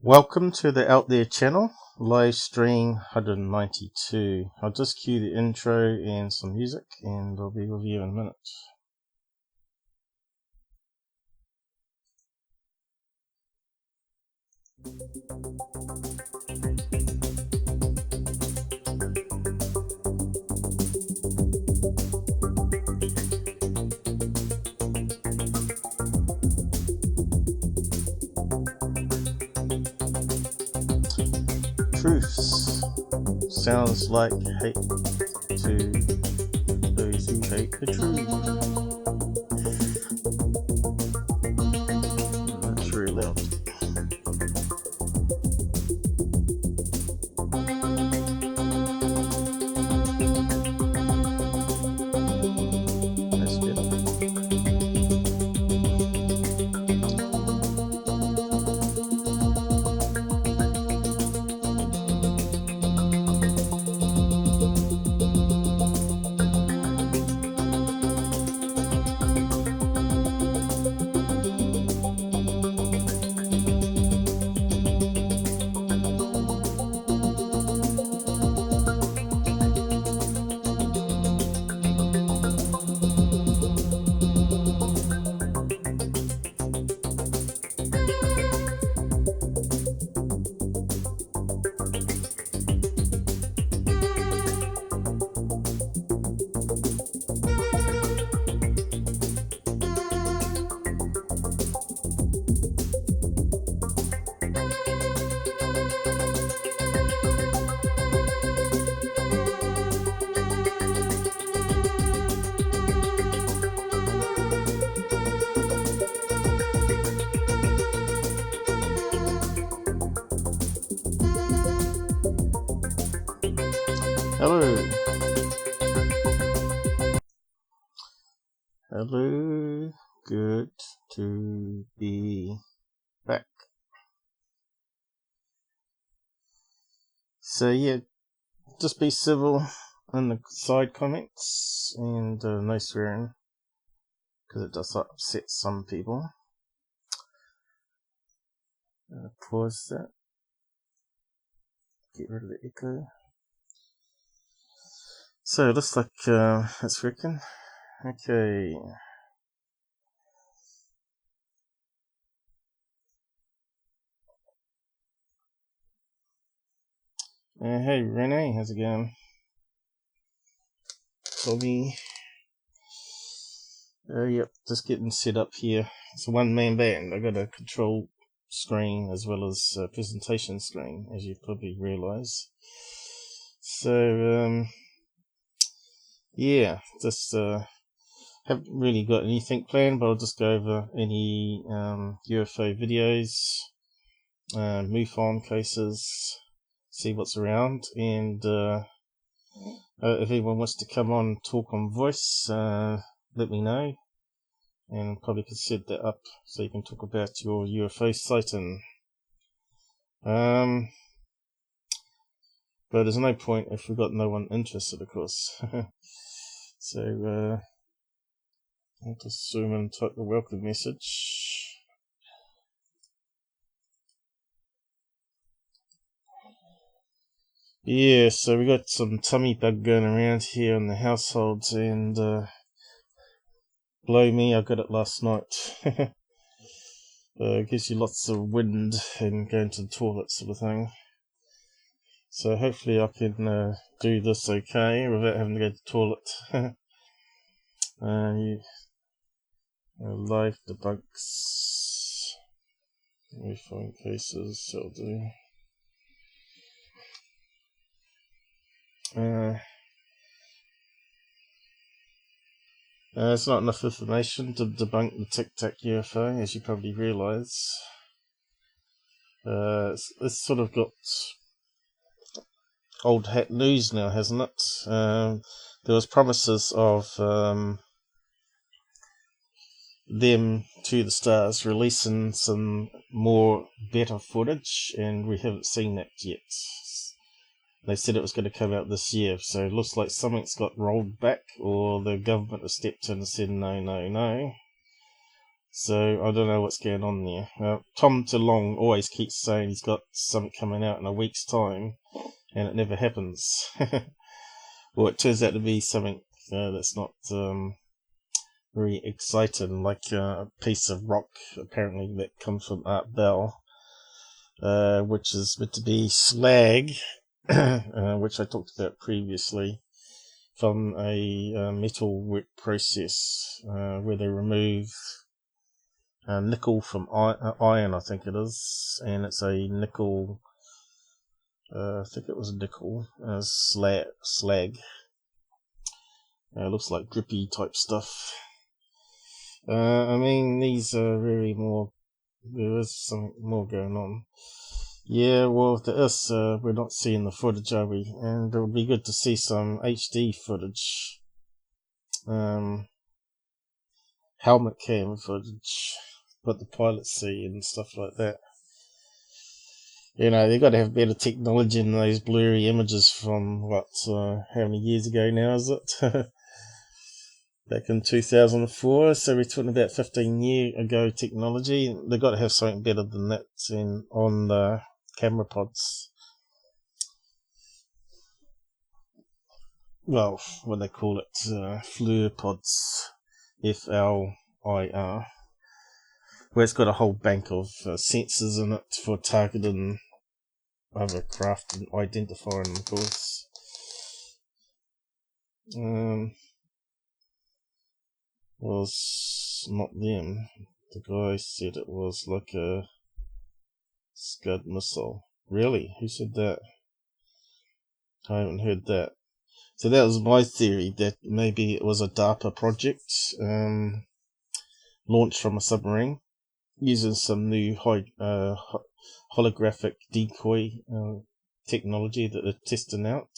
Welcome to the Out There channel, live stream 192. I'll just cue the intro and some music and I'll be with you in a minute. Truths sounds like hate to those who hate the truth. That's very loud. That's better. Hello. Hello. Good to be back. So yeah, just be civil in the side comments and no swearing, because it does upset some people. Pause that. Get rid of the echo. So it looks like it's working. Okay. Hey Renee, how's it going? Bobby. Yep, just getting set up here. It's a one-man band. I got a control screen as well as a presentation screen, as you probably realise. So yeah, just haven't really got anything planned, but I'll just go over any UFO videos, MUFON cases, see what's around, and if anyone wants to come on and talk on voice, let me know, and probably could set that up so you can talk about your UFO sighting. But there's no point if we've got no one interested, of course. So I'll just zoom in and type the welcome message. Yeah, so we got some tummy bug going around here in the household, and blow me, I got it last night. It gives you lots of wind and going to the toilet sort of thing. So hopefully I can do this okay without having to go to the toilet. Live debunks. We find cases, so I'll do. It's not enough information to debunk the Tic Tac UFO, as you probably realise. It's sort of got old hat news now, hasn't it? There was promises of them to the stars releasing some more better footage, and we haven't seen that yet. They said it was going to come out this year, so it looks like something's got rolled back, or the government has stepped in and said no, no, no. So I don't know what's going on there. Tom DeLonge always keeps saying he's got something coming out in a week's time, and it never happens. Well, it turns out to be something that's not very exciting, like a piece of rock apparently that comes from Art Bell, which is meant to be slag, which I talked about previously, from a metal work process where they remove nickel from iron, I think it is, and it's a nickel, I think it was nickel slag. It looks like drippy type stuff. I mean, these are really more, there is something more going on. Yeah, well, to us, we're not seeing the footage, are we? And it would be good to see some HD footage. Helmet cam footage, what the pilots see and stuff like that. You know, they've got to have better technology than those blurry images from, how many years ago now is it? Back in 2004, so we're talking about 15 years ago technology. They've got to have something better than that on the camera pods. Well, what they call it, FLIR pods, FLIR, where it's got a whole bank of sensors in it for targeting other craft and identifying them, of course. Was not them. The guy said it was like a Scud missile. Really? Who said that? I haven't heard that. So that was my theory, that maybe it was a DARPA project launched from a submarine using some new holographic decoy technology that they're testing out,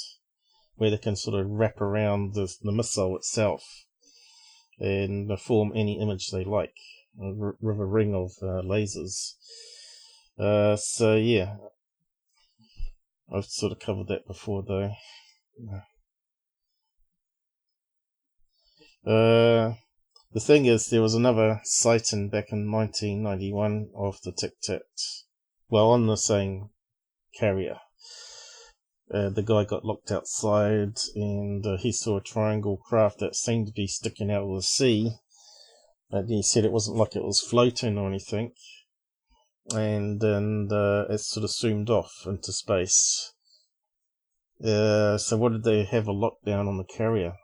where they can sort of wrap around the missile itself and form any image they like with a ring of lasers. So yeah, I've sort of covered that before though. The thing is, there was another sighting back in 1991 of the Tic Tac, well, on the same carrier. The guy got locked outside and he saw a triangle craft that seemed to be sticking out of the sea. And he said it wasn't like it was floating or anything. And then it sort of zoomed off into space. So what did they have a lockdown on the carrier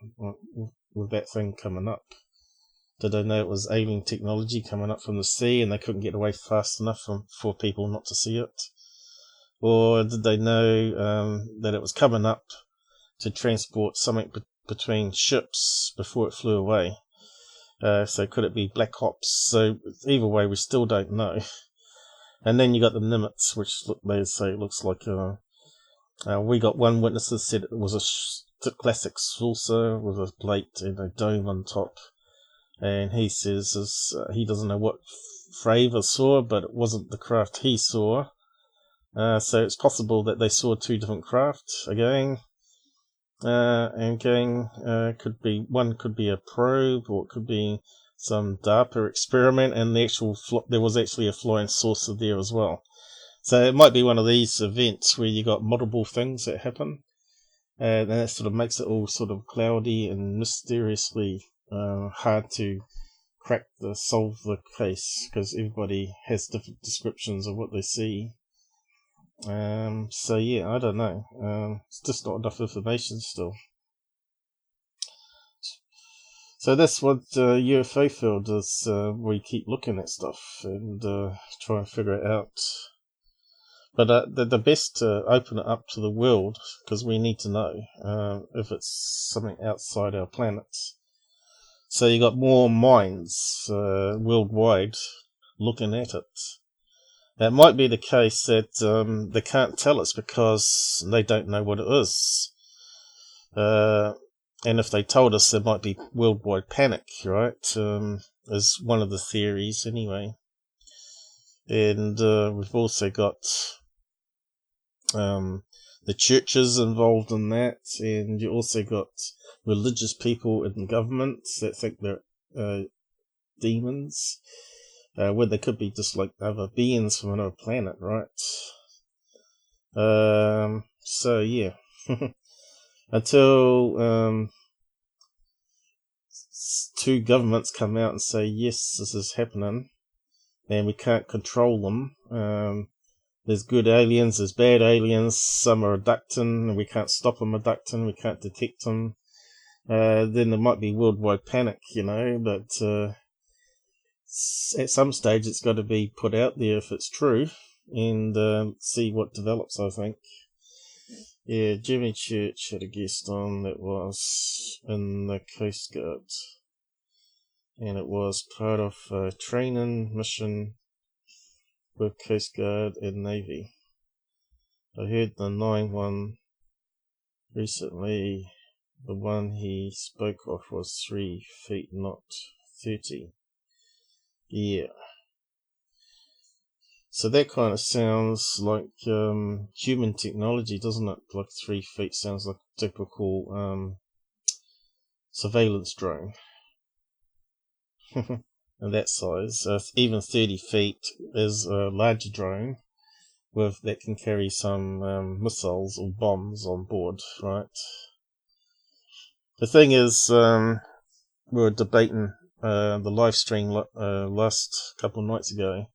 with that thing coming up? Did they know it was alien technology coming up from the sea and they couldn't get away fast enough for people not to see it? Or did they know that it was coming up to transport something between ships before it flew away? So could it be Black Ops? So either way, we still don't know. And then you got the Nimitz, which they say looks like we got one witness that said it was a classic saucer with a plate and a dome on top. And he says he doesn't know what Fravor saw, but it wasn't the craft he saw. So it's possible that they saw two different craft again. Could be a probe, or it could be some DARPA experiment, and there was actually a flying saucer there as well. So it might be one of these events where you got multiple things that happen, and that sort of makes it all sort of cloudy and mysteriously hard to solve the case, because everybody has different descriptions of what they see. So yeah, I don't know. It's just not enough information still. So that's what UFO field is. We keep looking at stuff and try and figure it out. But the best to open it up to the world, because we need to know if it's something outside our planet. So you got more minds worldwide looking at it. It might be the case that they can't tell us because they don't know what it is. And if they told us, there might be worldwide panic, right? Is one of the theories anyway. And we've also got the churches involved in that, and you also got religious people in government that think they're demons. where they could be just like other beings from another planet, right? So yeah, until two governments come out and say yes, this is happening, and we can't control them. There's good aliens, there's bad aliens, some are abducting, and we can't stop them abducting, we can't detect them. Then there might be worldwide panic, but at some stage it's got to be put out there if it's true, and see what develops, I think. Yeah, Jimmy Church had a guest on that was in the Coast Guard, and it was part of a training mission with Coast Guard and Navy. I heard the 9-1 recently. The one he spoke of was 3 feet, not 30. Yeah. So that kind of sounds like human technology, doesn't it? Like 3 feet sounds like a typical surveillance drone. And that size. Even 30 feet is a larger drone that can carry some missiles or bombs on board, right? The thing is, we were debating the live stream last couple of nights ago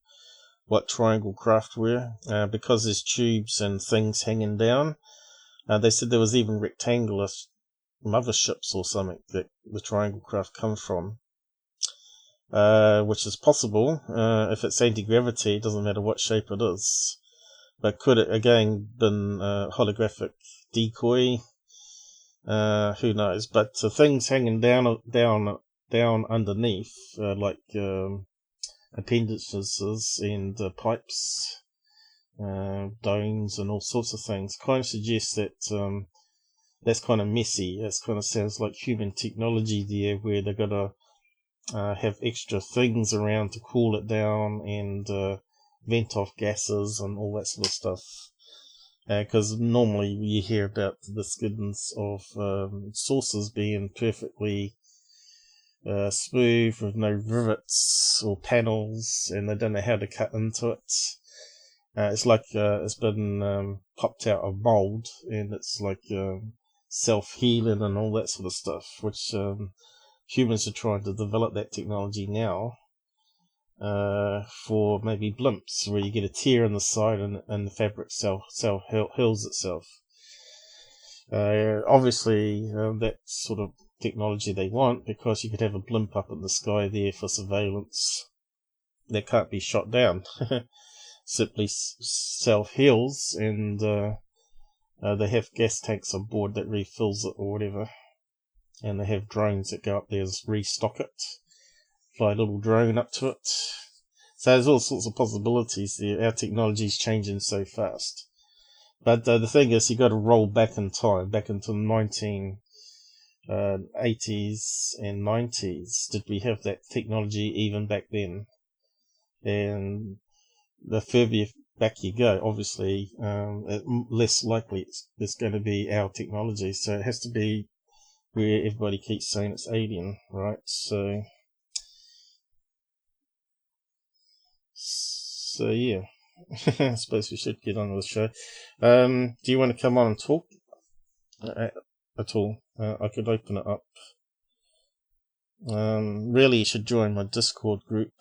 what triangle craft were, because there's tubes and things hanging down. They said there was even rectangular motherships or something that the triangle craft come from, which is possible. If it's anti-gravity, it doesn't matter what shape it is. But could it again been holographic decoy? Who knows? But things hanging down underneath, like appendages and pipes, domes, and all sorts of things, kind of suggests that that's kind of messy. That kind of sounds like human technology there, where they've got to have extra things around to cool it down and vent off gases and all that sort of stuff. Because normally you hear about the skiddings of saucers being perfectly smooth with no rivets or panels, and they don't know how to cut into it. It's like it's been popped out of mold, and it's like self-healing and all that sort of stuff, which humans are trying to develop that technology now for maybe blimps, where you get a tear in the side and the fabric heals itself. Obviously, that sort of technology they want, because you could have a blimp up in the sky there for surveillance that can't be shot down. Simply self-heals, and they have gas tanks on board that refills it or whatever, and they have drones that go up there and restock it, fly a little drone up to it. So there's all sorts of possibilities there. Our technology's changing so fast. But the thing is, you got to roll back in time, back into the 1980s and 90s. Did we have that technology even back then? And the further back you go, obviously, less likely it's going to be our technology. So it has to be where everybody keeps saying it's alien, right? So yeah. I suppose we should get on with the show. Do you want to come on and talk at all? I could open it up. Really, you should join my Discord group,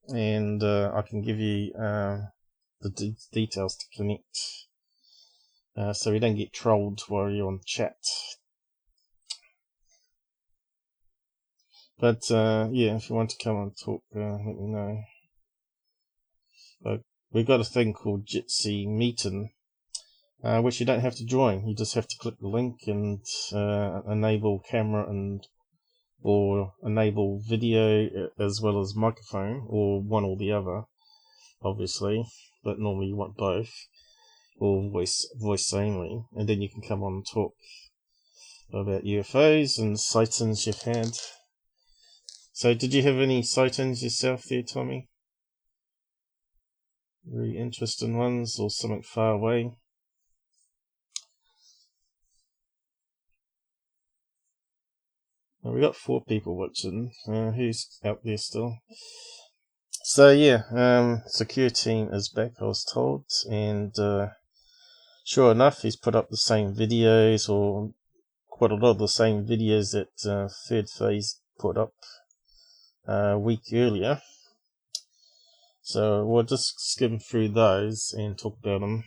and I can give you the details to connect, so we don't get trolled while you're on chat. But yeah, if you want to come and talk, let me know. We've got a thing called Tshirt, which you don't have to join. You just have to click the link and enable camera or enable video as well as microphone, or one or the other, obviously, but normally you want both, or voice only, and then you can come on and talk about UFOs and sightings you've had. So did you have any sightings yourself there, Tommy? Very interesting ones, or something far away? Well, we got 4 people watching. Who's out there still? So yeah, Secureteam is back, I was told, and sure enough, he's put up the same videos, or quite a lot of the same videos that Third Phase put up a week earlier. So we'll just skim through those and talk about them,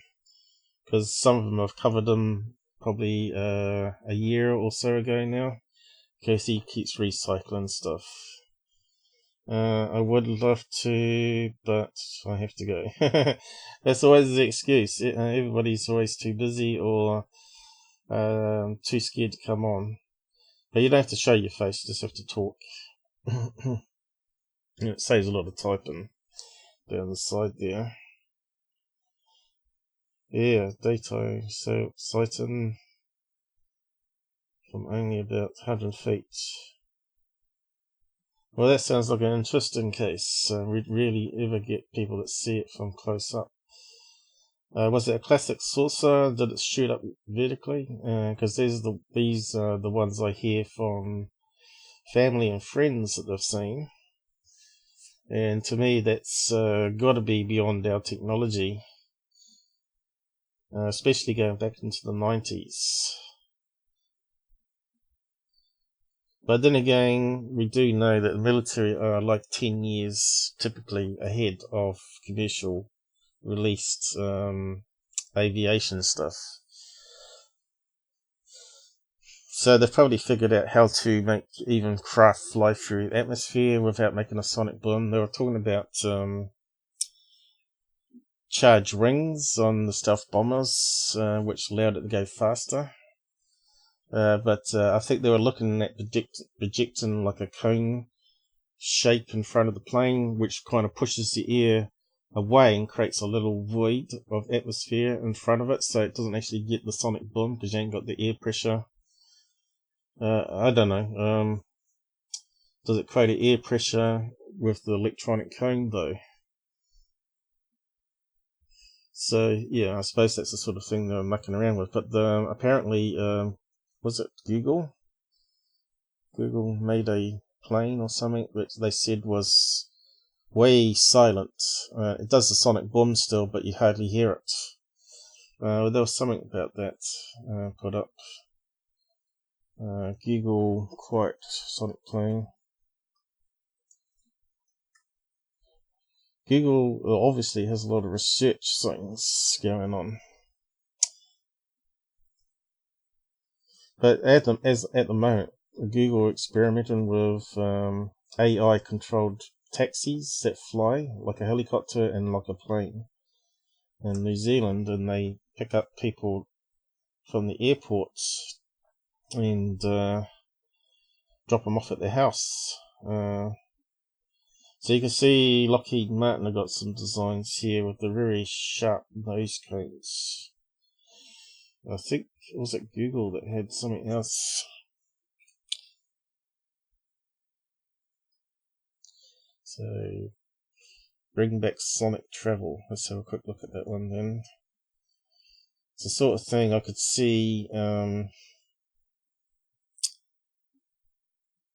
because some of them I've covered them probably a year or so ago now, because he keeps recycling stuff. I would love to, but I have to go. That's always the excuse. Everybody's always too busy or too scared to come on. But you don't have to show your face, you just have to talk. It saves a lot of typing down the side there. Yeah, daytime sighting from only about 100 feet. Well, that sounds like an interesting case. We'd really ever get people that see it from close up. Was it a classic saucer? Did it shoot up vertically? Because these are the ones I hear from family and friends that they've seen. And to me, that's got to be beyond our technology, especially going back into the 90s. But then again, we do know that the military are like 10 years typically ahead of commercial released aviation stuff. So they've probably figured out how to make even craft fly through atmosphere without making a sonic boom. They were talking about charged rings on the stealth bombers, which allowed it to go faster. But I think they were looking at projecting like a cone shape in front of the plane, which kind of pushes the air away and creates a little void of atmosphere in front of it, so it doesn't actually get the sonic boom because you ain't got the air pressure. I don't know. Does it create an air pressure with the electronic cone though? So yeah, I suppose that's the sort of thing they're mucking around with. But apparently, was it Google? Google made a plane or something which they said was way silent. It does the sonic boom still, but you hardly hear it. There was something about that put up. Google Quiet Sonic Plane. Google obviously has a lot of research things going on. But at the moment, Google are experimenting with AI-controlled taxis that fly like a helicopter and like a plane in New Zealand, and they pick up people from the airports and drop them off at their house. So you can see Lockheed Martin have got some designs here with the very sharp nose cones. I think, was it Google that had something else? So, bring back sonic travel. Let's have a quick look at that one then. It's the sort of thing I could see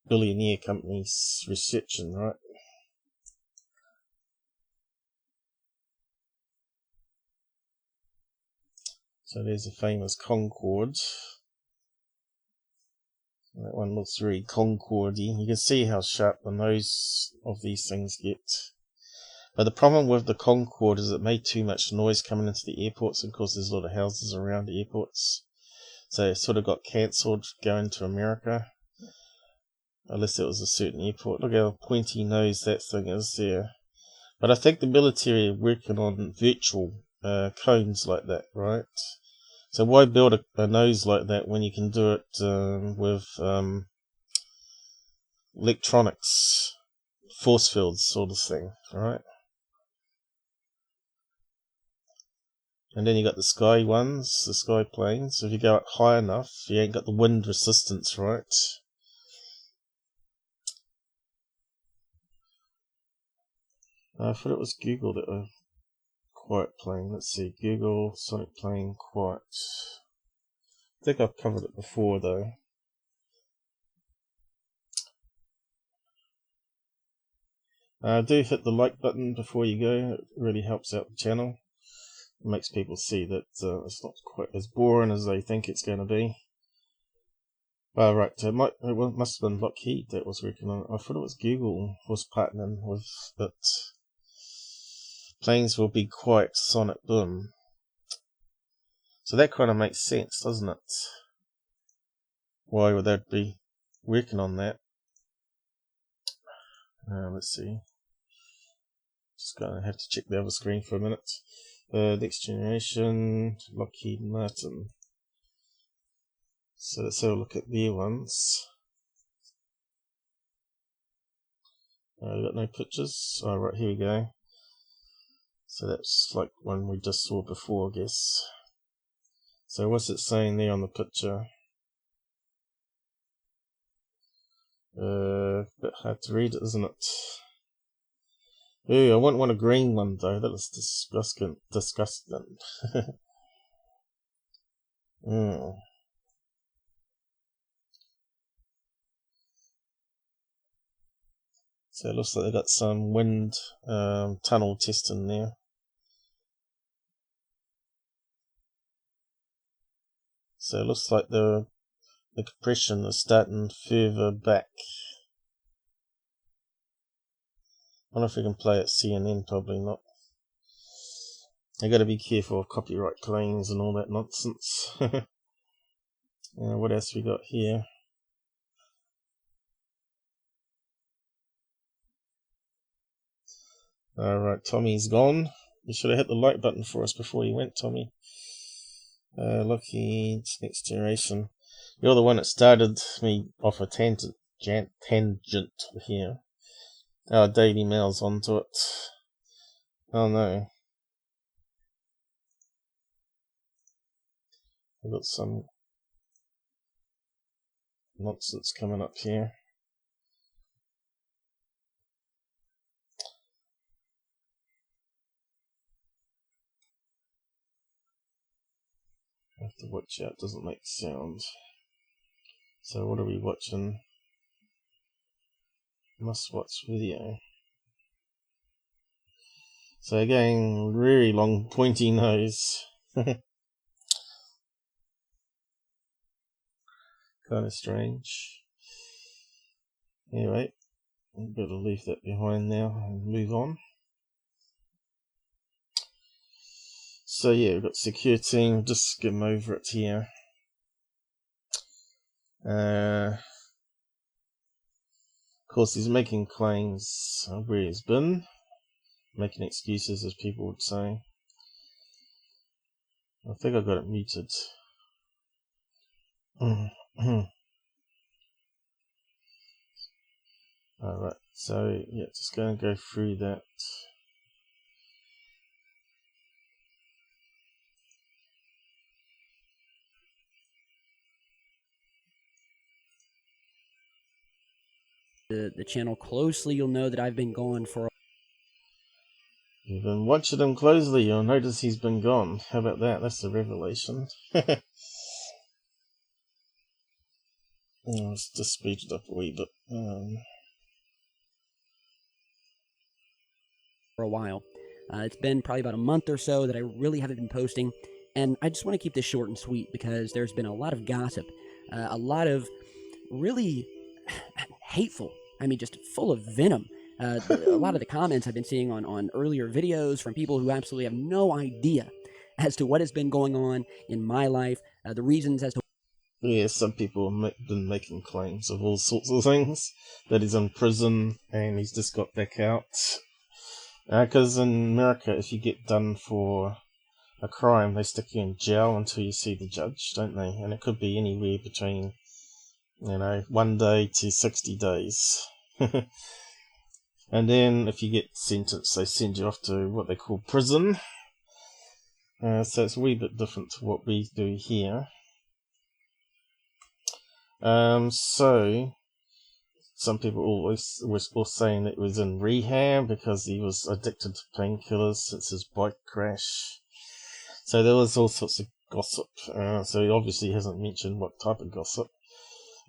billionaire companies researching, right? So there's a famous Concorde. That one looks very Concorde-y. You can see how sharp the nose of these things get. But the problem with the Concorde is it made too much noise coming into the airports, and of course there's a lot of houses around the airports. So it sort of got cancelled going to America. Unless it was a certain airport. Look how pointy nose that thing is there. But I think the military are working on virtual cones like that, right? So why build a nose like that when you can do it with electronics, force fields sort of thing, right? And then you got the sky ones, the sky planes. So if you go up high enough, you ain't got the wind resistance, right? I thought it was Google that quiet plane. Let's see, Google Sonic Plane Quiet. I think I've covered it before though. Do hit the like button before you go. It really helps out the channel. It makes people see that it's not quite as boring as they think it's going to be. Right, it must have been Lockheed that was working on it. I thought it was Google was partnering with it. Planes will be quiet, sonic boom. So that kind of makes sense, doesn't it? Why would they be working on that? Let's see. Just gonna have to check the other screen for a minute. Next generation, Lockheed Martin. So let's have a look at their ones. We've got no pictures. Oh, right, here we go. So that's like one we just saw before, I guess. So what's it saying there on the picture? A bit hard to read, isn't it? Ooh, I wouldn't want a green one though. That was disgusting. So it looks like they got some wind tunnel testing there. So it looks like the compression is starting further back. I wonder if we can play at CNN, probably not. I gotta be careful of copyright claims and all that nonsense. What else we got here? Alright, Tommy's gone. You should have hit the like button for us before you went, Tommy. Lockheed, next generation. You're the one that started me off a tangent here. Our Daily Mail's onto it. Oh no. We've got some nonsense coming up here. I have to watch out, it doesn't make sound. So what are we watching? Must watch video. So again, really long pointy nose. Kind of strange. Anyway, I'm better leave that behind now and move on. So yeah, we've got Secureteam, just skim over it here. Of course, he's making claims where he's been, making excuses, as people would say. I think I got it muted. Alright, so yeah, just going to go through that. The channel closely, you'll know that I've been gone for. You've been watching him closely, you'll notice he's been gone. How about that? That's a revelation. Let's just speed it up a wee bit. For a while. It's been probably about a month or so that I really haven't been posting, and I just want to keep this short and sweet because there's been a lot of gossip, a lot of really hateful, I mean just full of venom. A lot of the comments I've been seeing on earlier videos from people who absolutely have no idea as to what has been going on in my life, the reasons as to. Yeah, some people have been making claims of all sorts of things, that he's in prison and he's just got back out. Because in America, if you get done for a crime, they stick you in jail until you see the judge, don't they? And it could be anywhere between, 1 day to 60 days. And then if you get sentenced, they send you off to what they call prison. So it's a wee bit different to what we do here. So some people always were saying that he was in rehab because he was addicted to painkillers since his bike crash. So there was all sorts of gossip. So he obviously hasn't mentioned what type of gossip.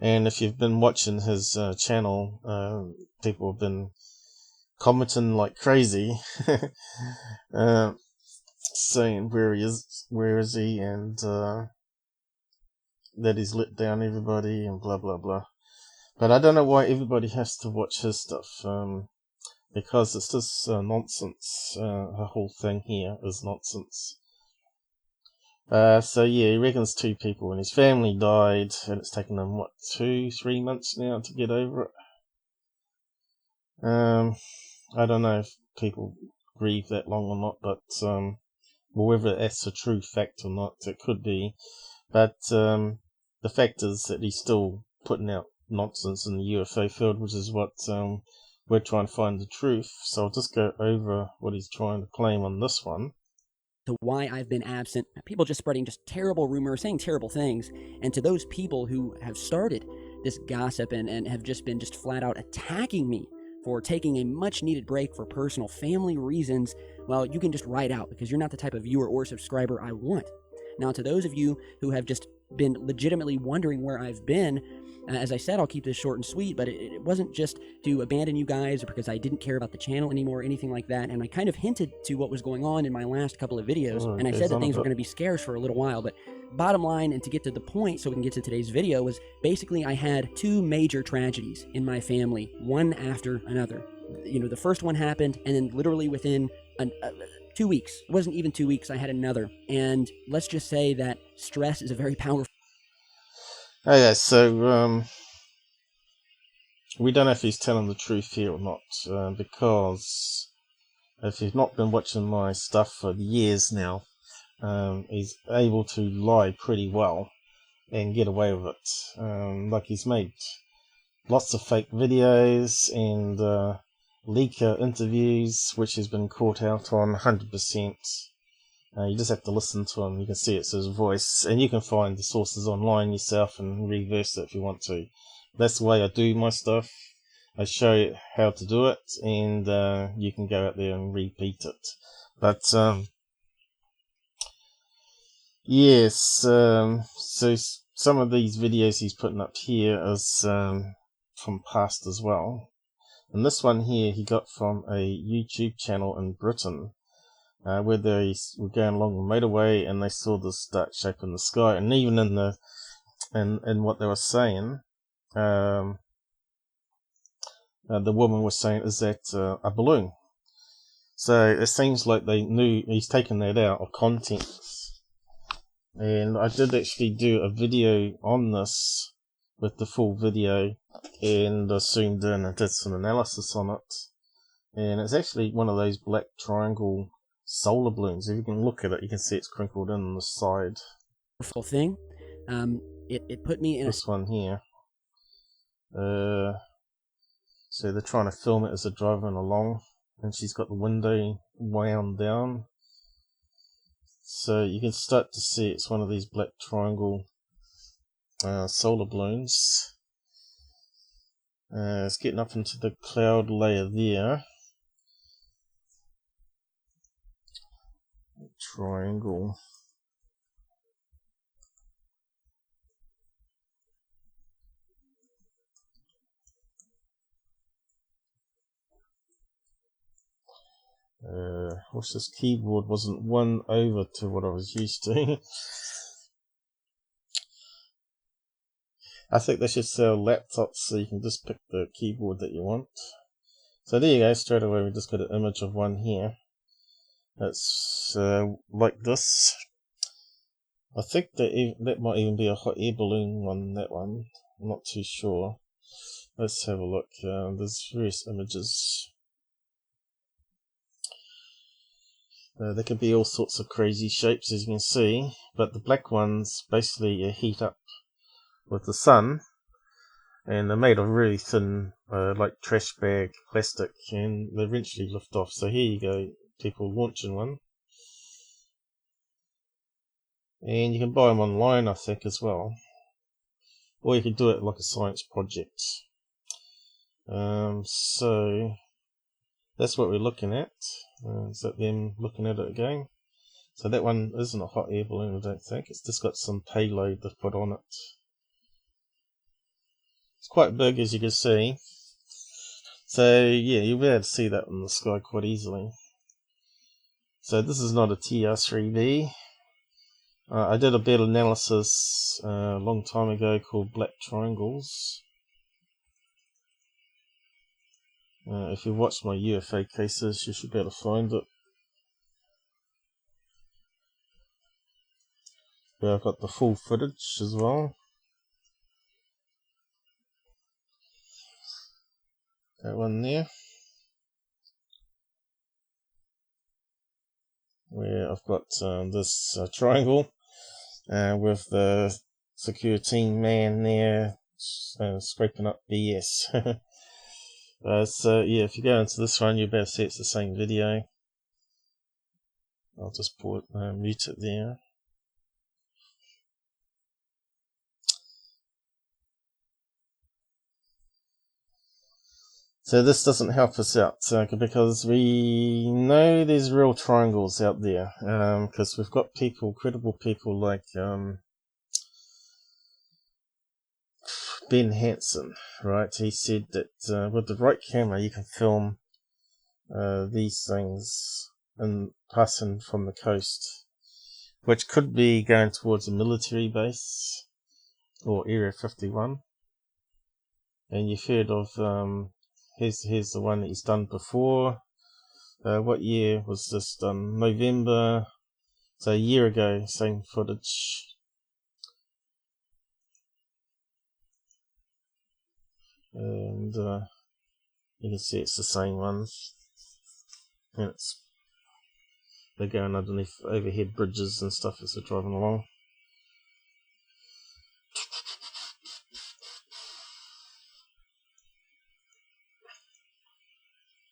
And if you've been watching his channel, people have been commenting like crazy, saying where is he, and that he's let down everybody and blah blah blah. But I don't know why everybody has to watch his stuff, because it's just nonsense. The whole thing here is nonsense. So yeah, he reckons 2 people and his family died, and it's taken them, 2-3 months now to get over it. I don't know if people grieve that long or not, but whether that's a true fact or not, it could be. But the fact is that he's still putting out nonsense in the UFO field, which is what we're trying to find the truth. So I'll just go over what he's trying to claim on this one. To why I've been absent, people just spreading just terrible rumors, saying terrible things, and to those people who have started this gossip and have just been just flat out attacking me for taking a much needed break for personal family reasons, well, you can just write out, because you're not the type of viewer or subscriber I want. Now, to those of you who have just been legitimately wondering where I've been, as I said, I'll keep this short and sweet, but it wasn't just to abandon you guys or because I didn't care about the channel anymore or anything like that. And I kind of hinted to what was going on in my last couple of videos, and I said that things were going to be scarce for a little while. But bottom line, and to get to the point so we can get to today's video, was basically I had 2 major tragedies in my family, one after another. You know, the first one happened, and then literally within 2 weeks, it wasn't even 2 weeks, I had another. And let's just say that stress is a very powerful... Okay, so we don't know if he's telling the truth here or not, because if you've not been watching my stuff for years now, he's able to lie pretty well and get away with it. Like, he's made lots of fake videos and leaker interviews, which has been caught out on 100%. You just have to listen to him. You can see it's his voice, and you can find the sources online yourself and reverse it if you want to. That's the way I do my stuff. I show you how to do it, and you can go out there and repeat it. But yes, so some of these videos he's putting up here is from past as well. And this one here he got from a YouTube channel in Britain, where they were going along the motorway and they saw this dark shape in the sky, and even in what they were saying, the woman was saying, is that a balloon? So it seems like they knew he's taken that out of context. And I did actually do a video on this with the full video, and I zoomed in and did some analysis on it. And it's actually one of those black triangle solar balloons. If you can look at it, you can see it's crinkled in on the side. Thing. It put me in this one here. So they're trying to film it as they're driving along, and she's got the window wound down. So you can start to see it's one of these black triangle solar balloons. It's getting up into the cloud layer there. Triangle. Wish this keyboard wasn't one over to what I was used to. I think they should sell laptops so you can just pick the keyboard that you want. So there you go, straight away we just got an image of one here. It's like this. I think that might even be a hot air balloon one, that one. I'm not too sure. Let's have a look. There's various images. There could be all sorts of crazy shapes, as you can see, but the black ones basically heat up with the sun, and they're made of really thin, like trash bag plastic, and they eventually lift off. So here you go, people launching one, and you can buy them online, I think, as well, or you can do it like a science project. So that's what we're looking at. Is that them looking at it again? So that one isn't a hot air balloon, I don't think. It's just got some payload they've put on it. It's quite big, as you can see. So yeah, you'll be able to see that in the sky quite easily. So this is not a TR3B. I did a bit of analysis a long time ago called black triangles. If you watch my UFO cases, you should be able to find it. But I've got the full footage as well. That one there, where I've got this triangle with the Secureteam man there scraping up BS. So yeah, if you go into this one, you better see it's the same video. I'll just mute it there. So this doesn't help us out because we know there's real triangles out there, because we've got people, credible people like Ben Hansen, right? He said that with the right camera you can film these things and passing from the coast, which could be going towards a military base or Area 51. And you've heard of here's the one that he's done before. What year was this done? November, so a year ago, same footage. And you can see it's the same one. And they're going underneath overhead bridges and stuff as they're driving along.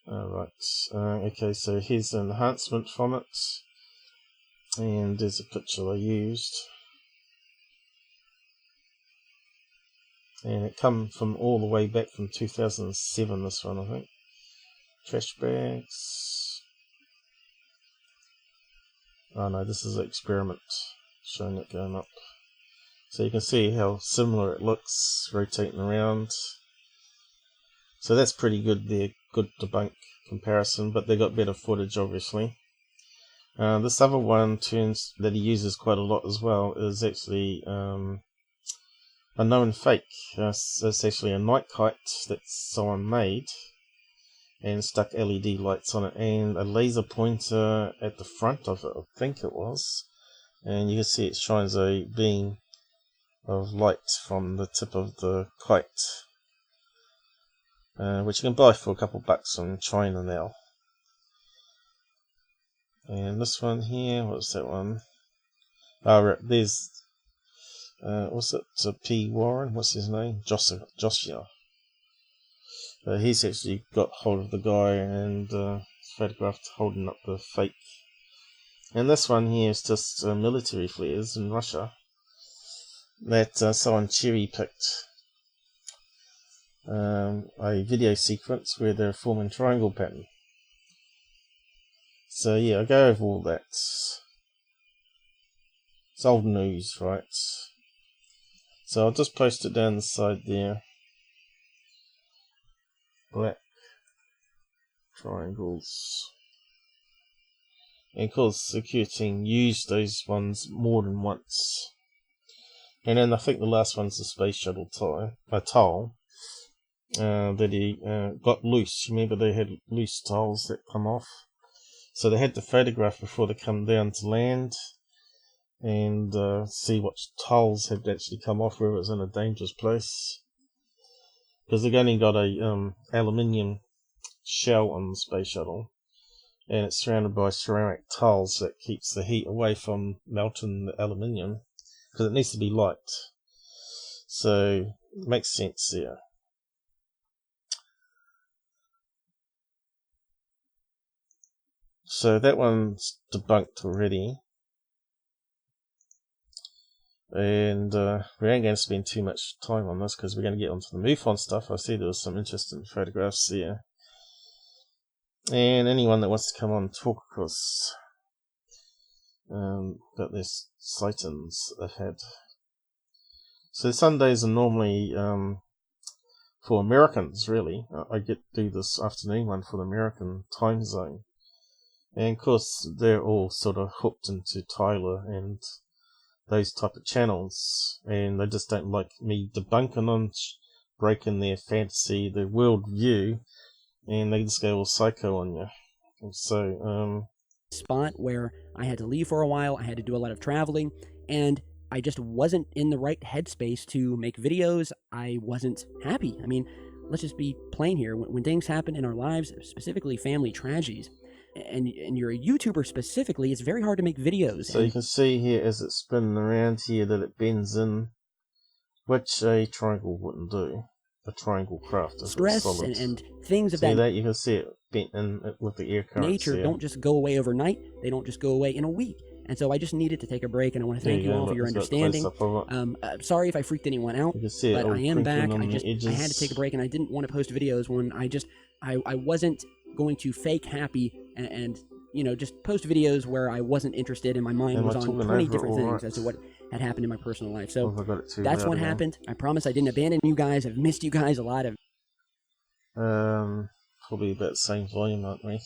Alright, okay, so here's an enhancement from it. And there's a picture I used. And it come from all the way back from 2007, this one, I think. Trash bags. Oh no, this is an experiment showing it going up. So you can see how similar it looks, rotating around. So that's pretty good there, good debunk comparison, but they got better footage obviously. This other one that he uses quite a lot as well is actually a known fake. It's actually a night kite that someone made and stuck LED lights on it and a laser pointer at the front of it, I think it was. And you can see it shines a beam of light from the tip of the kite, which you can buy for a couple bucks from China now. And this one here, what's that one? Oh, there's what's it? P. Warren, what's his name? Joshua. He's actually got hold of the guy and photographed holding up the fake. And this one here is just military flares in Russia that someone cherry picked a video sequence where they're forming triangle pattern. So yeah, I go over all that. It's old news, right? So I'll just post it down the side there. Black triangles. And of course, Secureteam used those ones more than once. And then I think the last one's the space shuttle tile that he got loose. Remember they had loose tiles that come off. So they had to photograph before they come down to land and see what tiles had actually come off, where it was in a dangerous place. Because they've only got a aluminium shell on the space shuttle, and it's surrounded by ceramic tiles that keeps the heat away from melting the aluminium, because it needs to be light. So it makes sense there. So that one's debunked already. And we ain't going to spend too much time on this because we're going to get onto the MUFON stuff. I see there was some interesting photographs there. And anyone that wants to come on and talk, of course, about their sightings they've had. So Sundays are normally for Americans, really. I get to do this afternoon one for the American time zone. And of course, they're all sort of hooked into Tyler and those type of channels, and they just don't like me debunking them, breaking their fantasy, their world view, and they just go all psycho on you. And so, spot where I had to leave for a while, I had to do a lot of traveling, and I just wasn't in the right headspace to make videos. I wasn't happy. I mean, let's just be plain here. When things happen in our lives, specifically family tragedies, and you're a YouTuber specifically, it's very hard to make videos. So you can see here as it's spinning around here that it bends in, which a triangle wouldn't do. A triangle craft is stress solid. and things of see that you can see it bent in with the air currents nature here. Don't just go away overnight. They don't just go away in a week. And so I just needed to take a break, and I want to thank you all for your understanding. Sorry if I freaked anyone out, but I am back. I had to take a break, and I didn't want to post videos when I wasn't going to fake happy and you know, just post videos where I wasn't interested and my mind was on 20 different things as to what had happened in my personal life. So that's what happened. I promise I didn't abandon you guys. I've missed you guys a lot. Probably about the same volume, aren't we?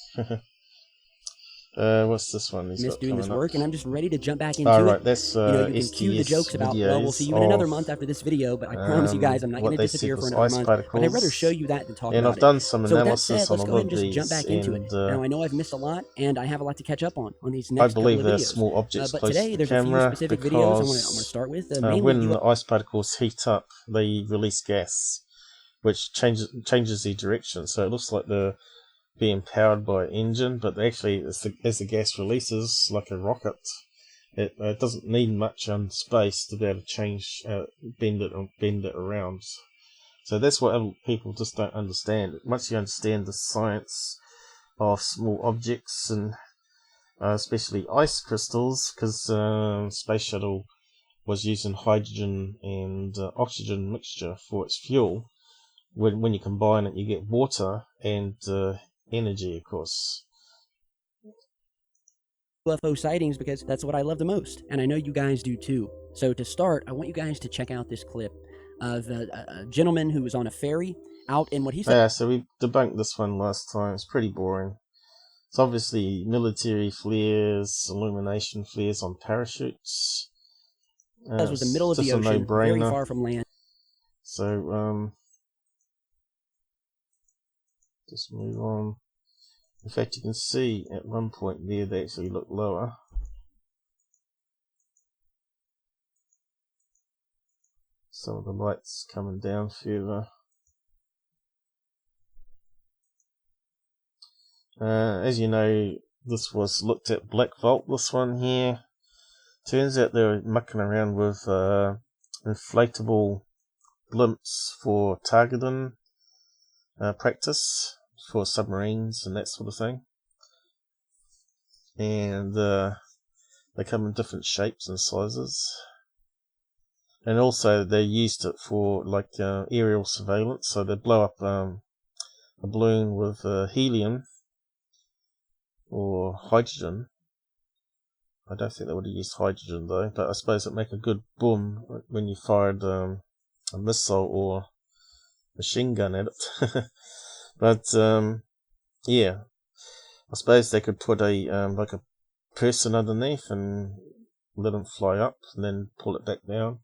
What's this one? Missed doing this work, and I'm just ready to jump back into right, it. that's you know, you can cue the jokes about, well, we'll see you in another month after this video, but I promise you guys I'm not going to disappear for another month. But I'd rather show you that than talk about it. And I've done some analysis so with that said, let's on go ahead and just jump back into it. Now, I know I've missed a lot, and I have a lot to catch up on these next couple of videos. I believe there's small objects but close today, to the there's camera, a few specific videos I'm going to start with. when the ice particles heat up, they release gas, which changes the direction. So it looks like they're being powered by an engine, but actually, as the gas releases, like a rocket, it doesn't need much on space to be able to change, bend it around. So that's what other people just don't understand. Once you understand the science of small objects and especially ice crystals, because space shuttle was using hydrogen and oxygen mixture for its fuel. When you combine it, you get water and energy, of course. UFO sightings, because that's what I love the most, and I know you guys do too. So to start, I want you guys to check out this clip of a gentleman who was on a ferry out in what he said. Yeah, so we debunked this one last time. It's pretty boring. It's obviously military flares, illumination flares on parachutes. This was the middle of the ocean, very far from land. So, just move on. In fact, you can see at one point there they actually look lower. Some of the lights coming down further. As you know, this was looked at Black Vault, this one here. Turns out they were mucking around with inflatable blimps for targeting practice for submarines and that sort of thing. And they come in different shapes and sizes. And also they used it for like aerial surveillance, so they blow up a balloon with helium or hydrogen. I don't think they would have used hydrogen though, but I suppose it'd make a good boom when you fired a missile or machine gun at it. But yeah, I suppose they could put a like a person underneath and let them fly up and then pull it back down.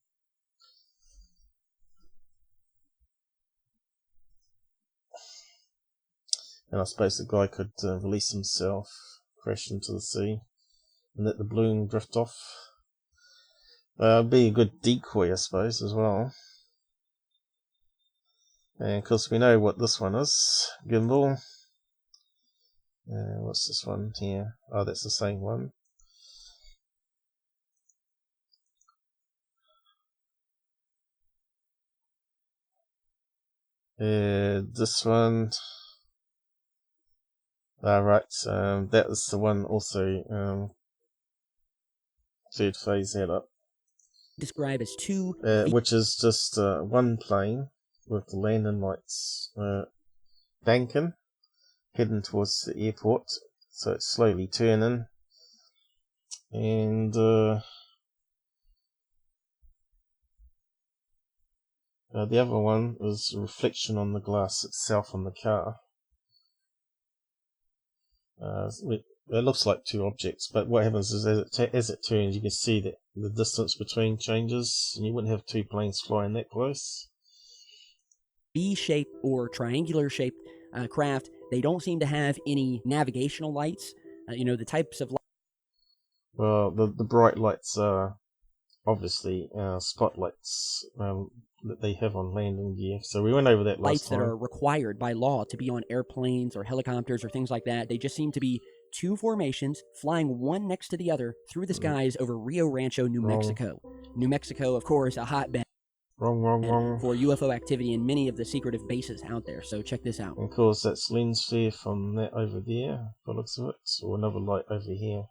And I suppose the guy could release himself, crash into the sea, and let the balloon drift off. It'd be a good decoy, I suppose, as well. And of course we know what this one is. Gimbal. What's this one here? Oh, that's the same one. This one. Right, that is the one also third phase setup. Describe as two, which is just one plane with the landing lights banking, heading towards the airport. So it's slowly turning, and The other one was a reflection on the glass itself on the car. It looks like two objects, but what happens is as it turns, you can see that the distance between changes, and you wouldn't have two planes flying that close. V-shaped or triangular-shaped craft. They don't seem to have any navigational lights. The types of Well, the bright lights are obviously spotlights that they have on landing gear. So we went over that last lights time. that are required by law to be on airplanes or helicopters or things like that. They just seem to be two formations flying one next to the other through the skies over Rio Rancho, New Mexico. New Mexico, of course, a hotbed for UFO activity in many of the secretive bases out there. So check this out. And of course, that's lens flare from that over there, by the looks of it, or another light over here.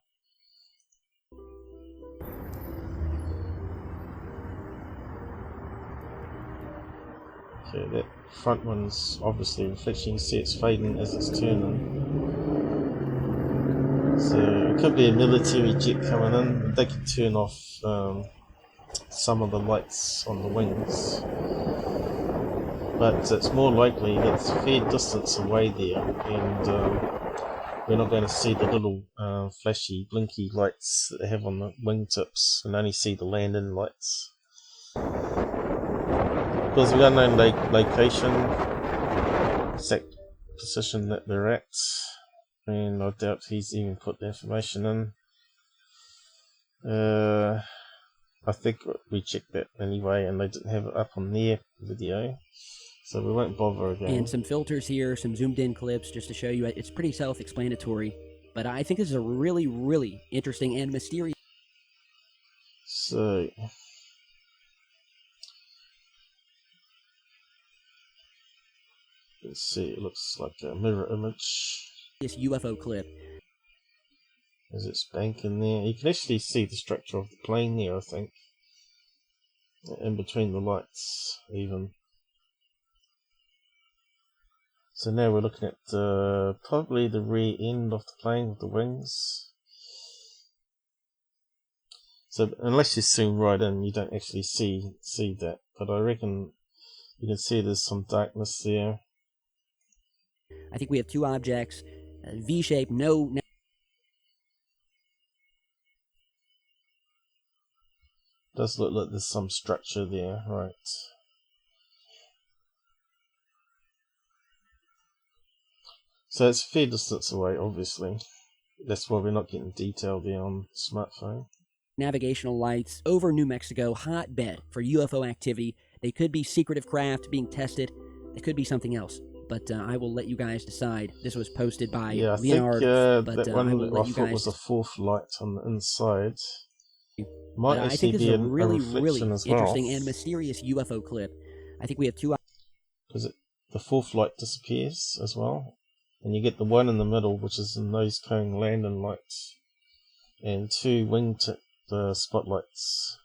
Okay, that front one's obviously reflection. You can see it's fading as it's turning. So it could be a military jet coming in. They could turn off some of the lights on the wings, but it's more likely that it's a fair distance away there, and we're not going to see the little flashy, blinky lights that they have on the wingtips, and only see the landing lights. Because we don't know location, exact position that they're at, and I doubt he's even put the information in. I think we checked that anyway, and they didn't have it up on their video, so we won't bother again. And some filters here, some zoomed in clips just to show you. It's pretty self-explanatory, but I think this is a really, really interesting and mysterious. So let's see, it looks like a mirror image. This UFO clip. As it's banking there, you can actually see the structure of the plane there, I think, in between the lights even. So now we're looking at probably the rear end of the plane with the wings. So unless you zoom right in, you don't actually see that, but I reckon you can see there's some darkness there. I think we have two objects, V-shape, no. Does look like there's some structure there, right? So it's a fair distance away, obviously. That's why we're not getting detail there on the smartphone. Navigational lights over New Mexico, hotbed for UFO activity. They could be secretive craft being tested. It could be something else. But I will let you guys decide. This was posted by Leonard. I think that one I thought was a fourth light on the inside. Might I think this be is a really, really as well. interesting and mysterious UFO clip. I think we have two. Because the fourth light disappears as well, and you get the one in the middle, which is a nose cone landing light, and two wingtip spotlights.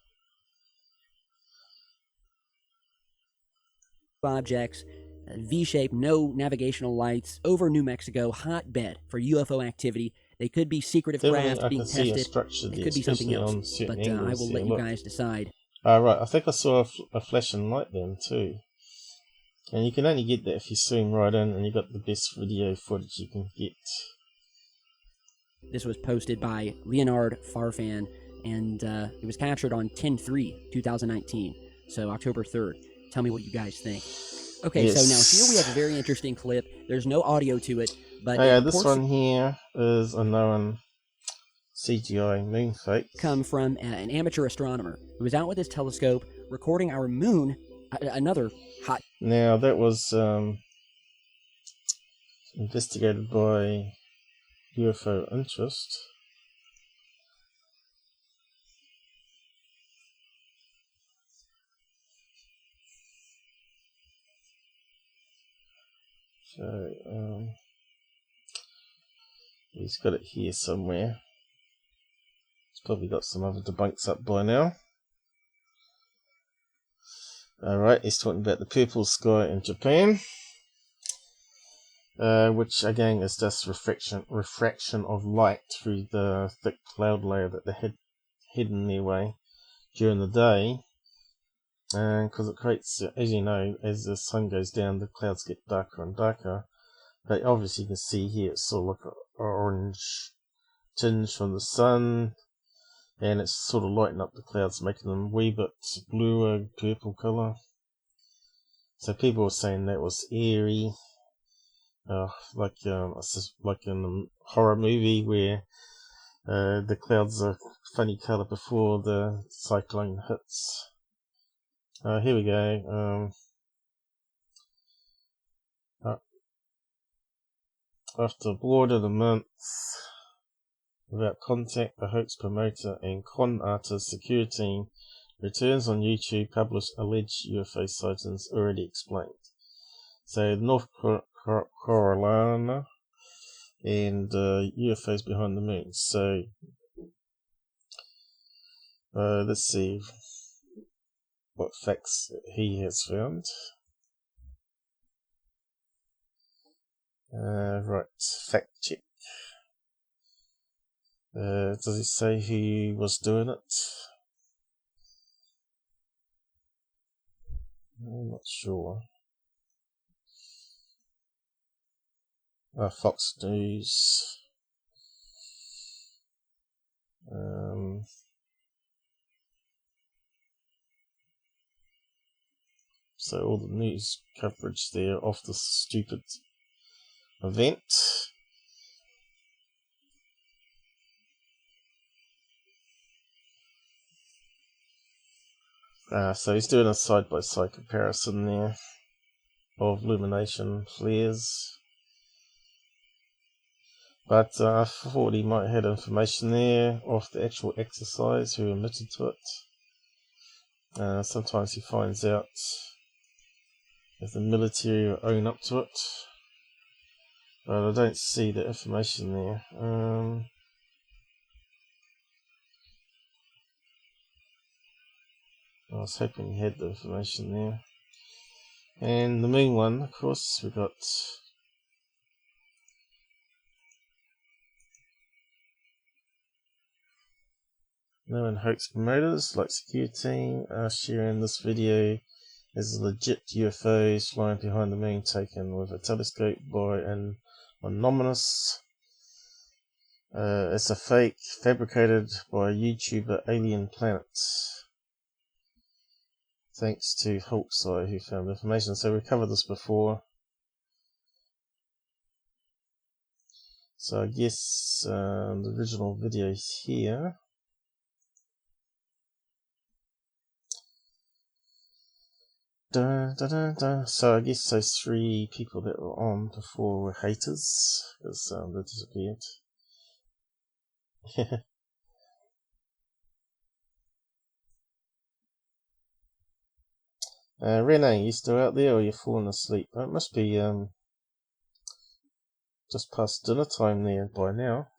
Objects, V-shape, no navigational lights over New Mexico, hotbed for UFO activity. They could be secretive craft being tested. It could be something else, but I will let you guys decide. Right, I think I saw a flashing light then too. And you can only get that if you zoom right in and you got the best video footage you can get. This was posted by Leonard Farfan, and it was captured on 10/3/2019, so October 3rd. Tell me what you guys think. Okay, yes. So now here we have a very interesting clip. There's no audio to it, but this one here is a known CGI moonfake. Come from an amateur astronomer who was out with his telescope recording our moon. Another hot. Now that was investigated by UFOofInterest. So he's got it here somewhere. He's probably got some other debunks up by now. Alright, he's talking about the purple sky in Japan, which again is just refraction of light through the thick cloud layer that they had hidden their way during the day. and because it creates, as you know, as the sun goes down, the clouds get darker and darker. But obviously you can see here it's sort of like an orange tinge from the sun, and it's sort of lighting up the clouds, making them a wee bit bluer, purple colour. So people were saying that was eerie, like in a horror movie where the clouds are funny colour before the cyclone hits. Here we go. After more than a month without contact, the hoax promoter and con artist Secureteam returns on YouTube, published alleged UFO sightings already explained. So North Carolina and UFOs behind the moon. So let's see what facts he has found. Right, fact check. Does it say who was doing it? I'm not sure. Fox News. So all the news coverage there of the stupid event. So he's doing a side-by-side comparison there of illumination flares. But I thought he might have had information there of the actual exercise, who admitted to it. Sometimes he finds out if the military own up to it. But I don't see the information there. I was hoping he had the information there. And the main one, of course, we got known hoax promoters like Secureteam are sharing this video as legit UFOs flying behind the moon taken with a telescope by an anonymous. It's a fake fabricated by YouTuber Alien Planet. Thanks to Hoax, who found information. So we covered this before. So I guess the original video is here. So I guess those 3 people that were on before were haters, because they disappeared. Renee, you still out there, or you falling asleep? It must be just past dinner time there by now.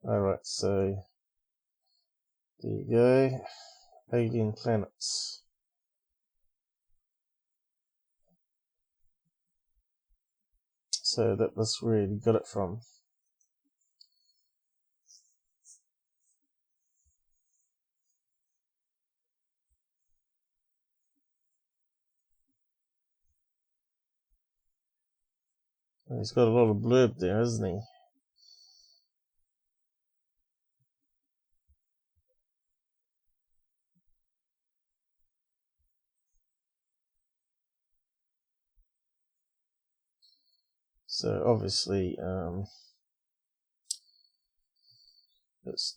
Alright, so there you go. Alien planets. So that's where he got it from. He's got a lot of blurb there, hasn't he? So obviously,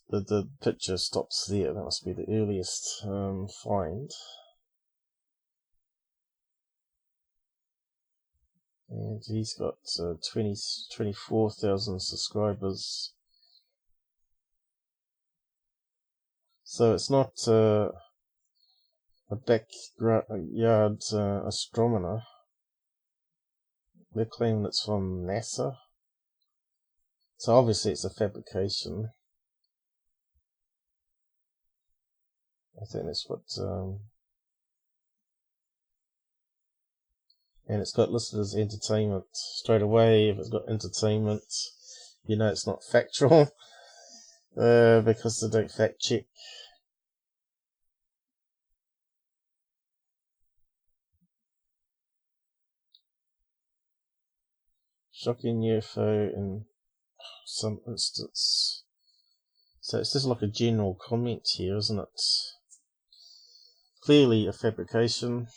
the picture stops there. That must be the earliest find. And he's got 24,000 subscribers. So it's not a backyard astronomer. They're claiming it's from NASA. So obviously it's a fabrication. I think that's what... and it's got listed as entertainment. Straight away, if it's got entertainment, you know it's not factual. Because they don't fact check. Shocking UFO in some instance. So it's just like a general comment here, isn't it? Clearly a fabrication.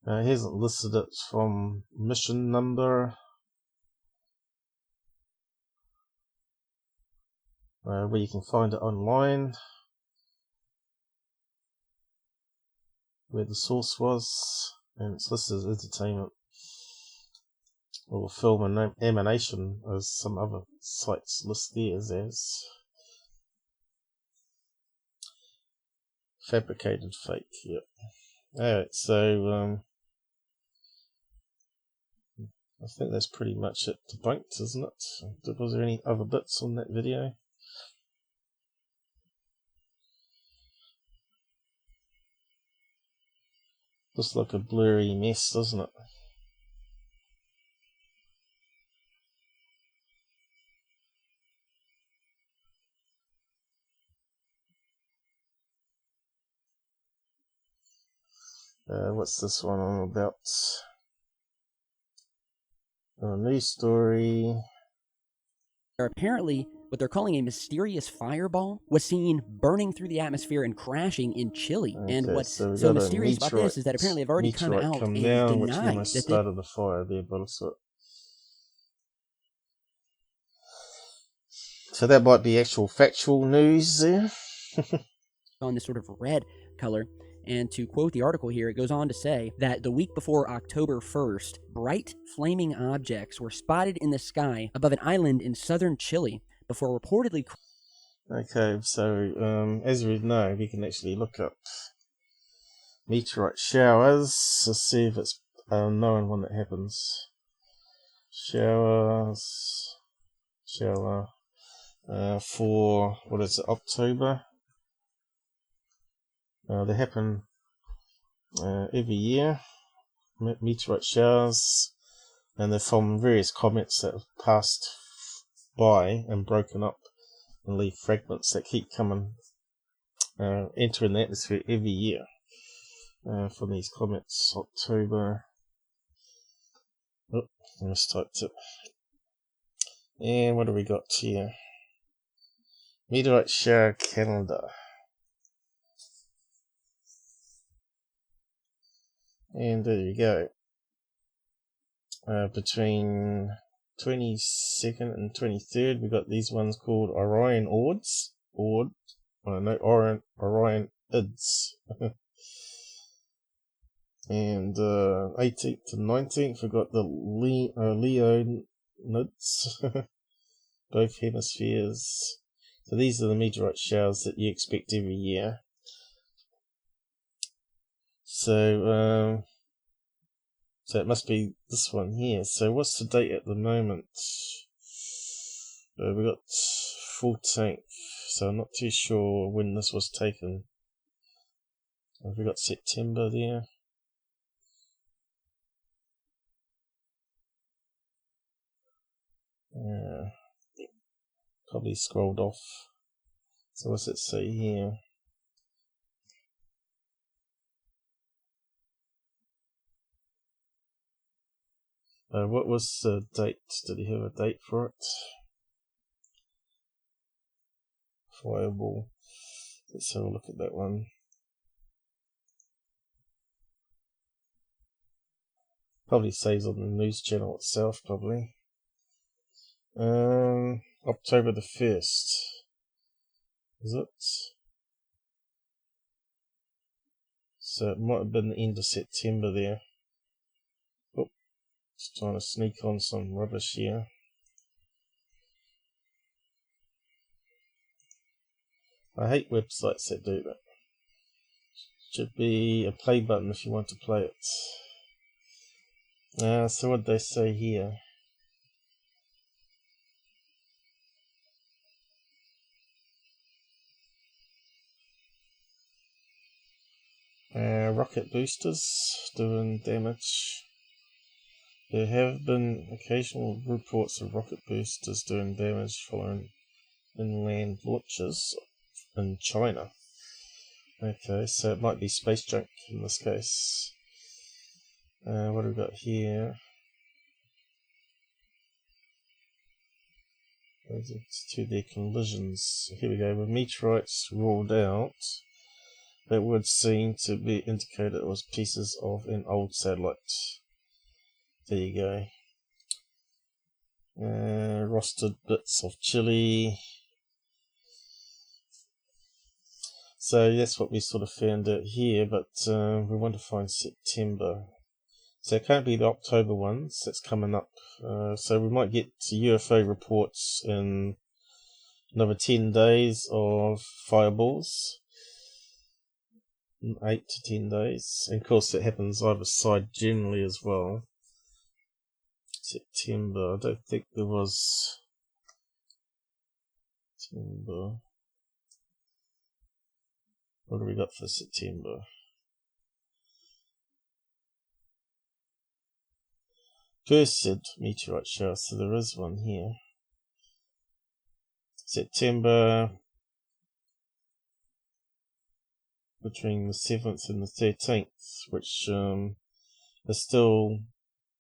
He hasn't listed it from mission number. Where you can find it online. Where the source was. And it's listed as entertainment. Or film and emanation, as some other sites list theirs as. Fabricated fake, yep. Alright, so I think that's pretty much it debunked, isn't it? Was there any other bits on that video? Looks like a blurry mess, doesn't it? What's this one on about? A news story. Apparently, what they're calling a mysterious fireball was seen burning through the atmosphere and crashing in Chile. Okay, and what's so so mysterious about this is that apparently they've already come out come and down, which denied almost that started the fire there, but so that might be actual factual news there. on this sort of red color. And to quote the article here, it goes on to say that the week before October 1st, bright flaming objects were spotted in the sky above an island in southern Chile before reportedly... Okay, so as we know, we can actually look up meteorite showers to see if it's known when it happens. Shower for, what is it, October? They happen every year, meteorite showers, and they're from various comets that have passed by and broken up and leave fragments that keep coming, entering the atmosphere every year from these comets. October. Oh, I mistyped it. And what do we got here? Meteorite shower calendar. And there you go. Between 22nd and 23rd, we got these ones called Orion Ords. Orion Ids. And 18th to 19th, we got the Leonids. Both hemispheres. So these are the meteorite showers that you expect every year. So it must be this one here. So what's the date at the moment? We got 14th, so I'm not too sure when this was taken. Have we got September there? Probably scrolled off. So what's it say here? What was the date? Did he have a date for it? Fireball. Let's have a look at that one. Probably says on the news channel itself, probably. October the 1st. Is it? So it might have been the end of September there. Oh, just trying to sneak on some rubbish here. I hate websites that do that. Should be a play button if you want to play it. So what did they say here? Rocket boosters doing damage. There have been occasional reports of rocket boosters doing damage following inland launches in China. Okay, so it might be space junk in this case. What have we got here? to their collisions. Here we go. With meteorites ruled out, that would seem to be indicated it was pieces of an old satellite. There you go. Roasted bits of chili. So that's what we sort of found out here, but we want to find September. So it can't be the October ones, that's coming up. So we might get UFO reports in another 10 days of fireballs. 8 to 10 days. And of course it happens either side generally as well. September, I don't think there was... September... What do we got for September? Cursed meteorite shower, so there is one here. September between the 7th and the 13th, which is still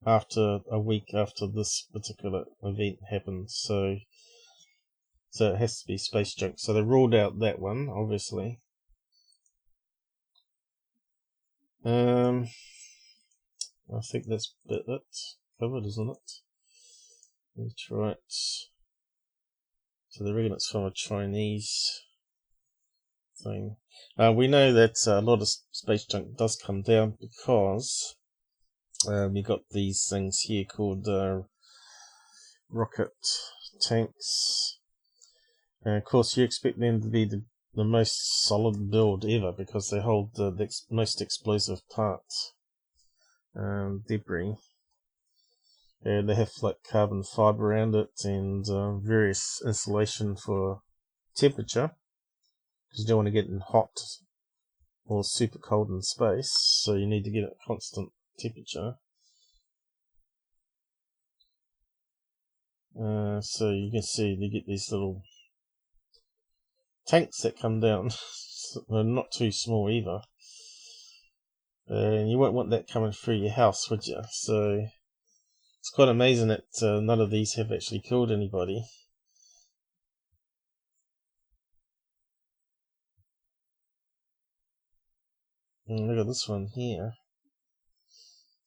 after a week after this particular event happened, so it has to be space junk. So they ruled out that one, obviously. I think that's it covered, isn't it? Meteorites. So they reckon it's from a Chinese thing. We know that a lot of space junk does come down because we got these things here called rocket tanks. And of course you expect them to be the most solid build ever because they hold the most explosive parts, debris. And they have like carbon fiber around it and various insulation for temperature, because you don't want to get it hot or super cold in space, so you need to get it at constant temperature. So you can see they get these little tanks that come down. They're not too small either, and you won't want that coming through your house, would you? So it's quite amazing that none of these have actually killed anybody. And look at this one here.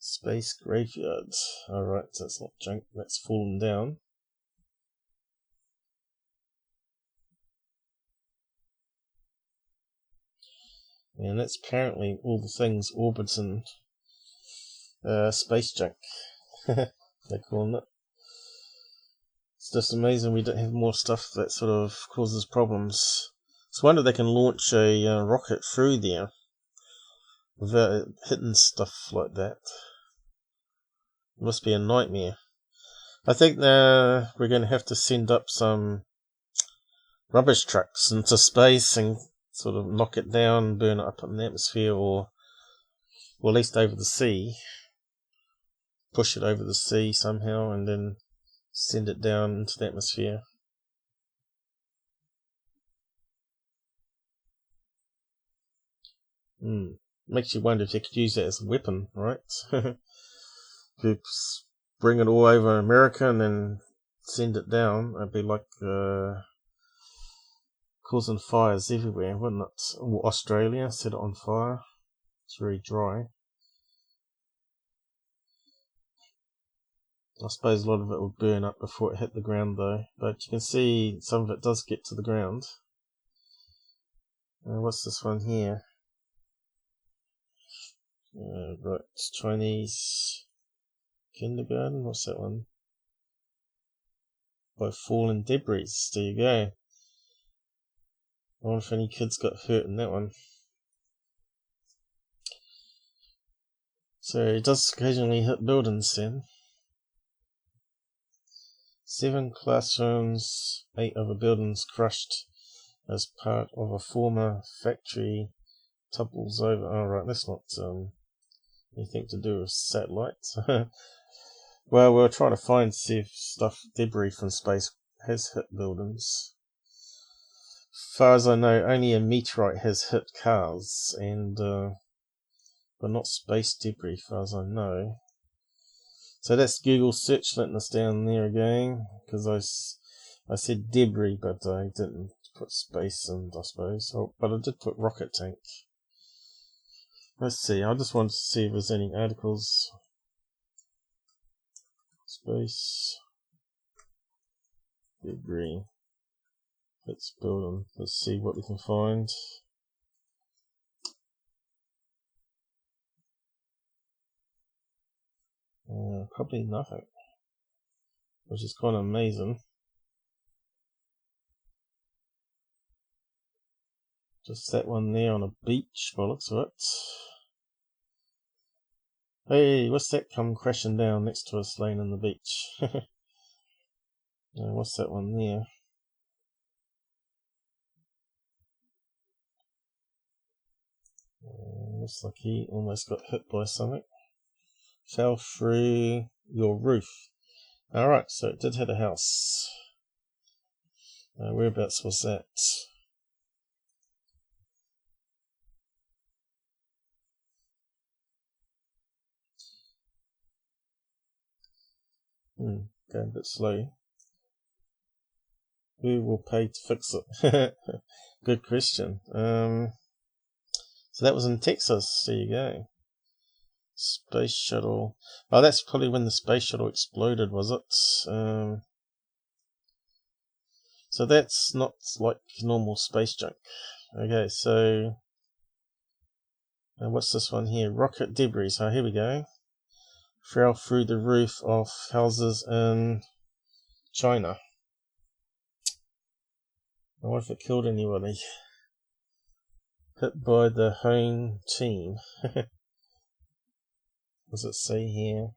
Space graveyard. Alright, so that's not junk, that's fallen down. And that's apparently all the things orbiting space junk. They're calling it. It's just amazing we don't have more stuff that sort of causes problems. It's a wonder they can launch a rocket through there without hitting stuff like that. It must be a nightmare. I think we're going to have to send up some rubbish trucks into space and sort of knock it down, burn it up in the atmosphere, or at least over the sea. Push it over the sea somehow and then send it down into the atmosphere. Makes you wonder if you could use that as a weapon, right? If you bring it all over America and then send it down, it'd be like causing fires everywhere, wouldn't it? Or Australia, set it on fire. It's very dry. I suppose a lot of it will burn up before it hit the ground though, but you can see some of it does get to the ground. What's this one here? Right, it's Chinese kindergarten, what's that one? By fallen debris, there you go. I wonder if any kids got hurt in that one. So it does occasionally hit buildings then. 7 classrooms, 8 other buildings crushed as part of a former factory topples over. Oh right, that's not anything to do with satellites. Well, we're trying to see if debris from space has hit buildings. As far as I know, only a meteorite has hit cars, and but not space debris, as far as I know. So that's Google search letting us down there again, because I said debris, but I didn't put space in, I suppose. Oh, but I did put rocket tank. Let's see, I just wanted to see if there's any articles. Space. Debris. Let's build them. Let's see what we can find. Probably nothing. Which is kind of amazing. Just that one there on a beach, by the looks of it. Hey, what's that come crashing down next to us laying on the beach? What's that one there? Looks like he almost got hit by something. Fell through your roof. Alright, so it did hit a house. Whereabouts was that? Going a bit slow. Who will pay to fix it? Good question. So that was in Texas. There you go. Space shuttle. Oh, that's probably when the space shuttle exploded, was it? So that's not like normal space junk. Okay, so what's this one here? Rocket debris. So here we go. Fell through the roof of houses in China. I wonder if it killed anybody. Hit by the home team. What does it say here?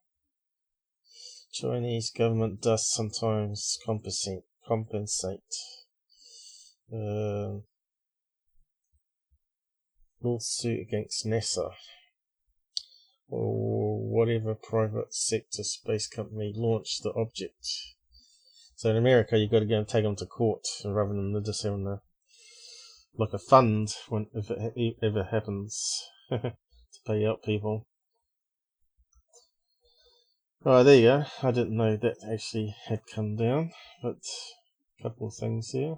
Chinese government does sometimes compensate. Lawsuit against NASA or whatever private sector space company launched the object. So in America, you've got to go and take them to court rather than just having like a fund if it ever happens to pay out people. Right, there you go. I didn't know that actually had come down, but a couple of things here.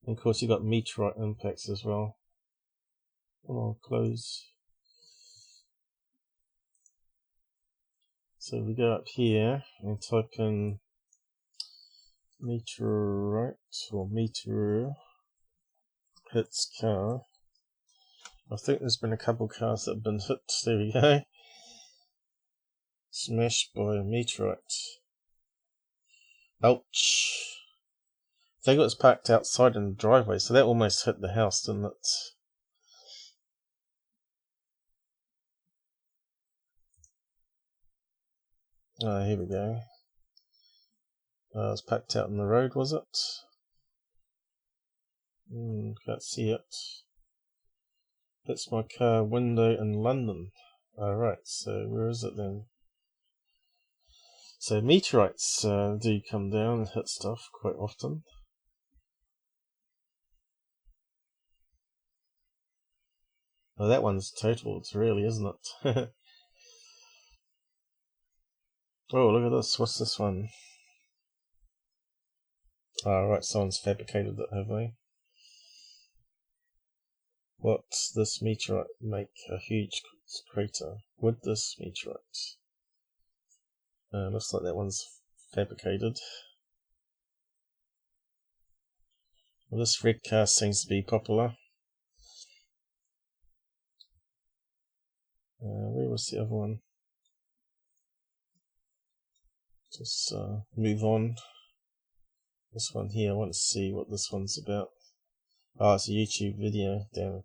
And of course, you got meteorite impacts as well. Come on, close. So we go up here and type in meteorite or meteor hits car. I think there's been a couple cars that have been hit. There we go. Smashed by a meteorite. Ouch. I think it was parked outside in the driveway, so that almost hit the house, didn't it? Oh, here we go. It was parked out in the road, was it? Can't see it. That's my car window in London. Alright, so where is it then? So meteorites do come down and hit stuff quite often. Oh, that one's totaled, really, isn't it? Oh, look at this. What's this one? Right, someone's fabricated it, have they? What's this meteorite make a huge crater? Would this meteorite? Looks like that one's fabricated. Well, this red car seems to be popular. Where was the other one? Just move on. This one here, I want to see what this one's about. Oh, it's a YouTube video. Damn it.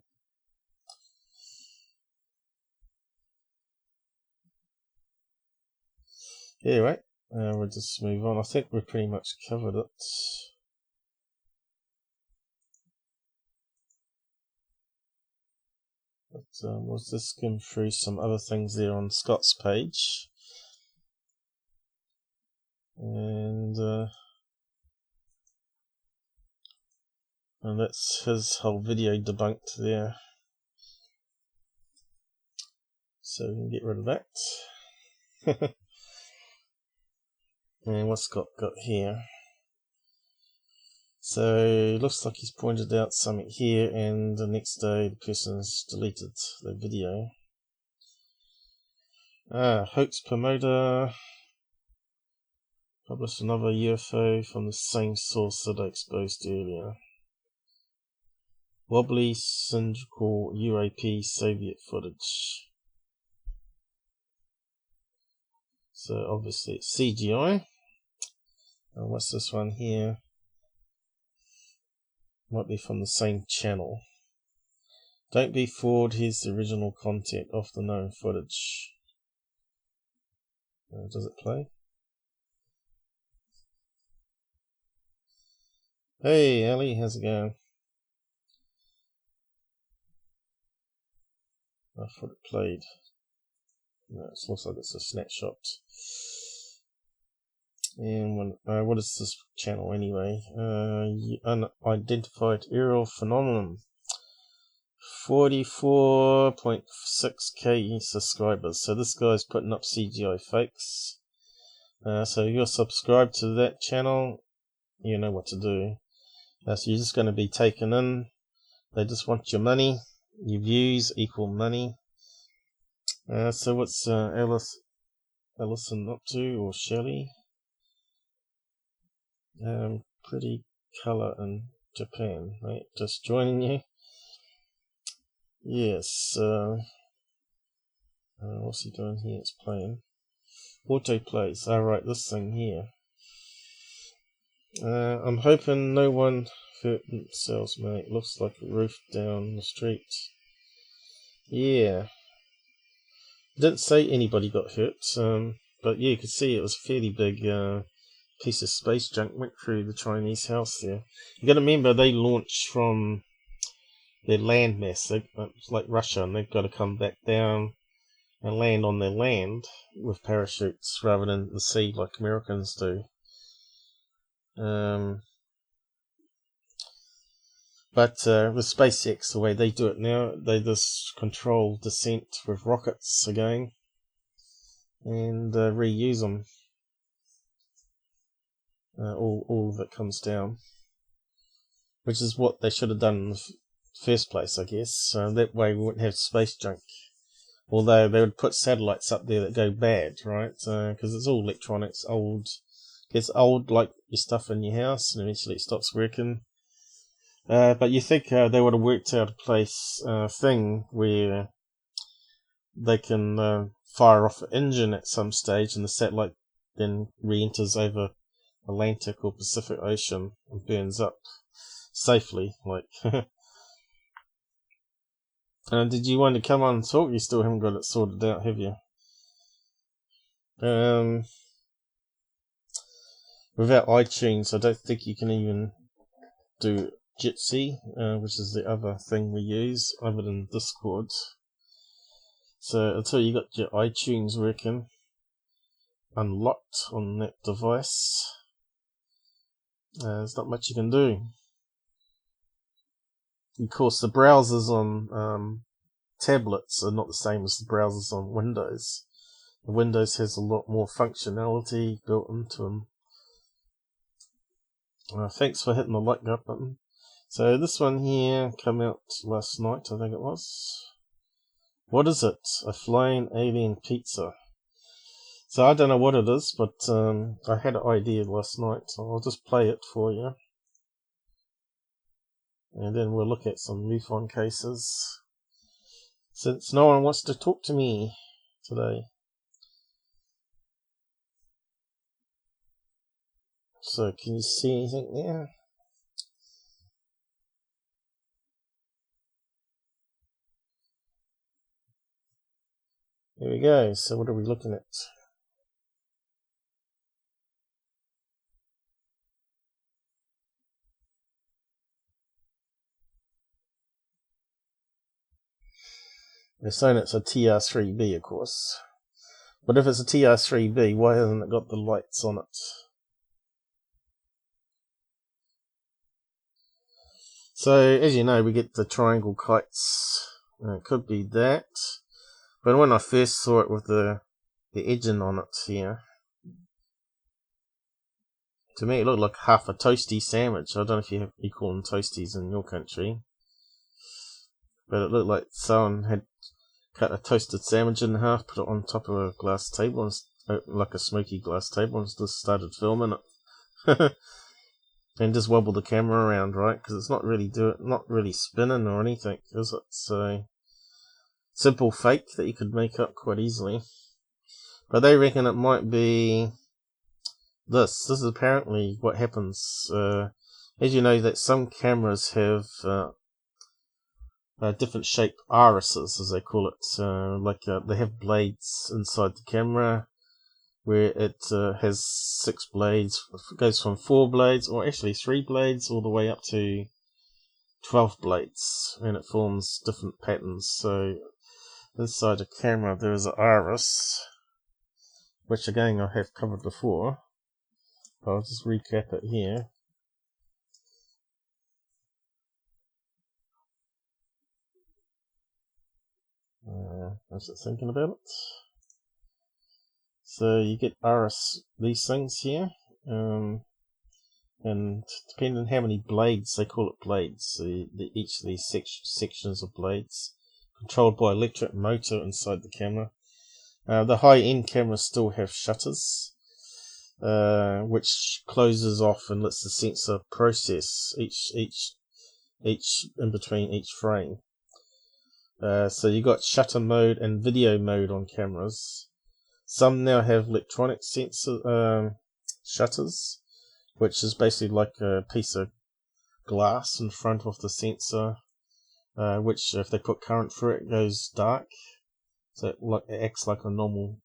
Anyway, we'll just move on. I think we've pretty much covered it. But we'll just skim through some other things there on Scott's page. And that's his whole video debunked there. So we can get rid of that. And what's Scott got here? So looks like he's pointed out something here, and the next day the person's deleted the video. Hoax promoter published another UFO from the same source that I exposed earlier. Wobbly cylindrical UAP Soviet footage. So obviously it's CGI. And what's this one here? Might be from the same channel. Don't be fooled, here's the original content of the known footage. Does it play? Hey Ali, how's it going? I thought it played. No, it looks like it's a snapshot. And what is this channel anyway? Unidentified aerial phenomenon. 44.6k subscribers. So this guy's putting up CGI fakes. So if you're subscribed to that channel, you know what to do. So you're just going to be taken in. They just want your money. Your views equal money. So what's Ellison up to, or Shelley? Pretty color in Japan, right? Just joining you. Yes. What's he doing here? It's playing. Auto plays. Alright, this thing here. I'm hoping no one hurt themselves, mate. Looks like a roof down the street. Yeah. Didn't say anybody got hurt, but yeah, you could see it was a fairly big piece of space junk went through the Chinese house there. You got to remember they launched from their landmass. It's like Russia, and they've got to come back down and land on their land with parachutes rather than the sea like Americans do. But with SpaceX, the way they do it now, they just control descent with rockets again and reuse them. All that comes down, which is what they should have done in the first place, I guess. That way we wouldn't have space junk. Although they would put satellites up there that go bad, right? Because it's all electronics, old. Gets old like your stuff in your house, and eventually it stops working. But you think they would have worked out a thing where they can fire off an engine at some stage, and the satellite then re-enters over Atlantic or Pacific Ocean and burns up safely. Like, did you want to come on and talk? You still haven't got it sorted out, have you? Without iTunes, I don't think you can even do Jitsi, which is the other thing we use, other than Discord. So until you got your iTunes working, unlocked on that device, there's not much you can do. Of course, the browsers on tablets are not the same as the browsers on Windows. The Windows has a lot more functionality built into them. Thanks for hitting the like button. So this one here came out last night, I think it was. What is it? A flying alien pizza. So I don't know what it is, but I had an idea last night, so I'll just play it for you. And then we'll look at some MUFON cases, since no one wants to talk to me today. So can you see anything there? There we go. So what are we looking at? They're saying it's a TR3B, of course. But if it's a TR3B, why hasn't it got the lights on it? So, as you know, we get the triangle kites. It could be that. But when I first saw it with the edging on it here, To me, it looked like half a toasty sandwich. I don't know if you call them toasties in your country, but it looked like someone had cut a toasted sandwich in half, put it on top of a glass table, and like a smoky glass table, and just started filming it. And just wobble the camera around, right? Because it's not really spinning or anything, is it? So simple fake that you could make up quite easily. But they reckon it might be this. This is apparently what happens. As you know, that some cameras have different shaped irises, as they call it. They have blades inside the camera, where it has 6 blades. It goes from 4 blades, or actually 3 blades, all the way up to 12 blades, and it forms different patterns. So inside a camera there is an iris, which again I have covered before. I'll just recap it here. I was just thinking about it. So you get these things here, and depending on how many blades, they call it blades. So each of these sections of blades controlled by electric motor inside the camera. The high-end cameras still have shutters, which closes off and lets the sensor process each in between each frame. So you got shutter mode and video mode on cameras. Some now have electronic sensor shutters, which is basically like a piece of glass in front of the sensor, which if they put current through it goes dark. So it acts like a normal,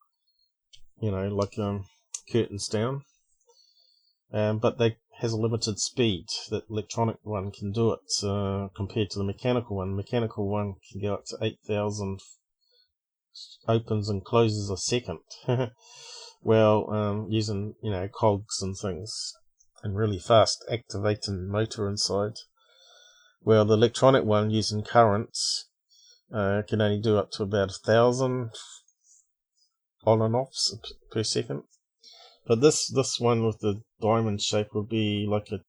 curtains down. But they has a limited speed. That electronic one can do it compared to the mechanical one. The mechanical one can go up to 8,000 opens and closes a second. Well, using cogs and things and really fast activating motor inside. Well, the electronic one using currents can only do up to about 1,000 on and offs per second. But this one with the diamond shape would be like a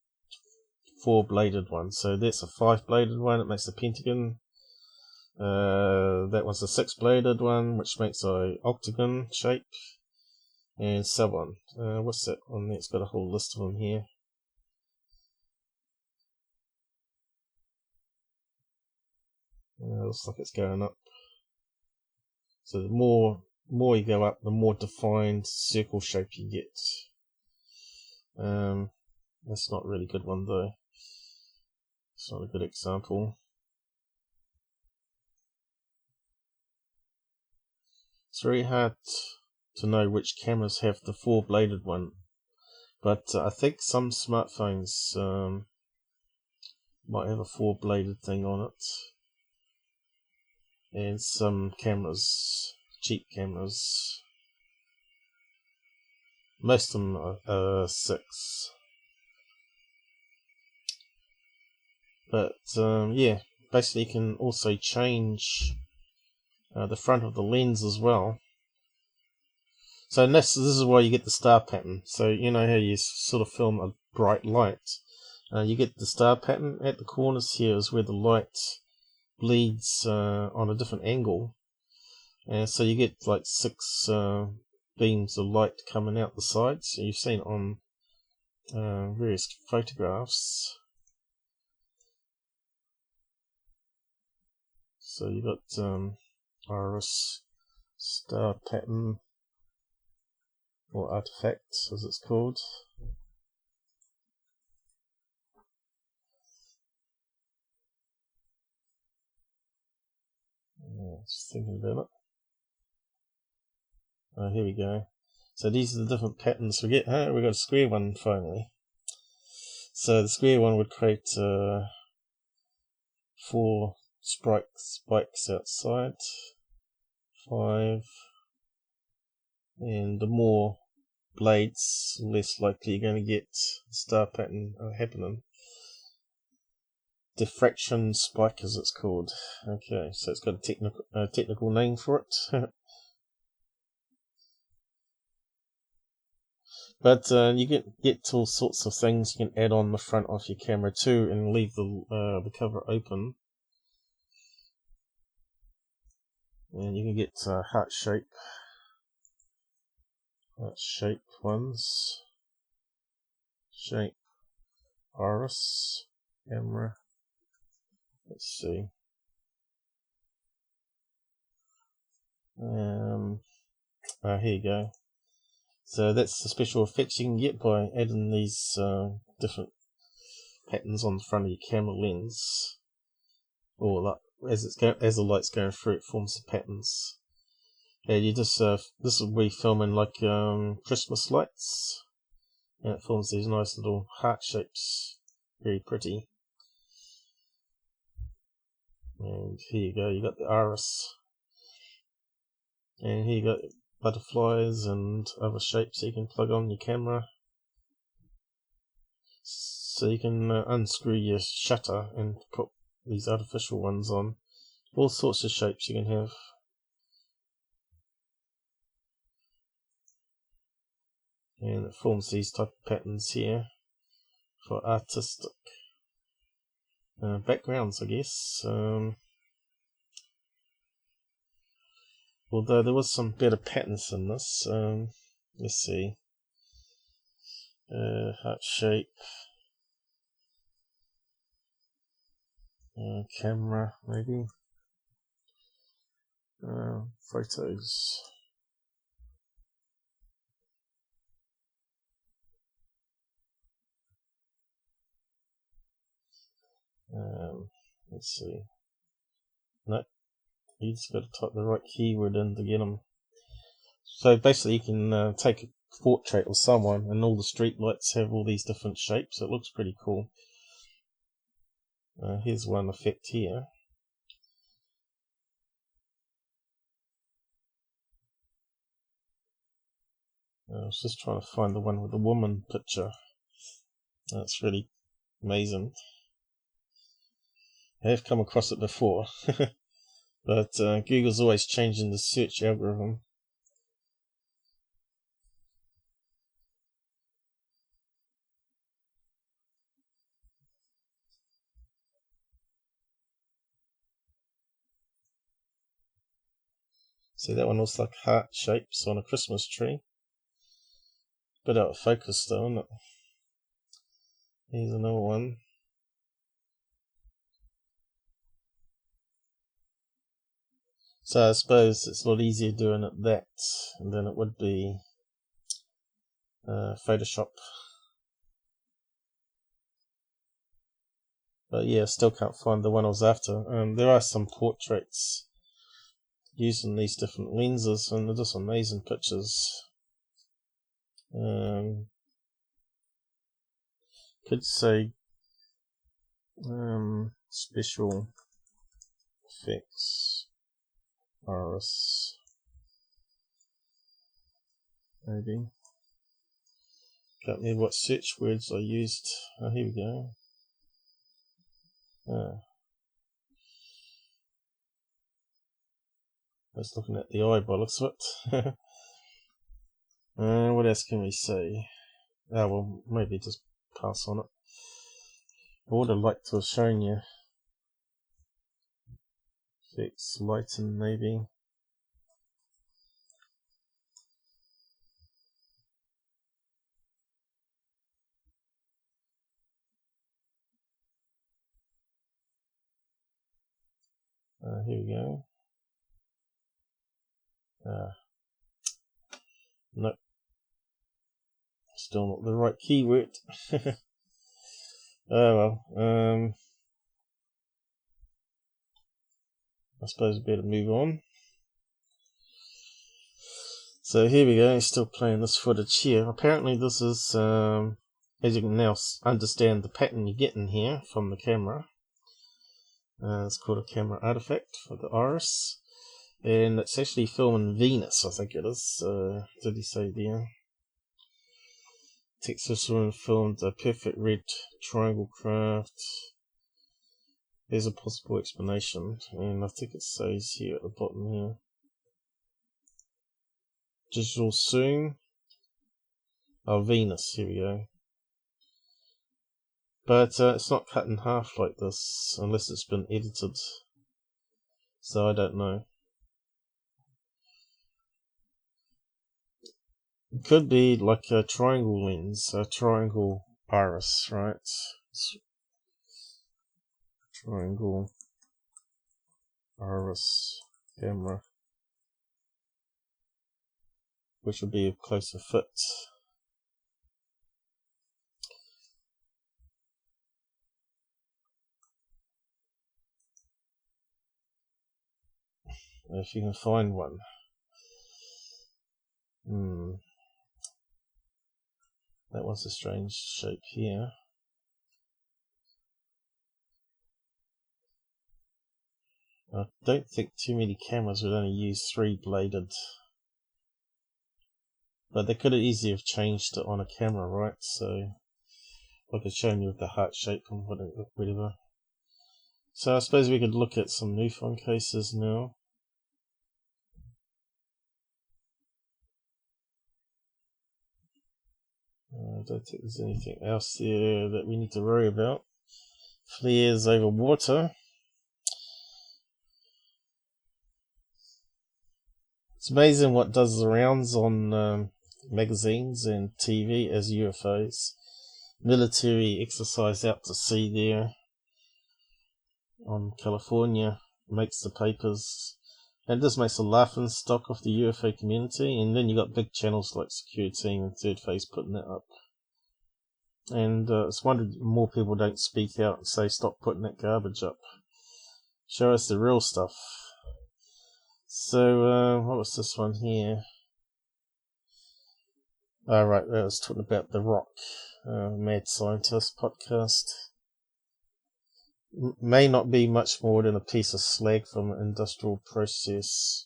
4-bladed one. So that's a 5-bladed one. It makes a pentagon. That one's a 6-bladed one, which makes a octagon shape, and so on. What's that one there? It's got a whole list of them here. Looks like it's going up. So the more you go up, the more defined circle shape you get. That's not a really good one though. It's not a good example. It's very hard to know which cameras have the 4-bladed one, but I think some smartphones might have a 4-bladed thing on it, and some cameras, cheap cameras, most of them are 6. But yeah, basically you can also change the front of the lens as well. So this is why you get the star pattern. So you know how you sort of film a bright light. You get the star pattern at the corners here is where the light bleeds on a different angle. And so you get like 6 beams of light coming out the sides. So you've seen it on various photographs. So you've got iris, star pattern, or artifact as it's called. Just thinking about it. Oh, here we go. So these are the different patterns we get. We've got a square one finally. So the square one would create 4 spikes outside, 5, and the more blades, less likely you're going to get star pattern happening. Diffraction spike, as it's called. Okay, so it's got a technical name for it. But you get all sorts of things you can add on the front of your camera too, and leave the cover open. And you can get heart shape ones, shape, iris, camera. Let's see. Here you go. So that's the special effects you can get by adding these different patterns on the front of your camera lens, or like, as the light's going through, it forms the patterns. And you just this will be filming like Christmas lights, and it forms these nice little heart shapes, very pretty. And here you go, you got the iris, and here you got butterflies and other shapes you can plug on your camera. So you can unscrew your shutter and put these artificial ones on. All sorts of shapes you can have. And it forms these type of patterns here for artistic backgrounds, I guess. Although there was some better patterns than this. Let's see. Heart shape. Camera, maybe. Photos. Let's see. Nope. You just got to type the right keyword in to get them. So basically you can take a portrait of someone, and all the street lights have all these different shapes. It looks pretty cool. Here's one effect here. I was just trying to find the one with the woman picture. That's really amazing. I have come across it before, but Google's always changing the search algorithm. See, that one looks like heart shapes on a Christmas tree. Bit out of focus though, isn't it? Here's another one. So I suppose it's a lot easier doing it that than it would be Photoshop. But yeah, still can't find the one I was after. There are some portraits using these different lenses, and they're just amazing pictures. Could say special effects iris, maybe. Can't remember what search words I used. Oh, here we go. I was looking at the eye by the looks of it. What else can we say? Well, maybe just pass on it. I would have liked to have shown you effects, lighting, maybe. Here we go. Nope. Still not the right keyword. Oh well. I suppose we better move on. So here we go, still playing this footage here. Apparently this is, as you can now understand the pattern you get in here from the camera. It's called a camera artifact for the iris. And it's actually filming Venus, I think it is. Did he say there? Texas woman filmed a perfect red triangle craft. There's a possible explanation, and I think it says here at the bottom here. Digital zoom. Oh, Venus, here we go. But it's not cut in half like this, unless it's been edited. So I don't know. It could be like a triangle lens, a triangle iris, right? Triangle iris camera, which would be a closer fit. If you can find one. That was a strange shape here. I don't think too many cameras would only use 3-bladed. But they could have easily have changed it on a camera, right? So, like I've shown you with the heart shape and whatever. So I suppose we could look at some MUFON cases now. I don't think there's anything else there that we need to worry about. Flares over water. It's amazing what does the rounds on magazines and TV as UFOs. Military exercise out to sea there on California makes the papers. And this makes a laughing stock of the UFO community, and then you got big channels like Secureteam and Third Phase putting it up. And it's wondered more people don't speak out and say stop putting that garbage up. Show us the real stuff. So what was this one here? Oh right, I was talking about the Rock, Mad Scientist podcast. May not be much more than a piece of slag from an industrial process.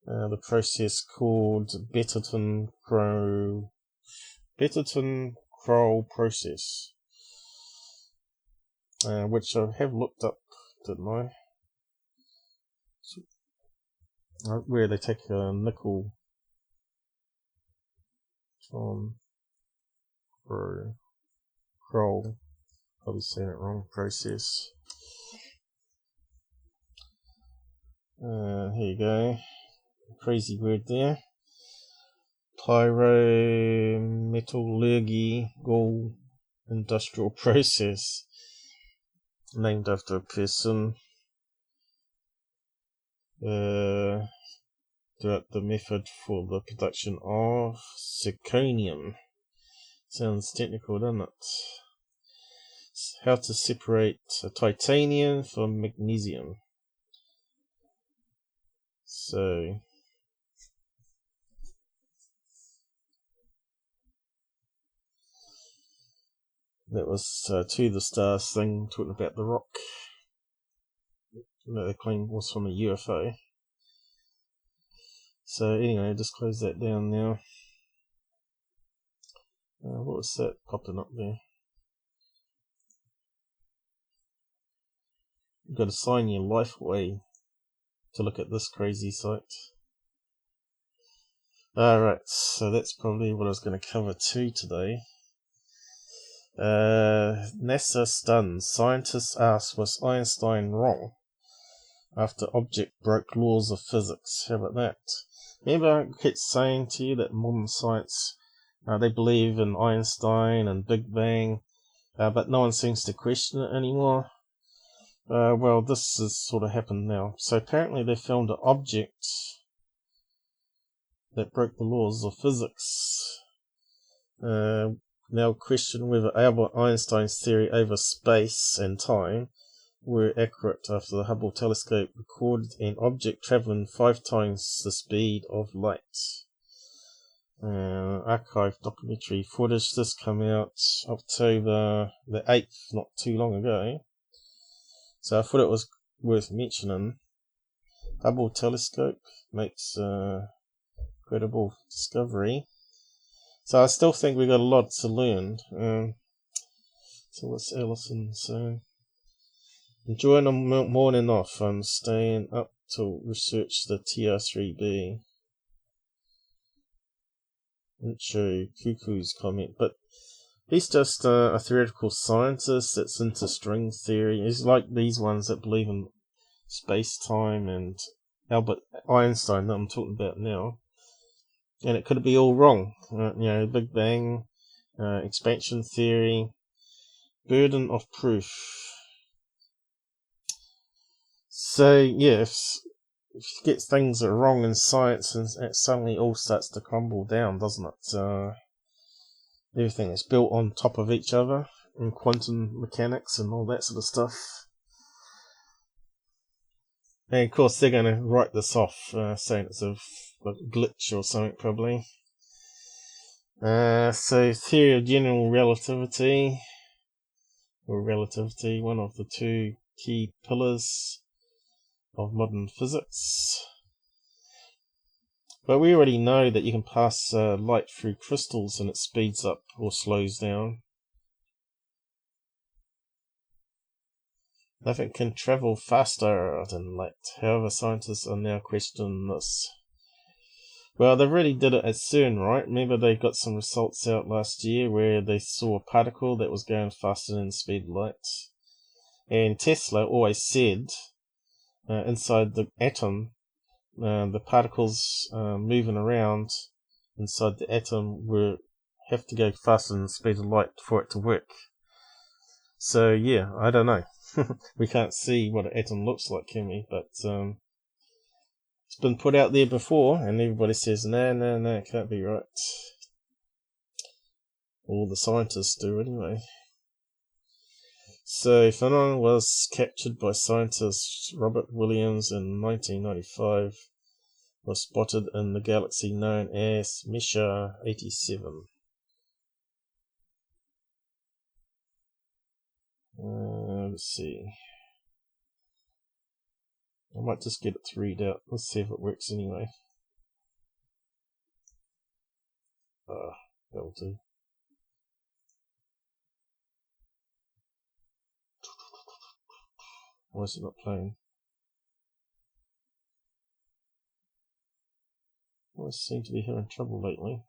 The process called Betterton Kroll process, which I have looked up, didn't I? Where they take a nickel from Kroll, probably saying it wrong, process. Here you go. Crazy word there. Pyrometallurgical industrial process, named after a person. Throughout the method for the production of zirconium. Sounds technical, doesn't it? How to separate titanium from magnesium. So that was To the Stars thing, talking about the Rock. That they claim was from a UFO. So anyway, just close that down now. What was that popping up there? You've got to sign your life away to look at this crazy site. Alright, so that's probably what I was going to cover too today. NASA stunned. Scientists asked, was Einstein wrong after object broke laws of physics? How about that? Remember I kept saying to you that modern science, they believe in Einstein and Big Bang, but no one seems to question it anymore. Well, this has sort of happened now. So apparently they found an object that broke the laws of physics. Now question whether Albert Einstein's theory over space and time were accurate after the Hubble Telescope recorded an object travelling 5 times the speed of light. Archive documentary footage. This came out October the 8th, not too long ago. So I thought it was worth mentioning. Hubble Telescope makes a incredible discovery. So I still think we got a lot to learn. So what's Ellison saying? Enjoying a morning off. I'm staying up to research the TR3B. Intro Cuckoo's comment, but he's just a theoretical scientist that's into string theory. He's like these ones that believe in space-time and Albert Einstein that I'm talking about now. And it could be all wrong. Big Bang, expansion theory, burden of proof. So, yeah, if you get things that are wrong in science, and it suddenly all starts to crumble down, doesn't it? Everything is built on top of each other in quantum mechanics and all that sort of stuff. And of course they're going to write this off, saying it's a glitch or something probably. So theory of general relativity, or relativity, one of the two key pillars of modern physics. But we already know that you can pass light through crystals and it speeds up or slows down. Nothing can travel faster than light. However, scientists are now questioning this. Well, they really did it at CERN, right? Remember they got some results out last year where they saw a particle that was going faster than the speed of light. And Tesla always said, inside the atom, the particles moving around inside the atom have to go faster than the speed of light for it to work. So yeah, I don't know. We can't see what an atom looks like, can we? But it's been put out there before, and everybody says, no, it can't be right. All the scientists do anyway. So phenomenon was captured by scientist Robert Williams in 1995. Was spotted in the galaxy known as Mesha 87. Let's see. I might just get it to read out. Let's see if it works anyway. That'll do. Why is it not playing? I seem to be having trouble lately.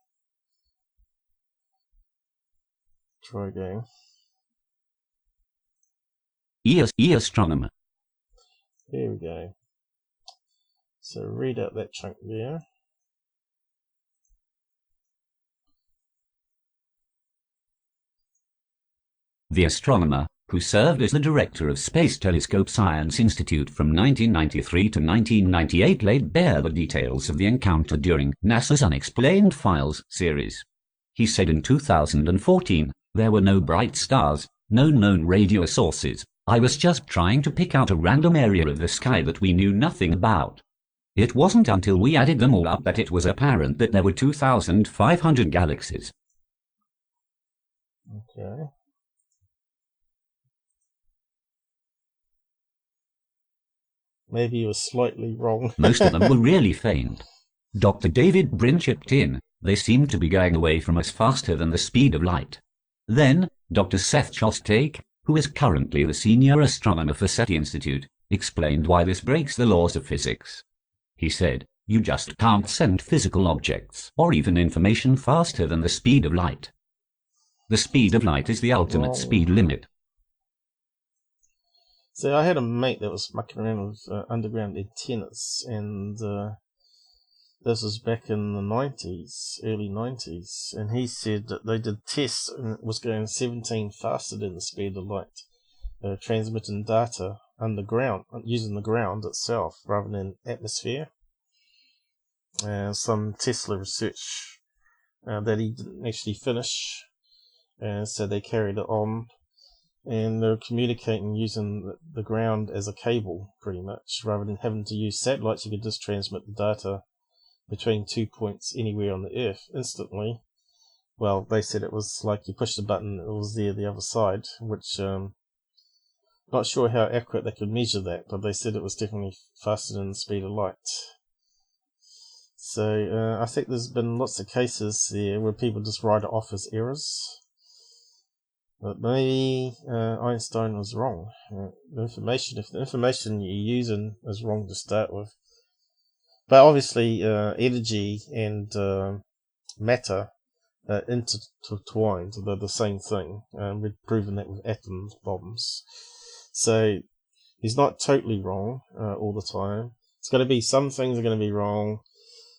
Try again. Astronomer. Here we go. So read out that chunk there. The astronomer, who served as the director of Space Telescope Science Institute from 1993 to 1998, laid bare the details of the encounter during NASA's Unexplained Files series. He said in 2014, there were no bright stars, no known radio sources. I was just trying to pick out a random area of the sky that we knew nothing about. It wasn't until we added them all up that it was apparent that there were 2,500 galaxies. Okay. Maybe he was slightly wrong. Most of them were really faint. Dr. David Brin-Chiptin, they seemed to be going away from us faster than the speed of light. Then, Dr. Seth Shostak, who is currently the senior astronomer for SETI Institute, explained why this breaks the laws of physics. He said, you just can't send physical objects or even information faster than the speed of light. The speed of light is the ultimate speed limit. So I had a mate that was mucking around with underground antennas, and this was back in the 90s, early 90s, and he said that they did tests and it was going 17 faster than the speed of light. They were transmitting data underground, using the ground itself rather than atmosphere. Some Tesla research that he didn't actually finish, and so they carried it on. And they're communicating using the ground as a cable, pretty much. Rather than having to use satellites, you could just transmit the data between 2 points anywhere on the Earth instantly. Well, they said it was like you pushed a button, it was there the other side, which not sure how accurate they could measure that, but they said it was definitely faster than the speed of light. So I think there's been lots of cases there where people just write it off as errors. But maybe Einstein was wrong. If the information you're using is wrong to start with. But obviously energy and matter intertwined. They're the same thing. We've proven that with atom bombs. So he's not totally wrong all the time. It's going to be, some things are going to be wrong.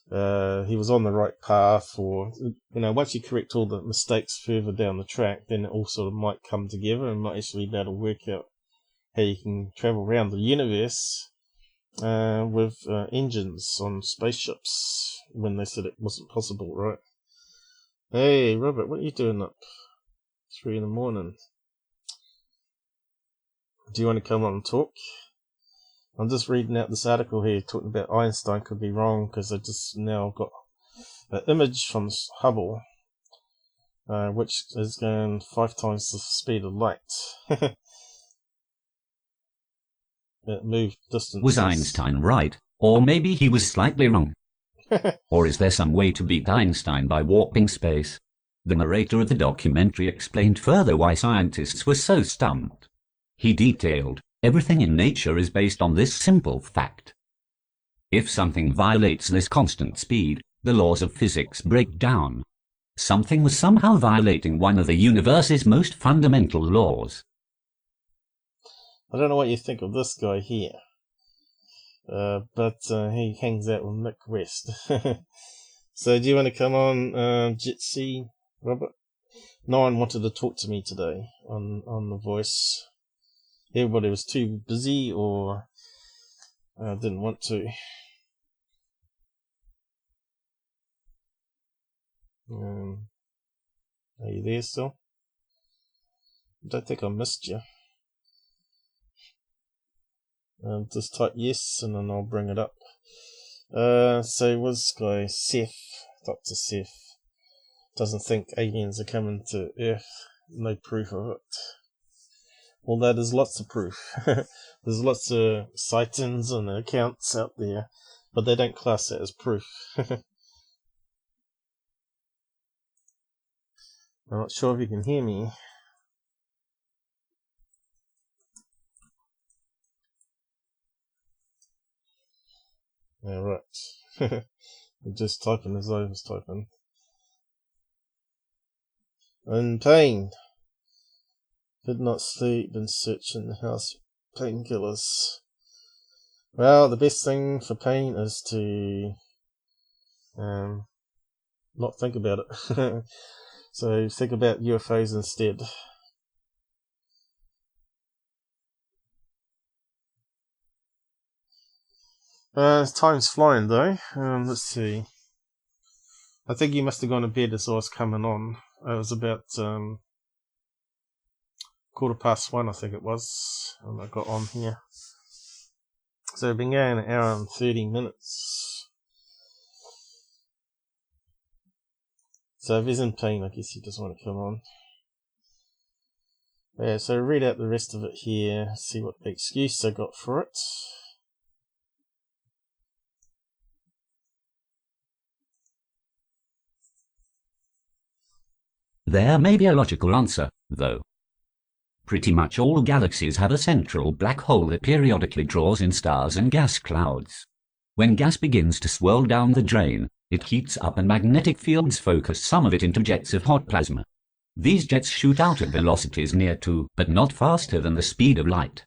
He was on the right path, or once you correct all the mistakes further down the track, then it all sort of might come together and might actually be able to work out how you can travel around the universe with engines on spaceships when they said it wasn't possible, right? Hey, Robert, what are you doing up 3 a.m? Do you want to come on and talk? I'm just reading out this article here talking about Einstein could be wrong, because I just now got an image from Hubble, which is going 5 times the speed of light. It moved distances. Was Einstein right? Or maybe he was slightly wrong. Or is there some way to beat Einstein by warping space? The narrator of the documentary explained further why scientists were so stumped. He detailed, everything in nature is based on this simple fact. If something violates this constant speed, the laws of physics break down. Something was somehow violating one of the universe's most fundamental laws. I don't know what you think of this guy here, but he hangs out with Mick West. So do you want to come on, Jitsi, Robert? No one wanted to talk to me today on the voice. Everybody was too busy or didn't want to. Are you there still? I don't think I missed you. Just type yes and then I'll bring it up. So was this guy Seth, Dr. Seth, doesn't think aliens are coming to Earth. No proof of it. Although there's lots of proof. There's lots of sightings and accounts out there, but they don't class that as proof. I'm not sure if you can hear me. Yeah, right. I'm just typing as I was typing. In pain. Could not sleep, been searching the house for painkillers. Well, the best thing for pain is to not think about it. So think about UFOs instead. Time's flying though. Let's see. I think you must have gone to bed as I was coming on. It was about 1:15, I think it was, when I got on here. So we've been going an hour and 30 minutes. So if he's in pain, I guess he doesn't want to come on. Yeah, so read out the rest of it here, see what excuse I got for it. There may be a logical answer, though. Pretty much all galaxies have a central black hole that periodically draws in stars and gas clouds. When gas begins to swirl down the drain, it heats up and magnetic fields focus some of it into jets of hot plasma. These jets shoot out at velocities near to, but not faster than the speed of light.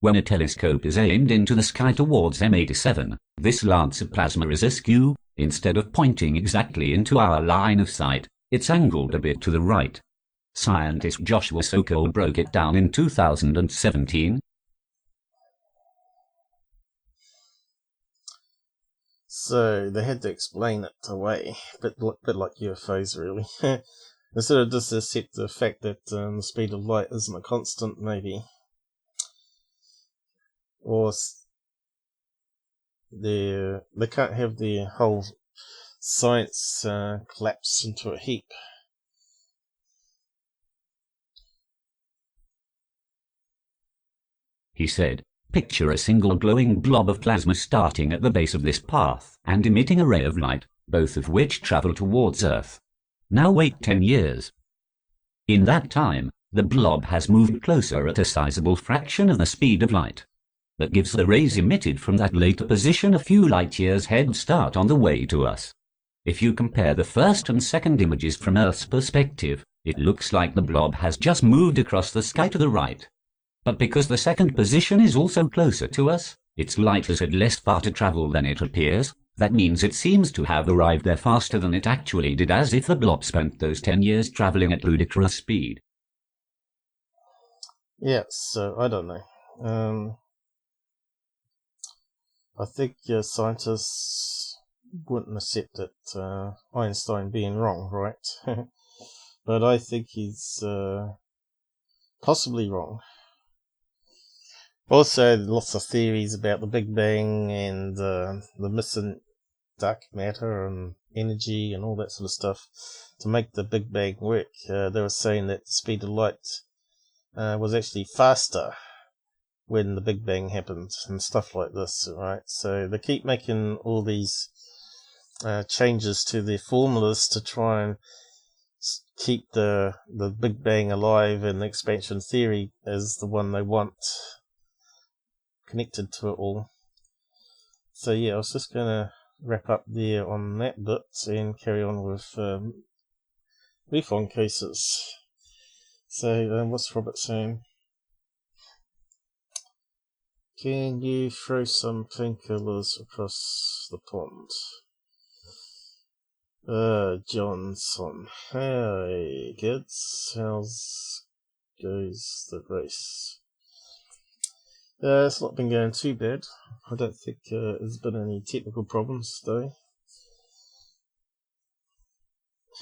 When a telescope is aimed into the sky towards M87, this lance of plasma is askew. Instead of pointing exactly into our line of sight, it's angled a bit to the right. Scientist Joshua Sokol broke it down in 2017. So they had to explain it away, bit like UFOs really. Instead of just accept the fact that the speed of light isn't a constant, maybe. Or they can't have their whole science collapse into a heap. He said, picture a single glowing blob of plasma starting at the base of this path and emitting a ray of light, both of which travel towards Earth. Now wait 10 years. In that time, the blob has moved closer at a sizable fraction of the speed of light. That gives the rays emitted from that later position a few light years head start on the way to us. If you compare the first and second images from Earth's perspective, it looks like the blob has just moved across the sky to the right. But because the second position is also closer to us, its light has had less far to travel than it appears. That means it seems to have arrived there faster than it actually did, as if the blob spent those 10 years traveling at ludicrous speed. Yeah, so I don't know. I think scientists wouldn't accept it, Einstein being wrong, right? But I think he's possibly wrong. Also, lots of theories about the Big Bang and the missing dark matter and energy and all that sort of stuff to make the Big Bang work. They were saying that the speed of light was actually faster when the Big Bang happened and stuff like this, right? So they keep making all these changes to their formulas to try and keep the Big Bang alive, and the expansion theory is the one they want connected to it all. So yeah, I was just going to wrap up there on that bit and carry on with MUFON cases. So what's Robert saying? Can you throw some painkillers across the pond? Johnson. Hey kids, how's goes the race? It's not been going too bad. I don't think there's been any technical problems though.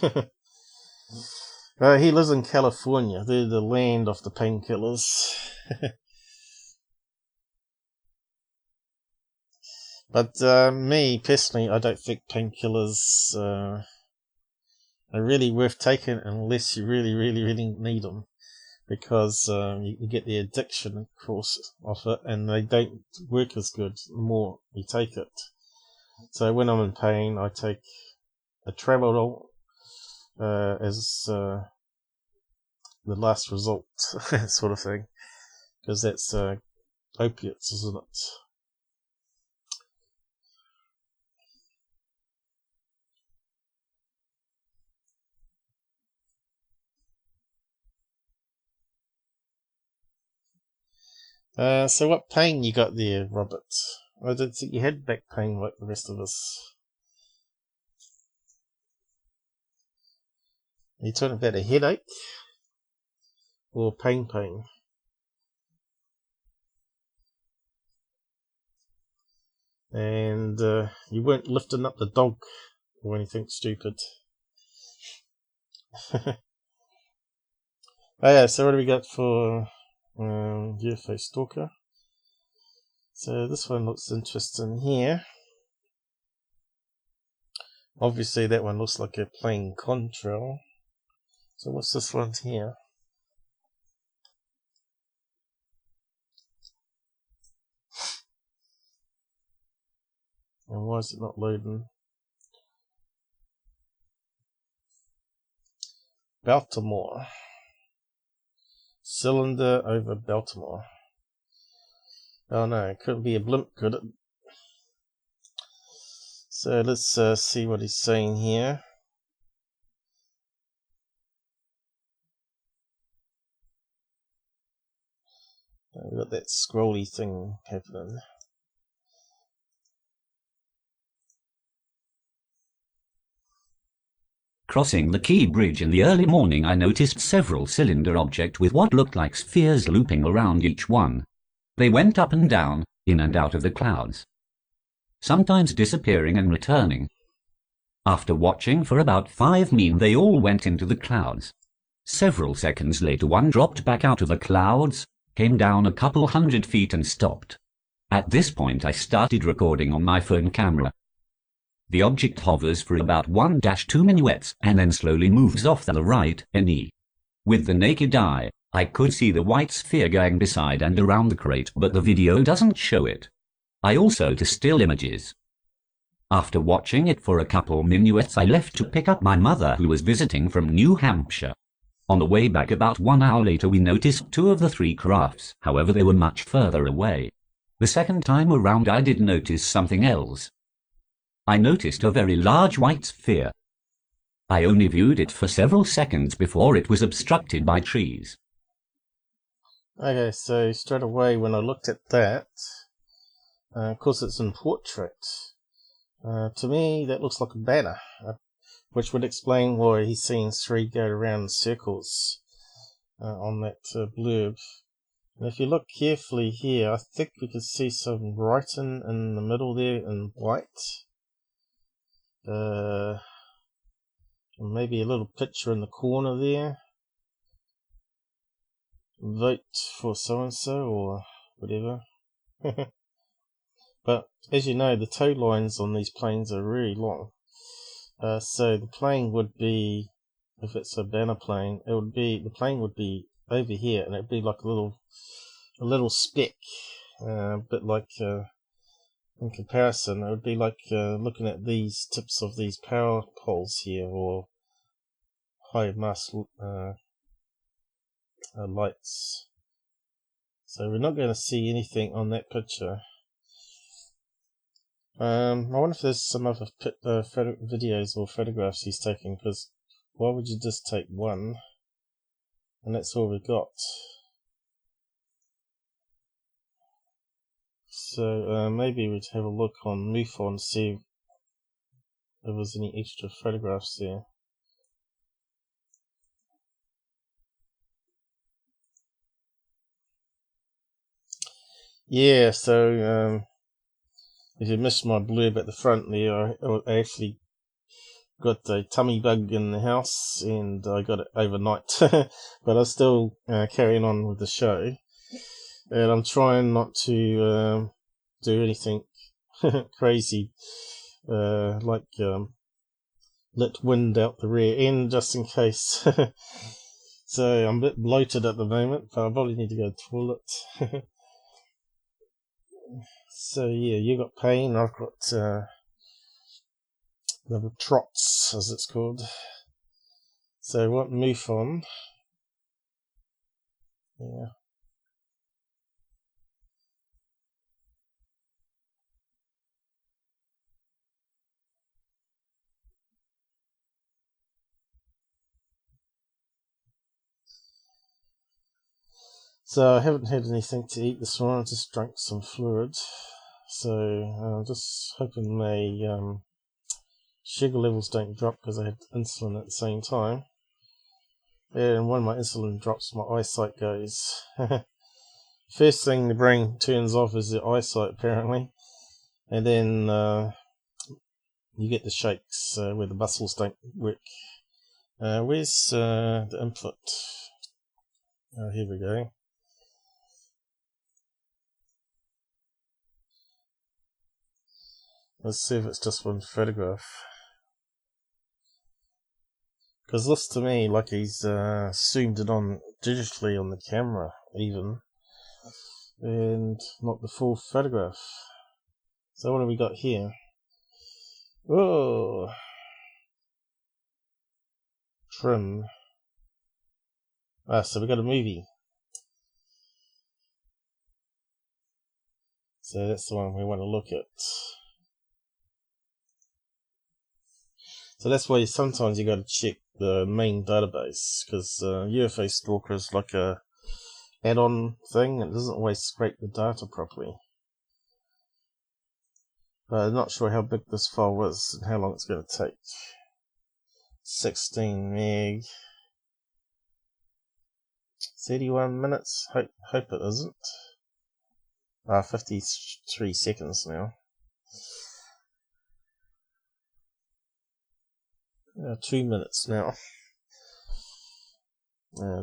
He lives in California. They're the land of the painkillers. But me personally, I don't think painkillers are really worth taking unless you really need them, because you get the addiction, of course, of it, and they don't work as good the more you take it. So when I'm in pain, I take a tramadol as the last result, sort of thing, because that's opiates, isn't it? So what pain you got there, Robert? I don't think you had back pain like the rest of us. Are you talking about a headache? Or pain? And you weren't lifting up the dog or anything stupid. Oh yeah, so what do we got for UFO Stalker? So this one looks interesting here. Obviously that one looks like a plane contrail. So what's this one here? And why is it not loading? Baltimore. Cylinder over Baltimore. Oh no, it couldn't be a blimp, could it? So let's see what he's saying here. We've got that scrolly thing happening. Crossing the Key Bridge in the early morning, I noticed several cylinder objects with what looked like spheres looping around each one. They went up and down, in and out of the clouds, sometimes disappearing and returning. After watching for about 5 minutes, they all went into the clouds. Several seconds later, one dropped back out of the clouds, came down a couple 100 feet and stopped. At this point I started recording on my phone camera. The object hovers for about 1-2 minutes and then slowly moves off to the right and east. With the naked eye, I could see the white sphere going beside and around the crate, but the video doesn't show it. I also took still images. After watching it for a couple minutes, I left to pick up my mother, who was visiting from New Hampshire. On the way back about 1 hour later, we noticed 2 of the 3 crafts, however they were much further away. The second time around I did notice something else. I noticed a very large white sphere. I only viewed it for several seconds before it was obstructed by trees. Okay, so straight away when I looked at that, of course it's in portrait. To me, that looks like a banner, which would explain why he's seeing three go around in circles on that blurb. And if you look carefully here, I think we can see some writing in the middle there in white. And maybe a little picture in the corner there. Vote for so-and-so or whatever. But as you know, the tow lines on these planes are really long. So the plane would be, if it's a banner plane, the plane would be over here, and it'd be like a little speck, a bit like in comparison, it would be like looking at these tips of these power poles here, or high mast lights. So we're not going to see anything on that picture. I wonder if there's some other videos or photographs he's taking, because why would you just take one and that's all we got? So maybe we'd have a look on MUFON to see if there was any extra photographs there. Yeah, so if you missed my blurb at the front there, I actually got a tummy bug in the house, and I got it overnight. But I'm still carrying on with the show, and I'm trying not to do anything crazy, like let wind out the rear end just in case. So I'm a bit bloated at the moment, but I probably need to go to the toilet. So yeah, you got pain, I've got the trots, as it's called. So what MUFON? Yeah. So I haven't had anything to eat this morning, I just drank some fluid. So I'm just hoping my sugar levels don't drop because I had insulin at the same time. And when my insulin drops, my eyesight goes. First thing the brain turns off is the eyesight, apparently. And then you get the shakes where the muscles don't work. Where's the input? Oh, here we go. Let's see if it's just one photograph. Because it looks to me like he's zoomed it on digitally on the camera, even. And not the full photograph. So what have we got here? Whoa! Trim. So we got a movie. So that's the one we want to look at. So that's why sometimes you got to check the main database, because UFO Stalker is like a add-on thing. It doesn't always scrape the data properly. But I'm not sure how big this file is and how long it's going to take. 16 meg. 31 minutes. Hope it isn't. 53 seconds now. 2 minutes now.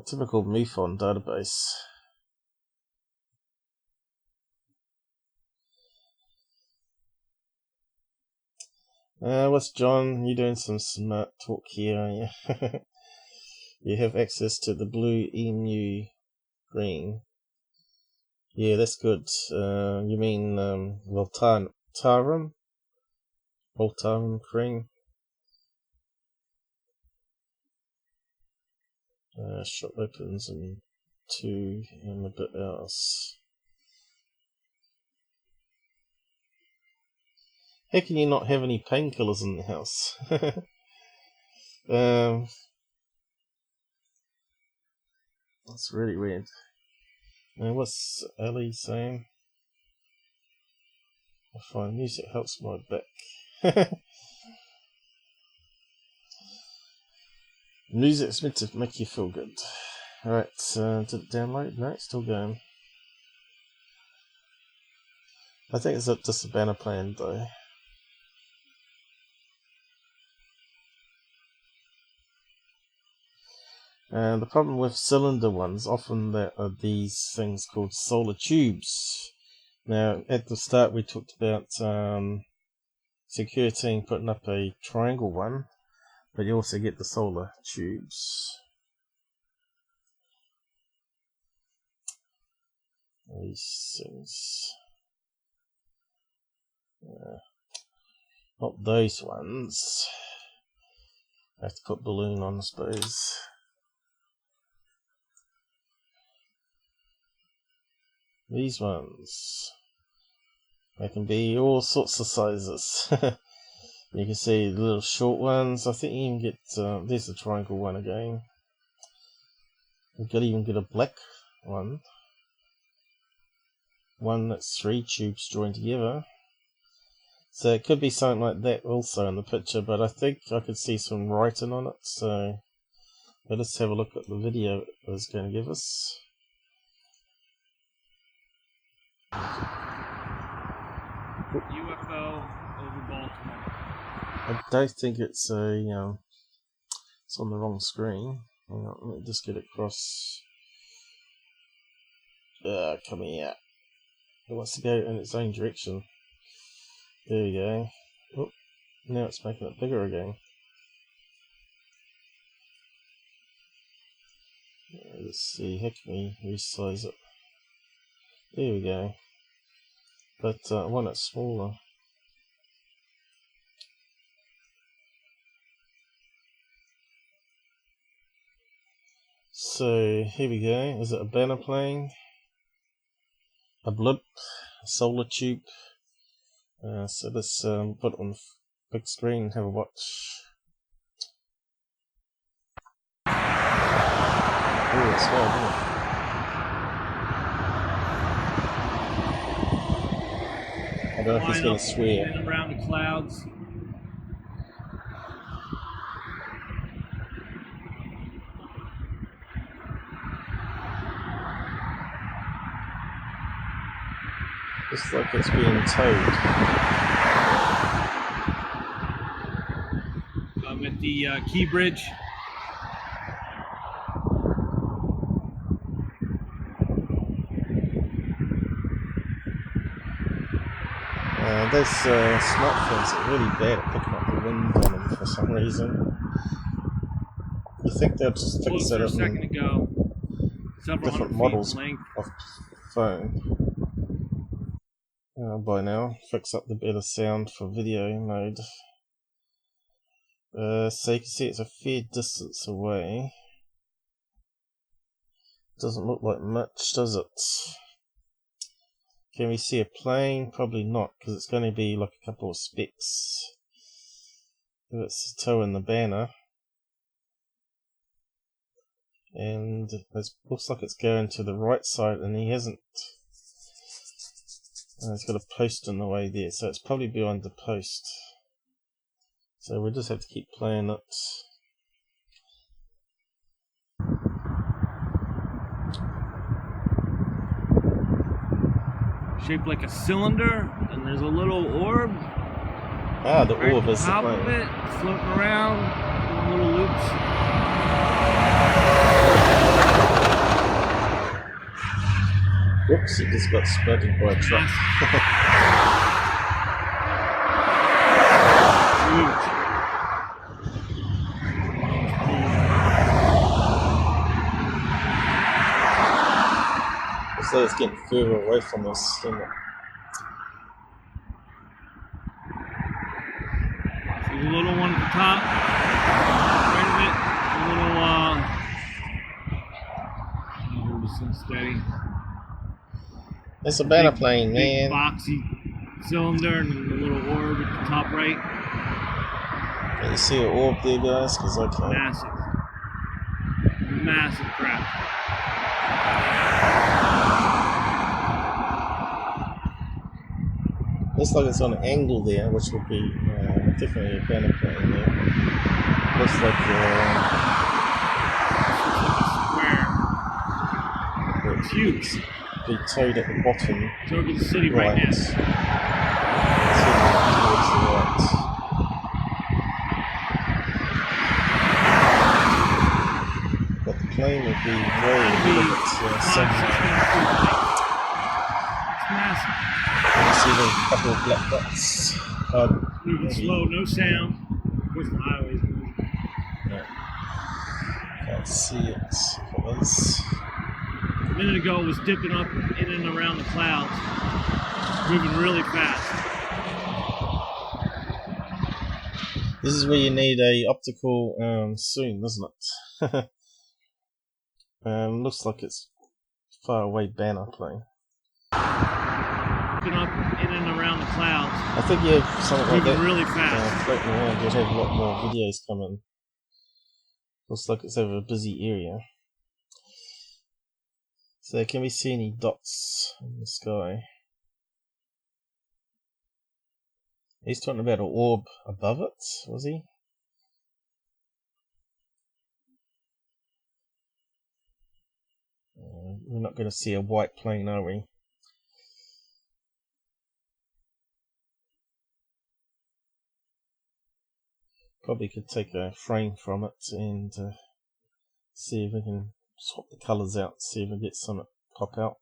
Typical MUFON database. What's John? You doing some smart talk here, are you? You have access to the blue emu green. Yeah, that's good. You mean Voltarum? Voltarum green? Shop opens in 2 and a bit hours. How can you not have any painkillers in the house? That's really weird. Now, what's Ellie saying? I find music helps my back. Music's meant to make you feel good. Alright, did it download? No, it's still going. I think it's just a banner plan though. And the problem with cylinder ones, often there are these things called solar tubes. Now, at the start we talked about Secureteam putting up a triangle one, but you also get the solar tubes. These things. Not those ones. I have to put balloon on, I suppose. These ones. They can be all sorts of sizes. You can see the little short ones. I think you can get, there's the triangle one again. You could even get a black one. One that's 3 tubes joined together. So it could be something like that also in the picture, but I think I could see some writing on it, so let's have a look at the video it was going to give us. UFO over Baltimore. I don't think it's a, it's on the wrong screen. Hang on, let me just get it across. Come here. It wants to go in its own direction. There we go. Oh, now it's making it bigger again. Let's see, how can we resize it? There we go. But I want it smaller. So here we go. Is it a banner plane? A blimp? A solar tube? So let's put it on the big screen and have a watch. Oh, it's well, isn't it? I don't know if he's going to swear. Around the clouds. Looks like it's being towed. I'm at the Key Bridge. Those smartphones are really bad at picking up the wind on them for some reason. You think they'll just fix that up in different models of phone by now. Fix up the better sound for video mode. So you can see it's a fair distance away. Doesn't look like much, does it? Can we see a plane? Probably not, because it's going to be like a couple of specks. If it's towing the banner. And it looks like it's going to the right side, and he hasn't. It's got a post in the way there, so it's probably behind the post. So we'll just have to keep playing it. Shaped like a cylinder, and there's a little orb. Ah, the right orb is the top plane. of it, floating around, doing little loops. Whoops, it just got spotted by a truck. Huge. So it's getting further away from us, isn't it? See the little one at the top, right of it, a little, hold this thing steady. It's a banner plane, Big man. boxy cylinder and then the little orb at the top right. Can you see an orb there, guys? Because I can't. Massive. Massive craft. Looks like it's on an angle there, which would be definitely a banner plane there. Looks like Square. It's huge. be towed at the bottom. It's over the city right now. Towards the right. But the plane would be way above it somewhere. It's massive. You see the couple of black dots. Moving slow, no sound. Of course the highway's moving. No. Can't see it. If it was. A minute ago it was dipping up in and around the clouds. Moving really fast. This is where you need a optical zoom, isn't it? Looks like it's far away banner plane. Dipping up in and around the clouds. I think you have something like Moving that really fast. floating around. You'd have a lot more videos coming. Looks like it's over a busy area. So can we see any dots in the sky? He's talking about an orb above it, was he? We're not going to see a white plane, are we? Probably could take a frame from it and see if we can swap the colours out, see if we get some pop out.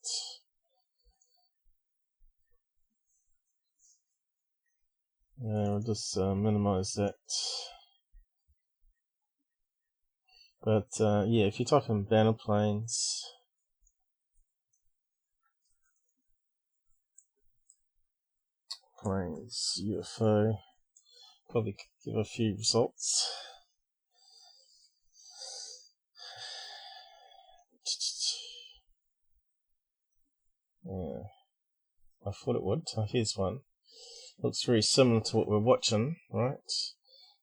We'll just minimise that. But yeah, if you type in banner planes, UFO, probably give a few results. Yeah, I thought it would. Here's one. Looks very similar to what we're watching, right?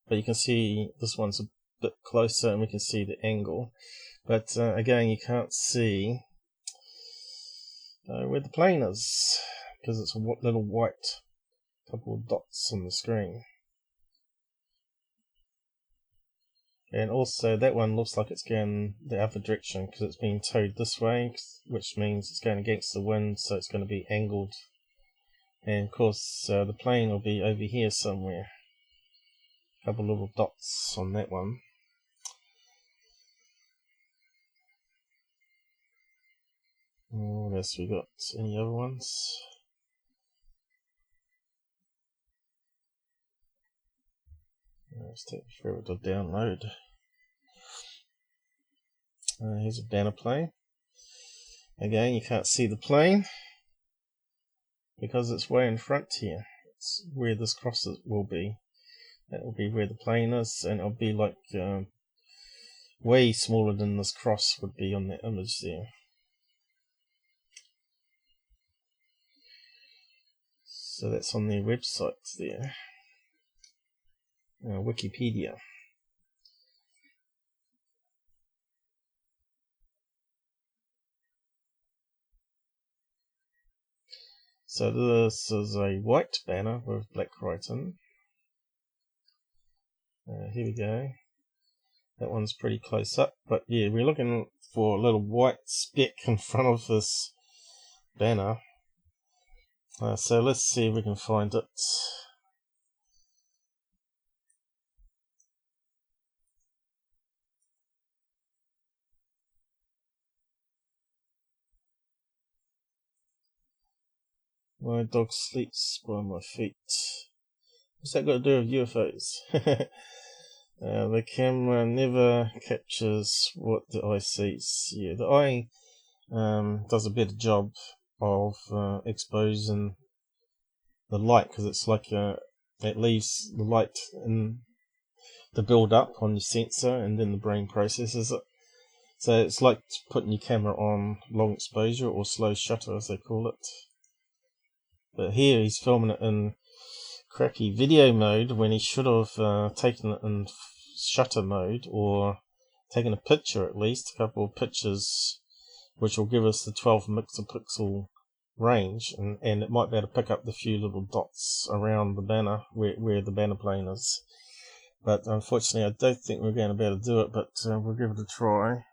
But you can see this one's a bit closer and we can see the angle. But again, you can't see where the plane is because it's a little white couple of dots on the screen. And also that one looks like it's going the other direction because it's being towed this way, which means it's going against the wind, so it's going to be angled. And of course the plane will be over here somewhere. A couple of little dots on that one. What else we got? Any other ones? Let's take forever to download. Here's a banner plane. Again, you can't see the plane because it's way in front here. It's where this cross will be. That will be where the plane is, and it'll be like way smaller than this cross would be on that image there. So that's on their website there. Wikipedia. So this is a white banner with black writing. Here we go. That one's pretty close up, but yeah, we're looking for a little white speck in front of this banner. So let's see if we can find it. My dog sleeps by my feet. What's that got to do with UFOs? The camera never captures what the eye sees. Yeah, the eye does a better job of exposing the light because it's like it leaves the light in the build up on your sensor and then the brain processes it. So it's like putting your camera on long exposure or slow shutter as they call it. But here he's filming it in crappy video mode when he should have taken it in shutter mode, or taken a picture, at least a couple of pictures, which will give us the 12 megapixel range, and it might be able to pick up the few little dots around the banner where the banner plane is. But unfortunately I don't think we're going to be able to do it, but we'll give it a try.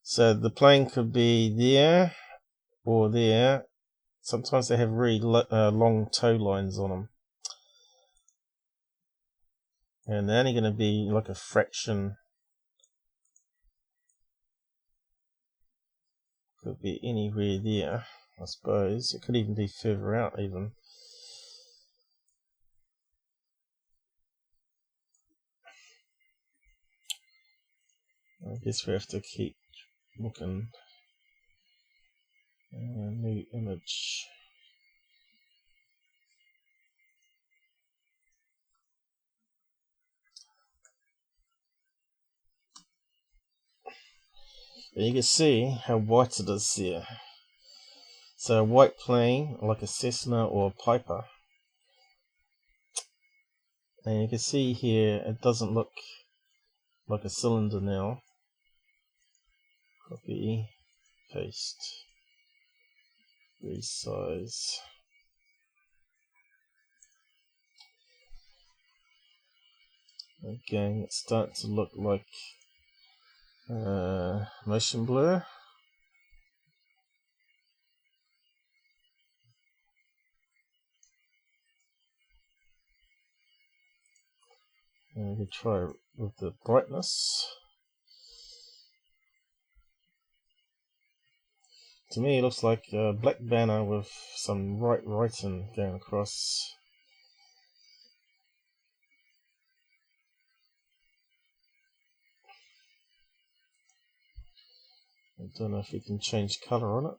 So the plane could be there or there. Sometimes they have really long tow lines on them, and they're only going to be like a fraction. Could be anywhere there, I suppose. It could even be further out even. I guess we have to keep looking. New image. And you can see how white it is there. So a white plane, like a Cessna or a Piper. And you can see here, it doesn't look like a cylinder now. Copy, paste, resize. Again, it's starting to look like motion blur. And we can try it with the brightness. To me, it looks like a black banner with some writing going across. I don't know if we can change color on it.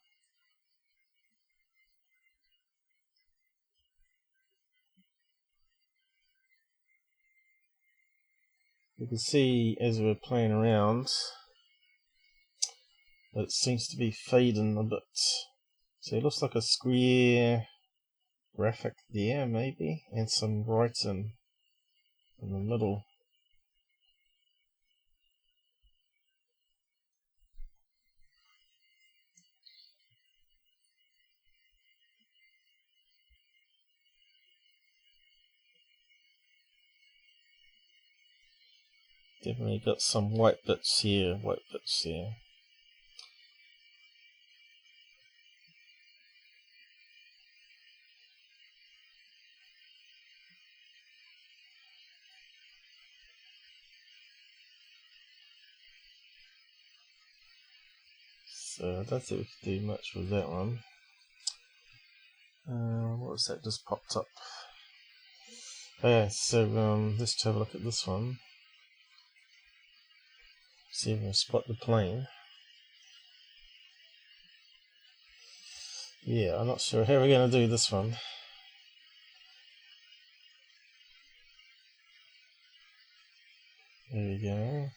You can see as we're playing around, it seems to be fading a bit. So it looks like a square graphic there, maybe, and some writing in the middle. Definitely got some white bits here, white bits there. So I don't think we can do much with that one. What was that just popped up? Okay, so let's have a look at this one. See if we can spot the plane. Yeah, I'm not sure how we're going to do this one. There we go.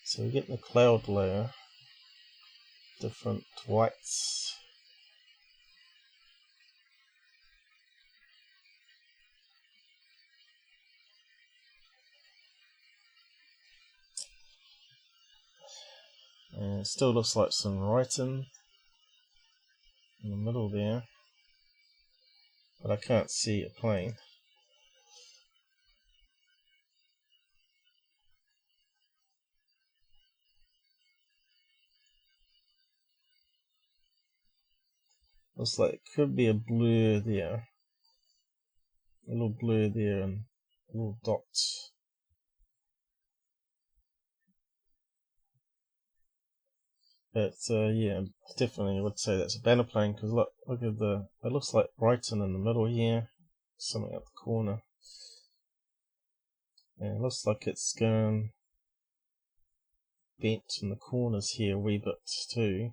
So we get the cloud layer, different whites. And it still looks like some writing in the middle there, but I can't see a plane. Looks like it could be a blur there, a little blur there and little dots. But yeah, definitely would say that's a banner plane, because look at it looks like writing in the middle here, something up the corner. And it looks like it's going bent in the corners here a wee bit too.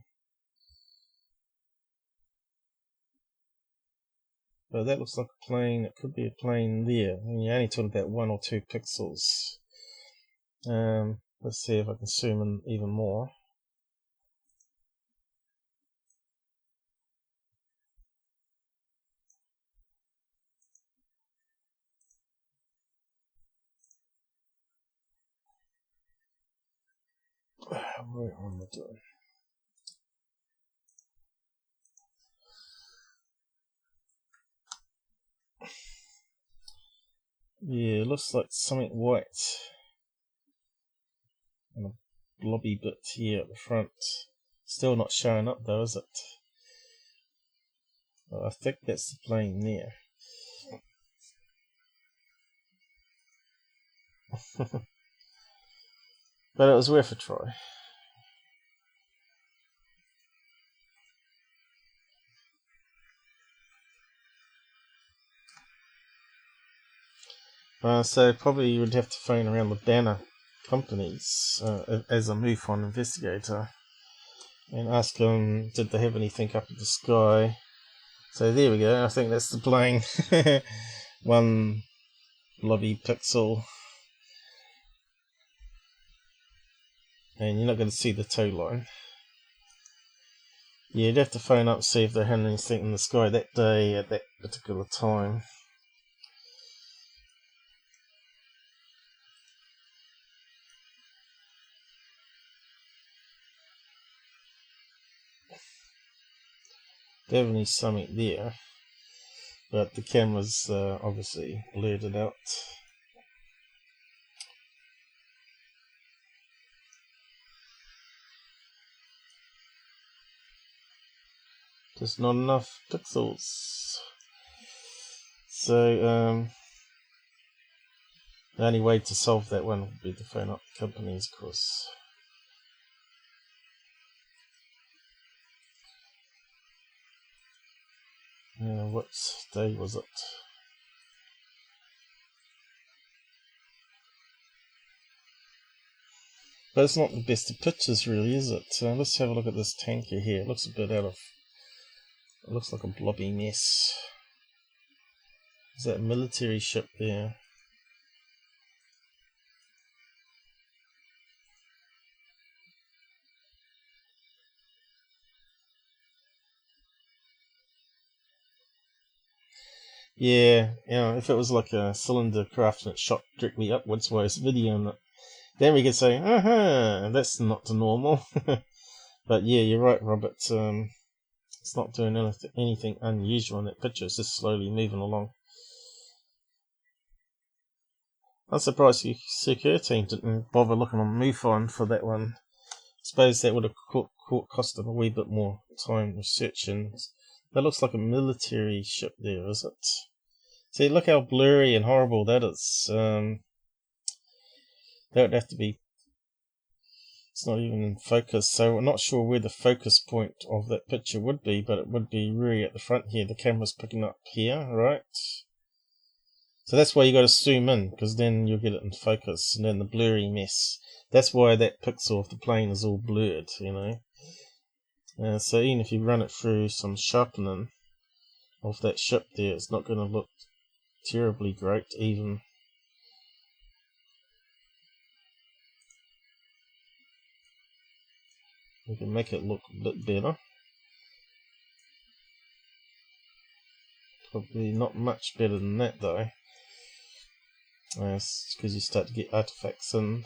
But that looks like a plane. It could be a plane there. And you're only talking about 1 or 2 pixels. Let's see if I can zoom in even more. Right on the door. Yeah, it looks like something white. And a blobby bit here at the front. Still not showing up though, is it? Well, I think that's the plane there. But it was worth a try. So probably you would have to phone around the banner companies as a MUFON investigator and ask them, did they have anything up in the sky? So there we go, I think that's the plane. One blobby pixel. And you're not going to see the tow line. Yeah, you'd have to phone up and see if they had anything in the sky that day at that particular time. Definitely something there, but the camera's obviously blurred it out. Just not enough pixels. So the only way to solve that one would be to phone up companies, of course. What day was it? But it's not the best of pictures, really, is it? Let's have a look at this tanker here. It looks a bit out of... It looks like a blobby mess. Is that a military ship there? Yeah, if it was like a cylinder craft and it shot directly upwards while it's videoing it, then we could say, that's not the normal. But yeah, you're right, Robert. It's not doing anything unusual in that picture. It's just slowly moving along. I'm surprised Secureteam didn't bother looking on MUFON for that one. I suppose that would have cost them a wee bit more time researching. That looks like a military ship there, is it? See, look how blurry and horrible that is. That would have to be... It's not even in focus, so I'm not sure where the focus point of that picture would be, but it would be really at the front here. The camera's picking up here, right? So that's why you got to zoom in, because then you'll get it in focus, and then the blurry mess. That's why that pixel of the plane is all blurred, so even if you run it through some sharpening of that ship there, it's not going to look terribly great even. We can make it look a bit better. Probably not much better than that though. It's because you start to get artifacts in.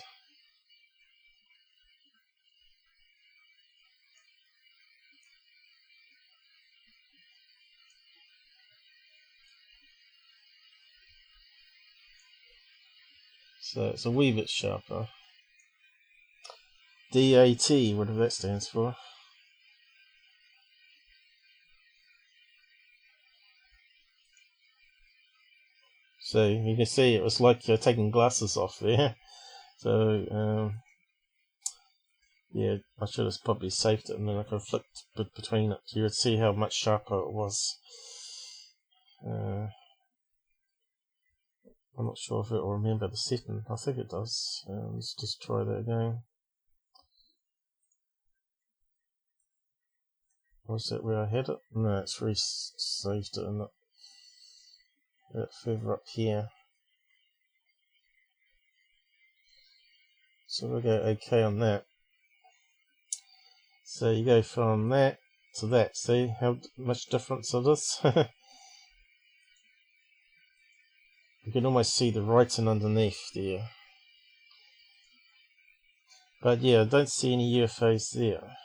So it's a wee bit sharper. DAT, whatever that stands for. So you can see it was like taking glasses off there. So yeah, I should have probably saved it and then I could have flicked between it. You would see how much sharper it was. I'm not sure if it will remember the setting. I think it does. Let's just try that again. Was that where I had it? No, it's re-saved it in it further up here. So we'll go OK on that. So you go from that to that. See how much difference it is? You can almost see the writing underneath there. But yeah, I don't see any UFOs there.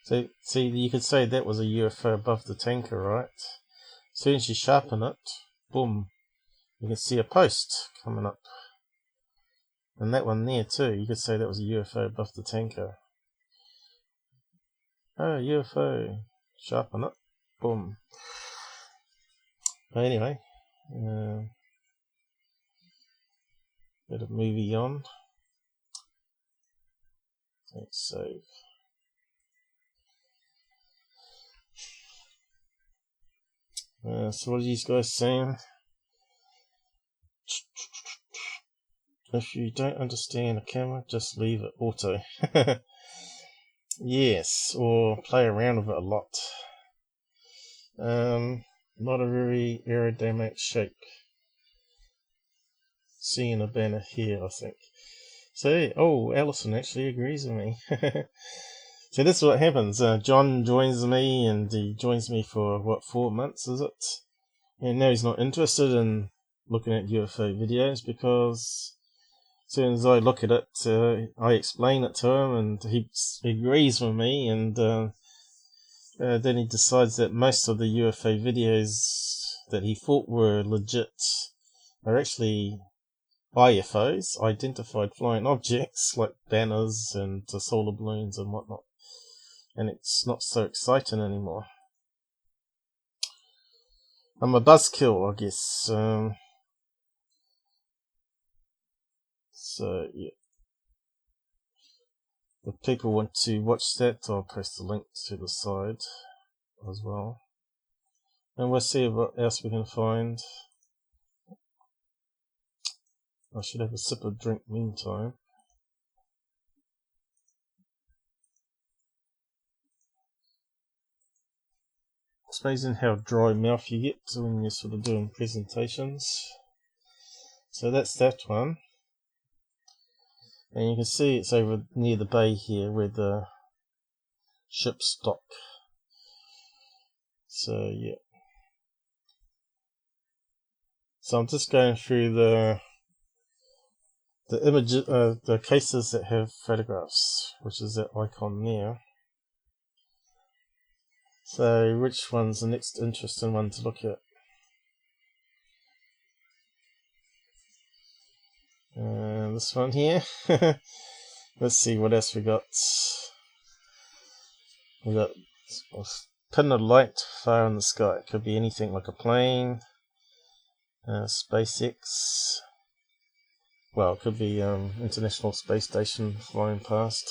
So, see, you could say that was a UFO above the tanker, right? As soon as you sharpen it, boom, you can see a post coming up. And that one there too, you could say that was a UFO above the tanker. Oh, UFO. Sharpen it. Boom. But anyway, bit of movie on. Let's save. So what are these guys saying? If you don't understand a camera, just leave it auto. Yes, or play around with it a lot. Not a very aerodynamic shape. Seeing a banner here, I think. So, oh, Alison actually agrees with me. So this is what happens. John joins me, and he joins me for, what, 4 months, is it? And now he's not interested in looking at UFO videos, because as soon as I look at it, I explain it to him, and he agrees with me, and then he decides that most of the UFO videos that he thought were legit are actually IFOs, identified flying objects, like banners and solar balloons and whatnot. And it's not so exciting anymore. I'm a buzzkill, I guess. So, yeah. If people want to watch that, I'll post the link to the side as well. And we'll see what else we can find. I should have a sip of drink meantime. It's amazing how dry mouth you get when you're sort of doing presentations. So that's that one. And you can see it's over near the bay here where the ships dock. So yeah. So I'm just going through the images, the cases that have photographs, which is that icon there. So which one's the next interesting one to look at? This one here. Let's see what else we got. We got a pin of light far in the sky. It could be anything like a plane, SpaceX. Well, it could be International Space Station flying past.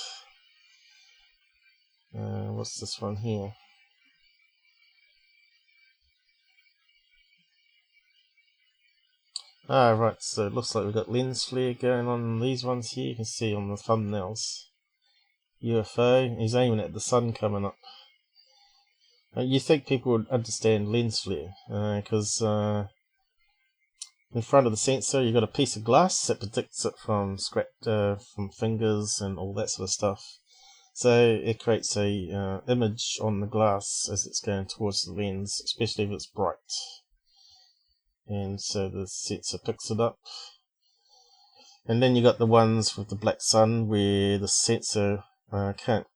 What's this one here? Ah, right, so it looks like we've got lens flare going on these ones here. You can see on the thumbnails. UFO, he's aiming at the sun coming up. You think people would understand lens flare, because in front of the sensor you've got a piece of glass that protects it from from fingers and all that sort of stuff. So it creates a image on the glass as it's going towards the lens, especially if it's bright. And so the sensor picks it up. And then you got the ones with the black sun where the sensor can't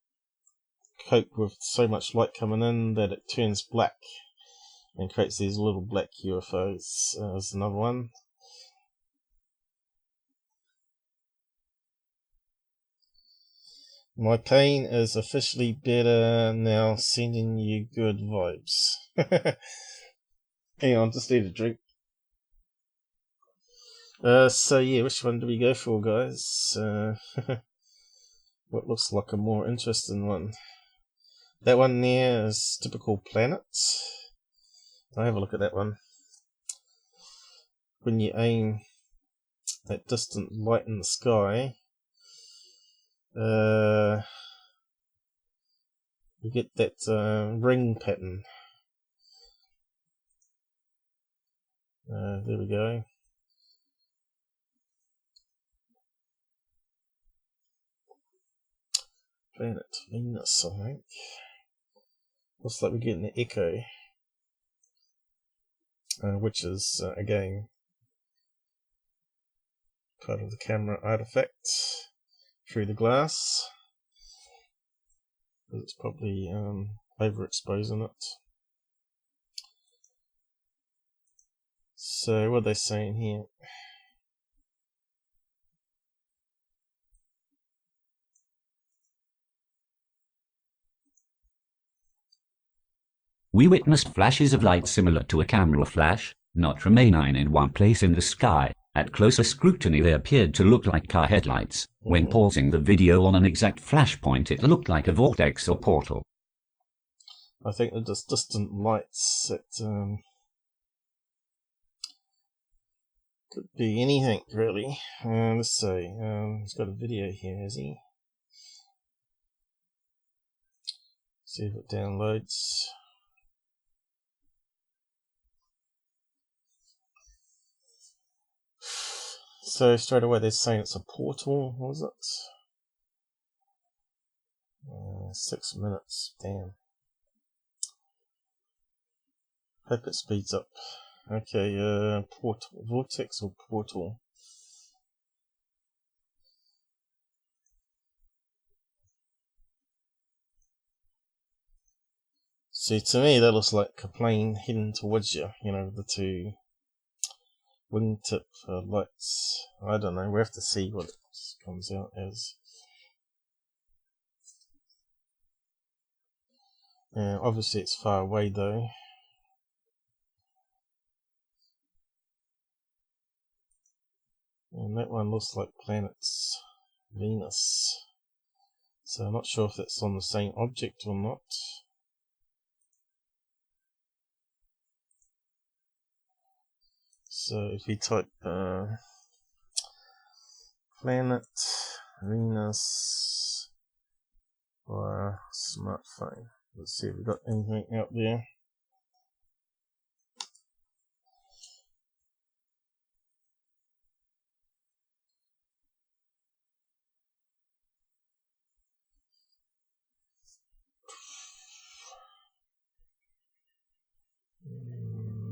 cope with so much light coming in that it turns black and creates these little black UFOs. There's another one. My pain is officially better now, sending you good vibes. Hang on, just need a drink. So yeah, which one do we go for, guys? What looks like a more interesting one? That one there is typical planets. I'll have a look at that one. When you aim that distant light in the sky, you get that ring pattern. There we go. Planet Venus, I think. Looks like we're getting the echo, which is again part of the camera artifact through the glass. It's probably overexposing it. So what are they saying here? We witnessed flashes of light similar to a camera flash, not remaining in one place in the sky. At closer scrutiny they appeared to look like car headlights. When pausing the video on an exact flash point, it looked like a vortex or portal. I think they're just distant lights. It could be anything really. Let's see. He's got a video here, has he? See if it downloads. So straight away they're saying it's a portal. What was it? 6 minutes. Damn. Hope it speeds up. Okay, portal, vortex or portal. See, to me that looks like a plane heading towards you. You know, the two wingtip lights. I don't know. We have to see what it comes out as. Obviously, it's far away though. And that one looks like planets Venus. So I'm not sure if it's on the same object or not. So if we type planet Venus via smartphone, let's see if we've got anything out there.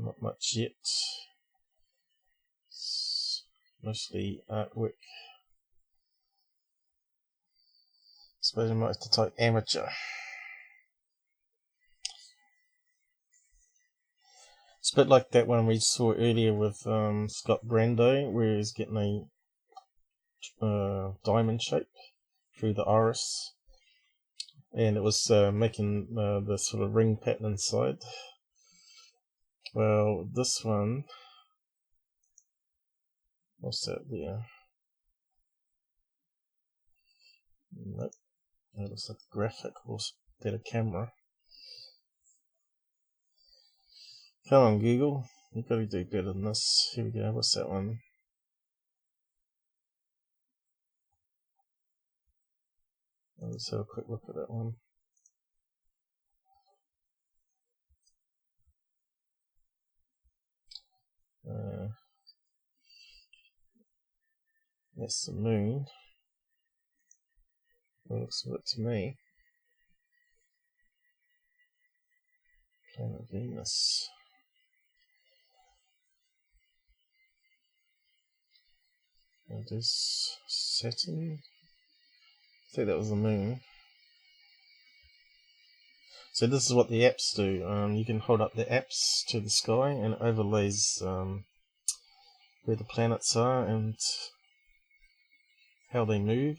Not much yet. It's mostly artwork. Suppose I might have to type amateur. It's a bit like that one we saw earlier with Scott Brando, where he's getting a diamond shape through the iris, and it was making the sort of ring pattern inside. Well, this one, what's that there? Nope, that looks like a graphic or better camera. Come on, Google, you've got to do better than this. Here we go, what's that one? Let's have a quick look at that one. That's the moon. It looks a bit to me. Planet Venus. And there's Saturn. I think that was the moon. So this is what the apps do. You can hold up the apps to the sky and it overlays where the planets are and how they move.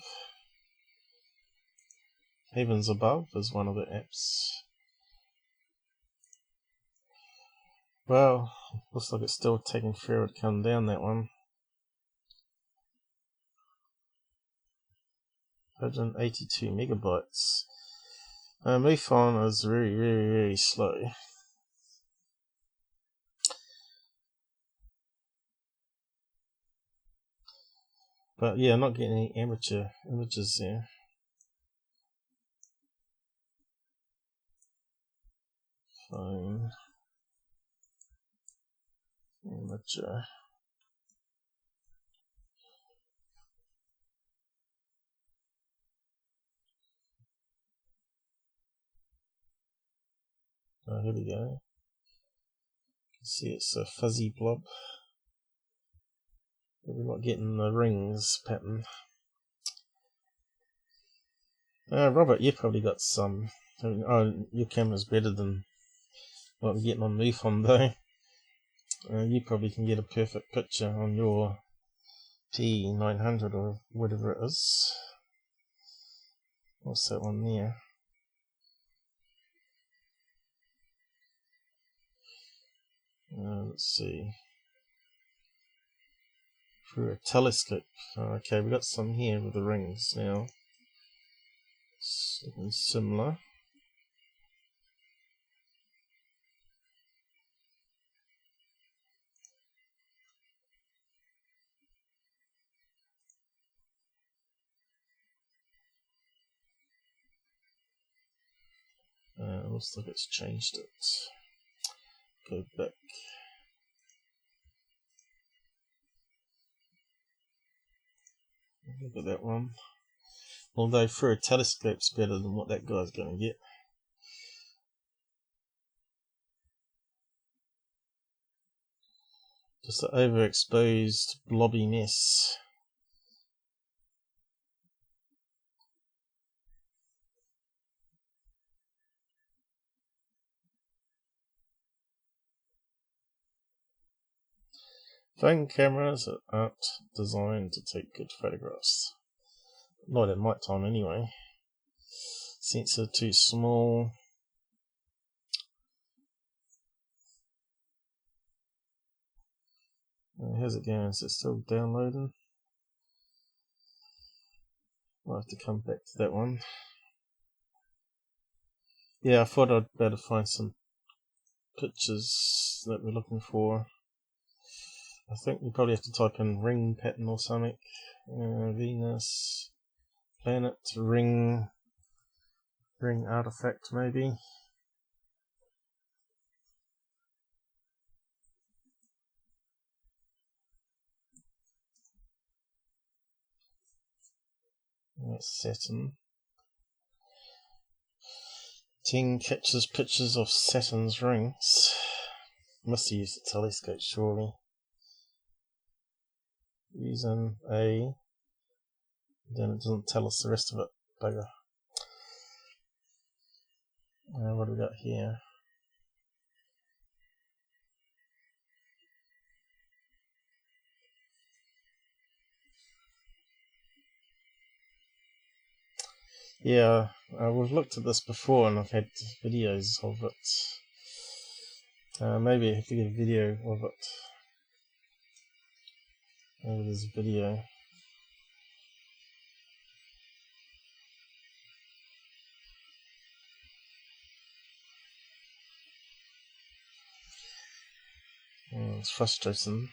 Heavens Above is one of the apps. Well, looks like it's still taking forever to come down, that one. 182 megabytes. MUFON is very slow. But yeah, I'm not getting any amateur images there. Phone. Amateur. Oh, here we go. You can see it's a fuzzy blob. We're not getting the rings pattern. Robert, you probably got some. Your camera's better than what we're getting on MUFON though. You probably can get a perfect picture on your P900 or whatever it is. What's that one there? Let's see. Through a telescope. Okay, we got some here with the rings now. Something similar. Looks like it's changed it. Go back. Look at that one. Although through a telescope's better than what that guy's going to get. Just an overexposed blobby mess. Phone cameras aren't designed to take good photographs. Not at night time anyway. Sensor too small. How's it going? Is it still downloading? I'll have to come back to that one. Yeah, I thought I'd better find some pictures that we're looking for. I think we probably have to type in ring pattern or something. Venus, planet, ring artifact maybe. That's Saturn. 10 catches pictures of Saturn's rings. Must use the telescope surely. Using A. Then it doesn't tell us the rest of it. Bugger. What do we got here? Yeah, we've looked at this before and I've had videos of it. Maybe I have to get a video of it. Maybe there's a video. It's frustrating.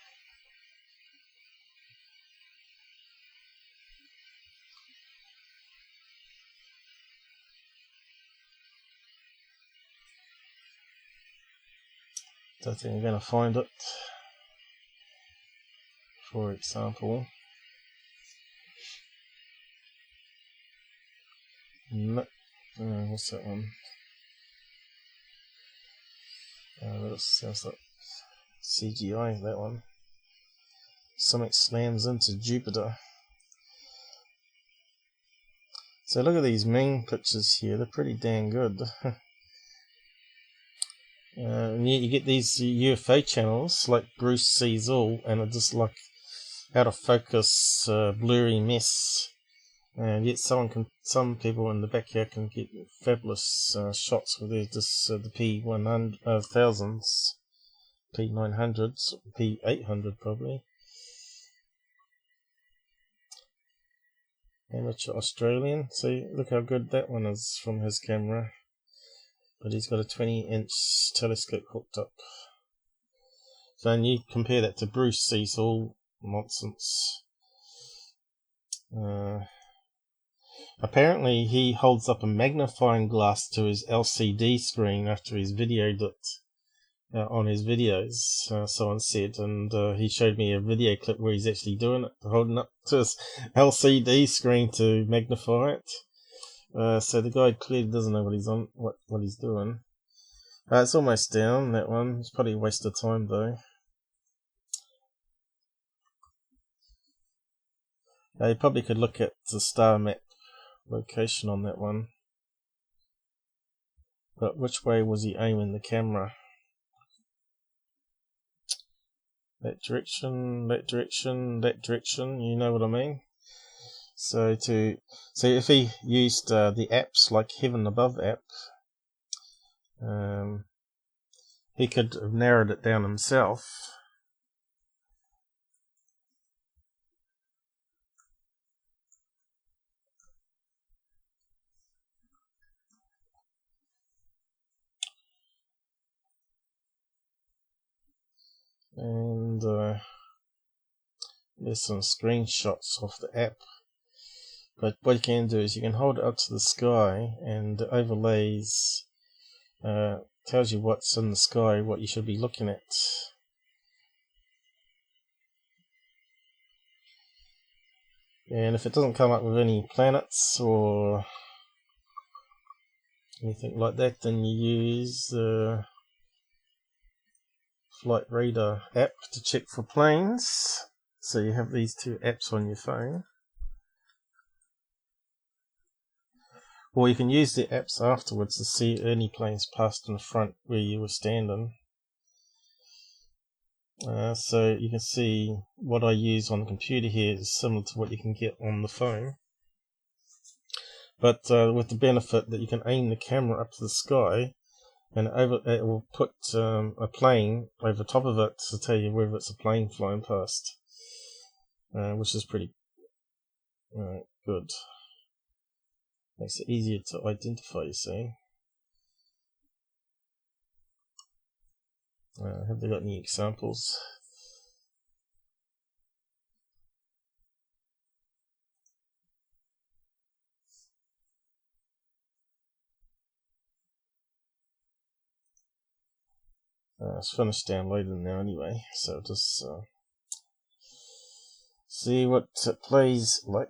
Don't think I'm going to find it. For example. No. What's that one? That sounds like CGI, that one. Something slams into Jupiter. So look at these main pictures here, they're pretty dang good. And yet you get these UFO channels like Bruce Sees All, and are just like out of focus, blurry mess. And yet some people in the back here can get fabulous shots with their just the P1000s, P900s, P800 probably. Amateur Australian. See, look how good that one is from his camera. But he's got a 20-inch telescope hooked up. So and you compare that to Bruce Sees All nonsense. Apparently he holds up a magnifying glass to his LCD screen after he's videoed it on his videos, someone said, and he showed me a video clip where he's actually doing it, holding up to his LCD screen to magnify it. So the guy clearly doesn't know what he's on, what he's doing. It's almost down, that one. It's probably a waste of time though. Now you probably could look at the star map location on that one. But which way was he aiming the camera? That direction, that direction, that direction, you know what I mean? So if he used the apps like Heaven Above app, he could have narrowed it down himself. And there's some screenshots of the app. But what you can do is you can hold it up to the sky, and it overlays, tells you what's in the sky, what you should be looking at. And if it doesn't come up with any planets or anything like that, then you use the Flight Radar app to check for planes. So you have these two apps on your phone. Or you can use the apps afterwards to see any planes passed in front where you were standing. So you can see what I use on the computer here is similar to what you can get on the phone. But with the benefit that you can aim the camera up to the sky, and it will put a plane over top of it to tell you whether it's a plane flying past, which is pretty good. Makes it easier to identify, you see. Have they got any examples? It's finished downloading now anyway, so just see what it plays like.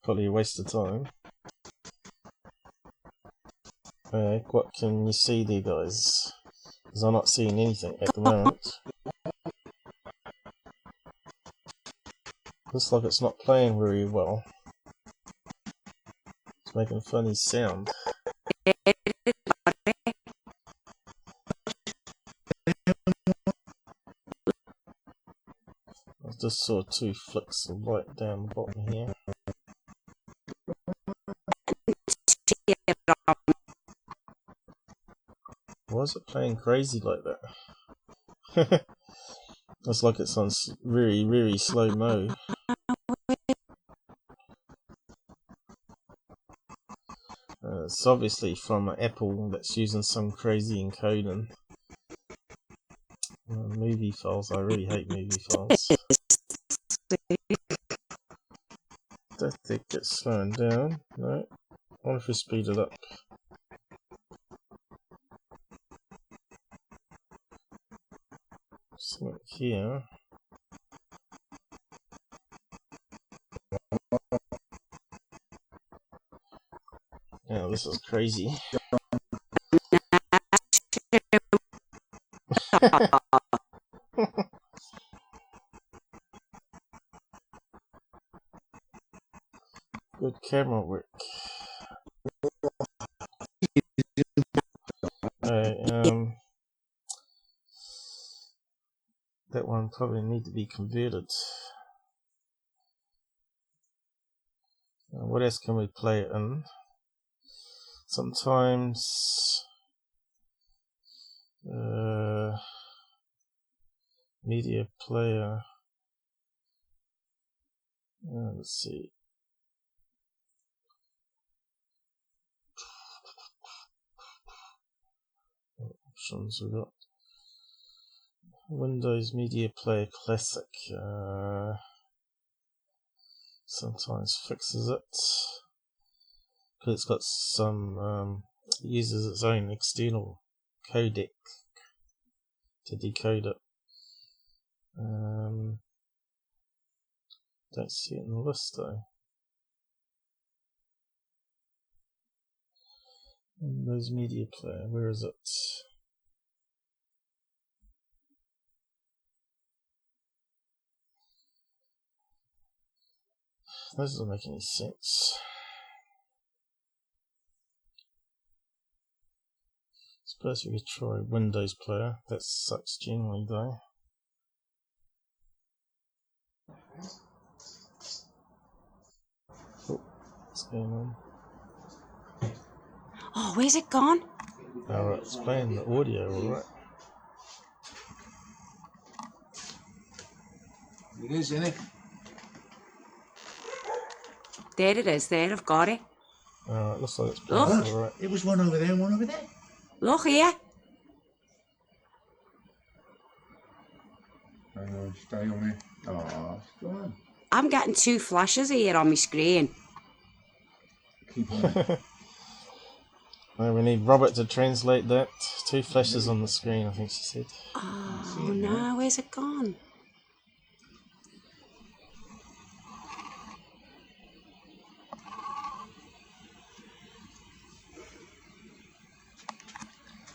Probably a waste of time. What can you see there, guys? Because I'm not seeing anything at the moment. Looks like it's not playing very well. It's making a funny sound. I just saw two flicks of light down the bottom here. Why is it playing crazy like that? It's like it's on very, very slow mo. It's obviously from an Apple that's using some crazy encoding. Movie files, I really hate movie files. That thing gets slowing down. No, I wonder if we speed it up. Something here. Yeah, this is crazy. Good camera work. Alright, that one probably need to be converted. What else can we play it in? Sometimes media player. Let's see. What options we got? Windows Media Player Classic. Sometimes fixes it because it's got some it uses its own external codec to decode it. Don't see it in the list though. Windows Media Player, where is it? That doesn't make any sense. Suppose we could try Windows Player. That sucks generally though. Oh, what's going on? Oh, where's it gone? Alright, it's playing the audio, alright. It is, isn't it? There it is, there, I've got it. Alright, looks like it's playing alright. It was one over there and one over there. Look here. Stay on it. Oh, go on. I'm getting 2 flashes here on my screen. Keep on. Well, we need Robert to translate that. 2 flashes on the screen, I think she said. Oh no, where's it gone?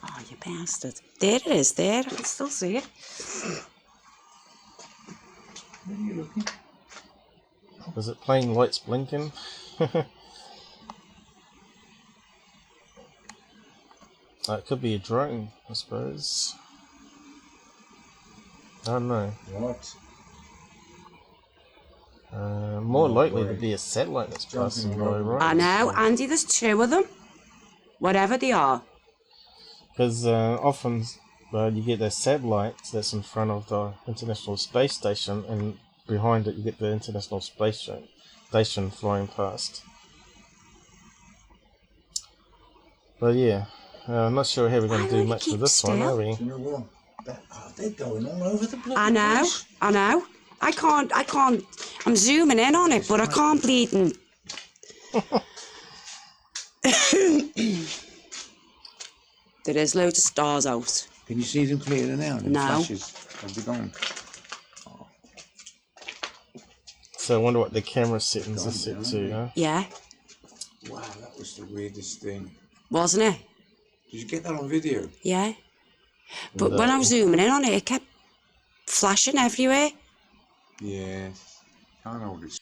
Oh, you bastard. There it is, there. I can still see it. Where are you looking? Is it playing lights blinking? It could be a drone, I suppose. I don't know. What? More likely to be a satellite that's passing by, right? I know, Andy, there's 2 of them. Whatever they are. Because often you get the satellites that's in front of the International Space Station, and behind it you get the International Space Station flying past. But yeah, I'm not sure how we're going to do much with this one, are we? You know what? They're going all over the place. I know. I can't, I'm zooming in on it, but I can't bleeding. There is loads of stars out. Can you see them clearly now? The No. flashes have they gone? So I wonder what the camera settings are set to, huh? Yeah, Wow, that was the weirdest thing. wasn't it? Did you get that on video? Yeah. But when I was zooming in on it, it kept flashing everywhere. Yeah. Can't hold it.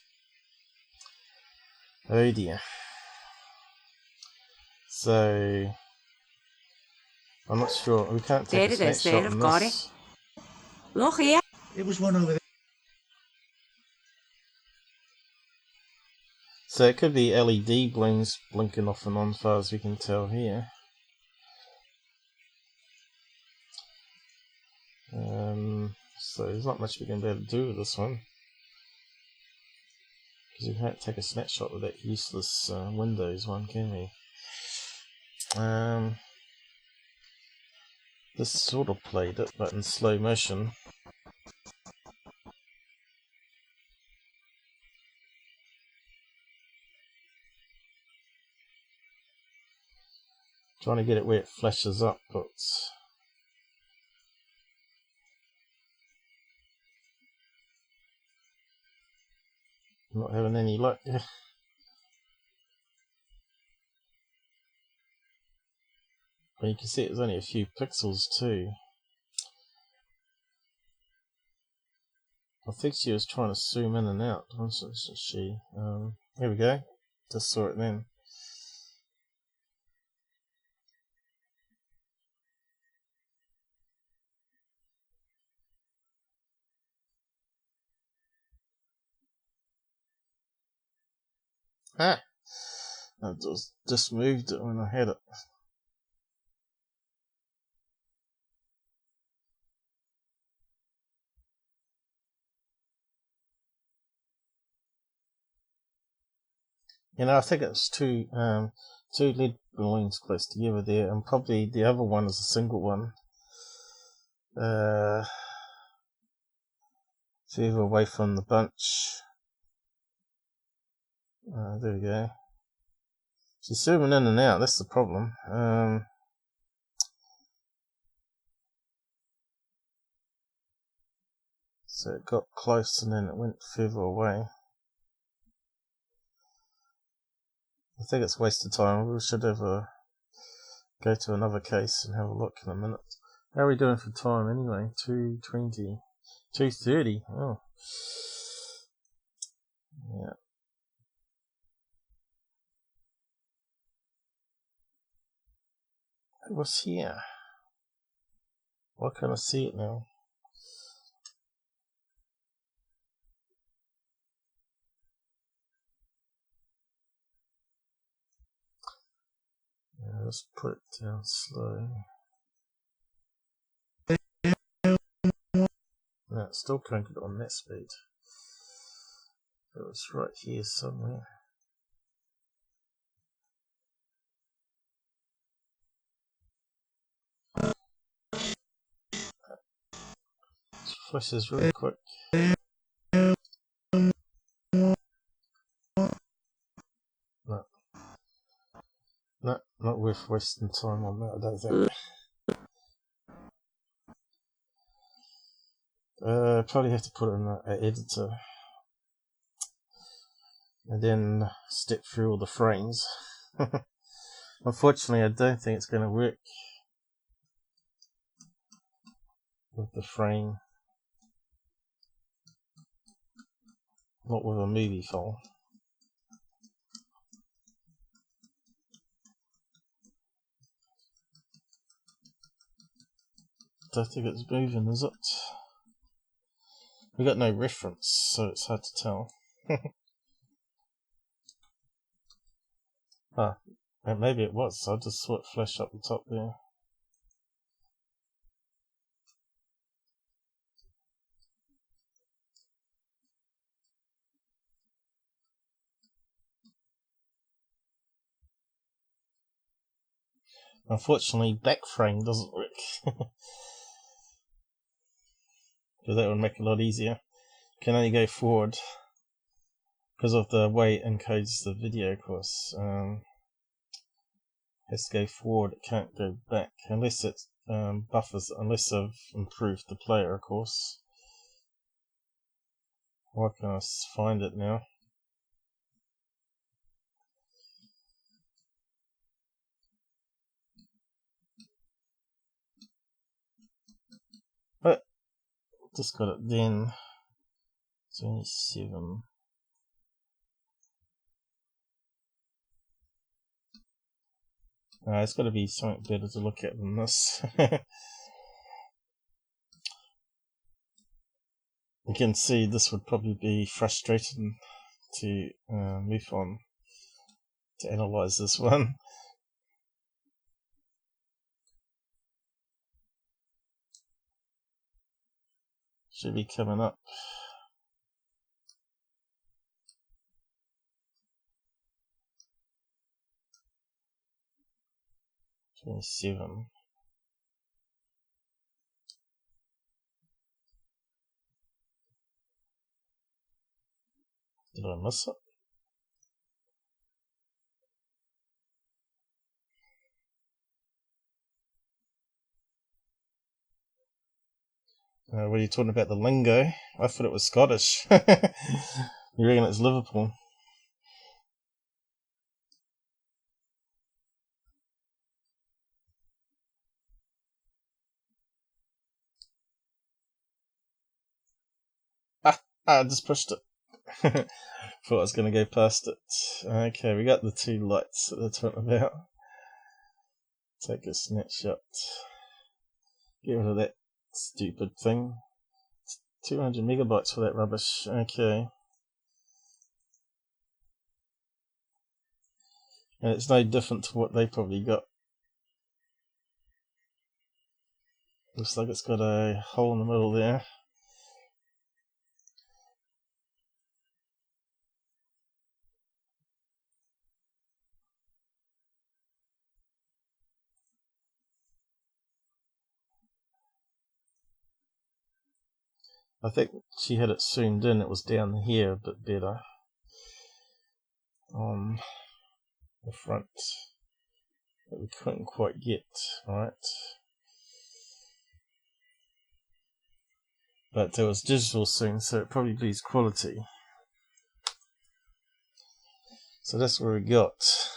Oh dear. So I'm not sure. We can't take a There it is, snapshot there, on I've got this. Look here. It was one over there. So it could be LED blinks blinking off and on, as far as we can tell here. So there's not much we can be able to do with this one, because we can't take a snapshot with that useless Windows one, can we? This sort of played it, but in slow motion. Trying to get it where it flashes up, but not having any luck. But you can see it's only a few pixels too. I think she was trying to zoom in and out, wasn't she? Here we go. Just saw it then. Ah! I just moved it when I had it. You know, I think it's two lead balloons close together there, and probably the other one is a single one. Further away from the bunch. There we go. She's zooming in and out, that's the problem. So it got close and then it went further away. I think it's a waste of time. We should have go to another case and have a look in a minute. How are we doing for time anyway? 2:20, 2:30. Oh, yeah. It was here. Why can't I see it now? Yeah, let's put it down slow. No, it still can't get on that speed. It was right here somewhere. It flashes really quick. No. No, not worth wasting time on that, I don't think. Probably have to put it in an editor. And then step through all the frames. Unfortunately, I don't think it's going to work with the frame. Not with a movie file. Don't think it's moving, is it? We got no reference, so it's hard to tell. Ah, and maybe it was. I just saw it flash up the top there. Unfortunately, back frame doesn't work. So that would make it a lot easier. Can only go forward because of the way it encodes the video, of course. Has to go forward, it can't go back unless it buffers, unless I've improved the player, of course. Why can't I find it now? But just got it then. 27. It's got to be something better to look at than this. You can see this would probably be frustrating to MUFON to analyze this one. Should be coming up. '27. Did I miss it? Were you talking about the lingo? I thought it was Scottish. You reckon it's Liverpool? I just pushed it. Thought I was going to go past it. Okay, we got the two lights that they're talking about. Take a snapshot. Get rid of that stupid thing. 200 megabytes for that rubbish. Okay. And it's no different to what they probably got. Looks like it's got a hole in the middle there. I think she had it zoomed in, it was down here a bit better on the front, but we couldn't quite get, right? But there was digital zoom, so it probably bleeds quality. So that's what we got.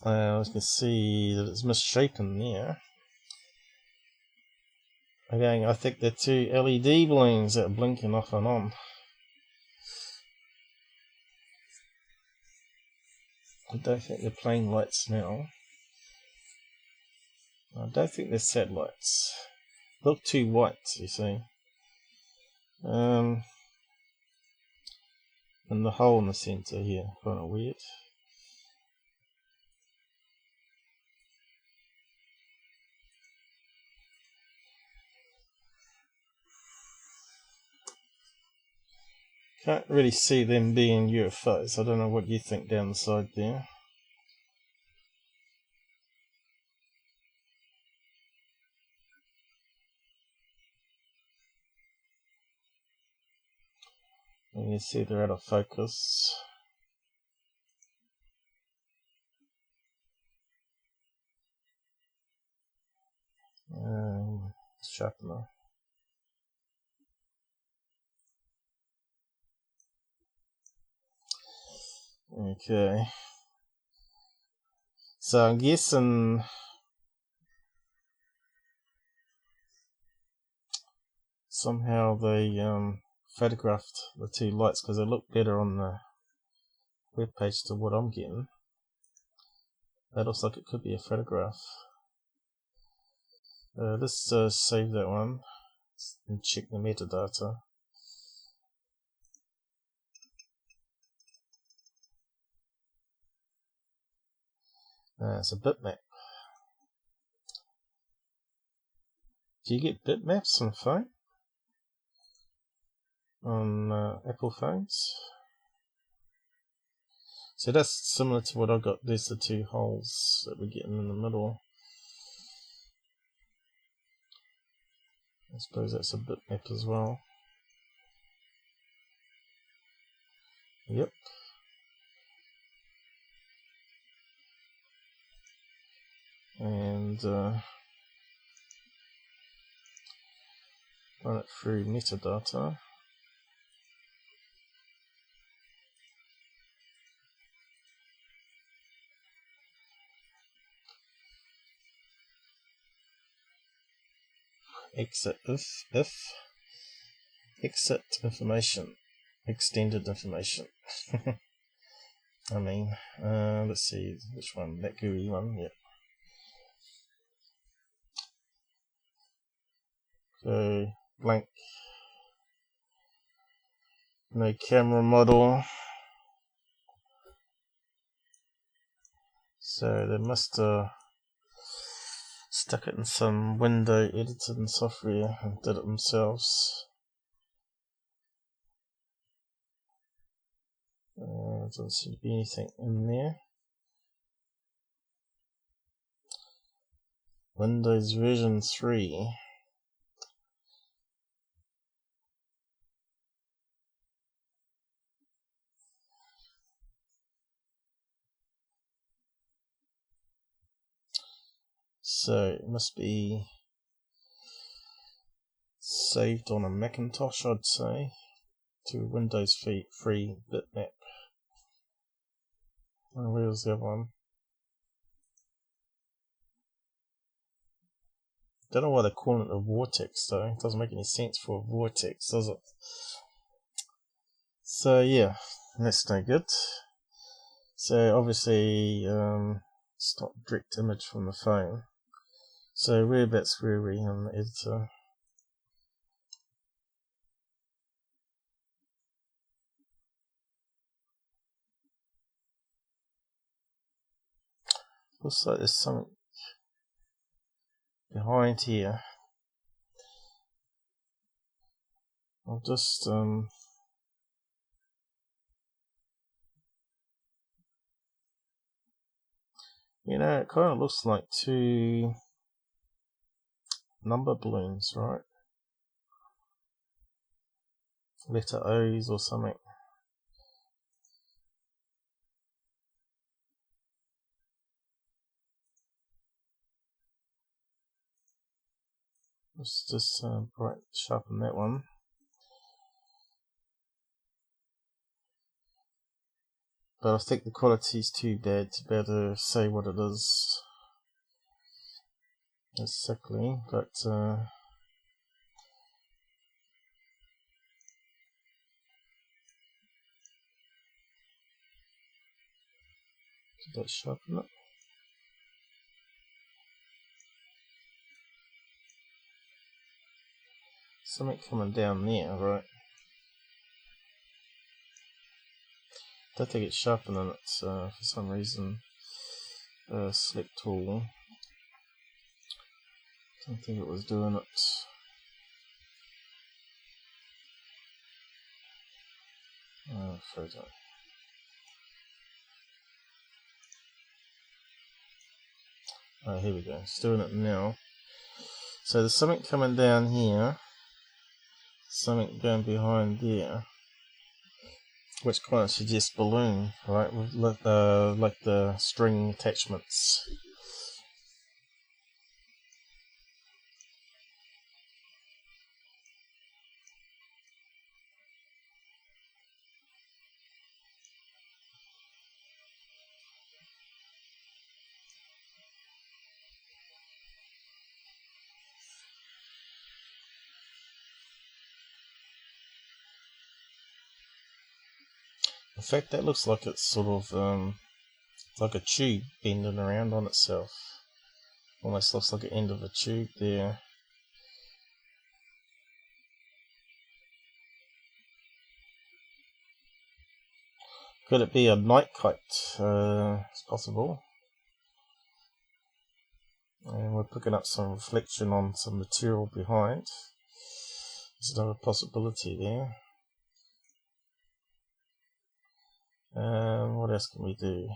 I can see that it's misshapen there. Again, I think they're two LED balloons that are blinking off and on. I don't think they're plane lights now. I don't think they're satellites. Look too white, you see. And the hole in the center here, kind of weird. Can't really see them being UFOs. I don't know what you think down the side there. And you see they're out of focus. Sharpener. Okay. So I'm guessing somehow they photographed the two lights because they look better on the web page to what I'm getting. That looks like it could be a photograph. Let's save that one and check the metadata. It's a bitmap. Do you get bitmaps on the phone? On Apple phones? So that's similar to what I got. There's the two holes that we're getting in the middle. I suppose that's a bitmap as well. Yep. And run it through metadata. Exit exit information, extended information. I mean, let's see which one, that GUI one, yeah. So, blank, no camera model. So they must have stuck it in some window editing software and did it themselves. Doesn't seem to be anything in there. Windows version 3. So it must be saved on a Macintosh, I'd say, to Windows 3 bitmap. And where's the other one? Don't know why they're calling it a vortex though. It doesn't make any sense for a vortex, does it? So yeah, that's no good. So obviously, it's not direct image from the phone. So whereabouts were we on the editor? Looks like there's something behind here. I'll just you know, it kind of looks like two number balloons, right? Letter O's or something. Let's just sharpen that one. But I think the quality is too bad to be able to say what it is exactly. But Did that sharpen it? Something coming down there, right? Don't think it's sharpening it for some reason. Select tool. Don't think it was doing it. Frozen. Oh, here we go. It's doing it now. So there's something coming down here. Something going behind there. Which kind of suggests balloon, right? With like the string attachments. In fact, that looks like it's sort of like a tube bending around on itself. Almost looks like the end of a tube there. Could it be a night kite? It's possible. And we're picking up some reflection on some material behind. There's another possibility there. What else can we do?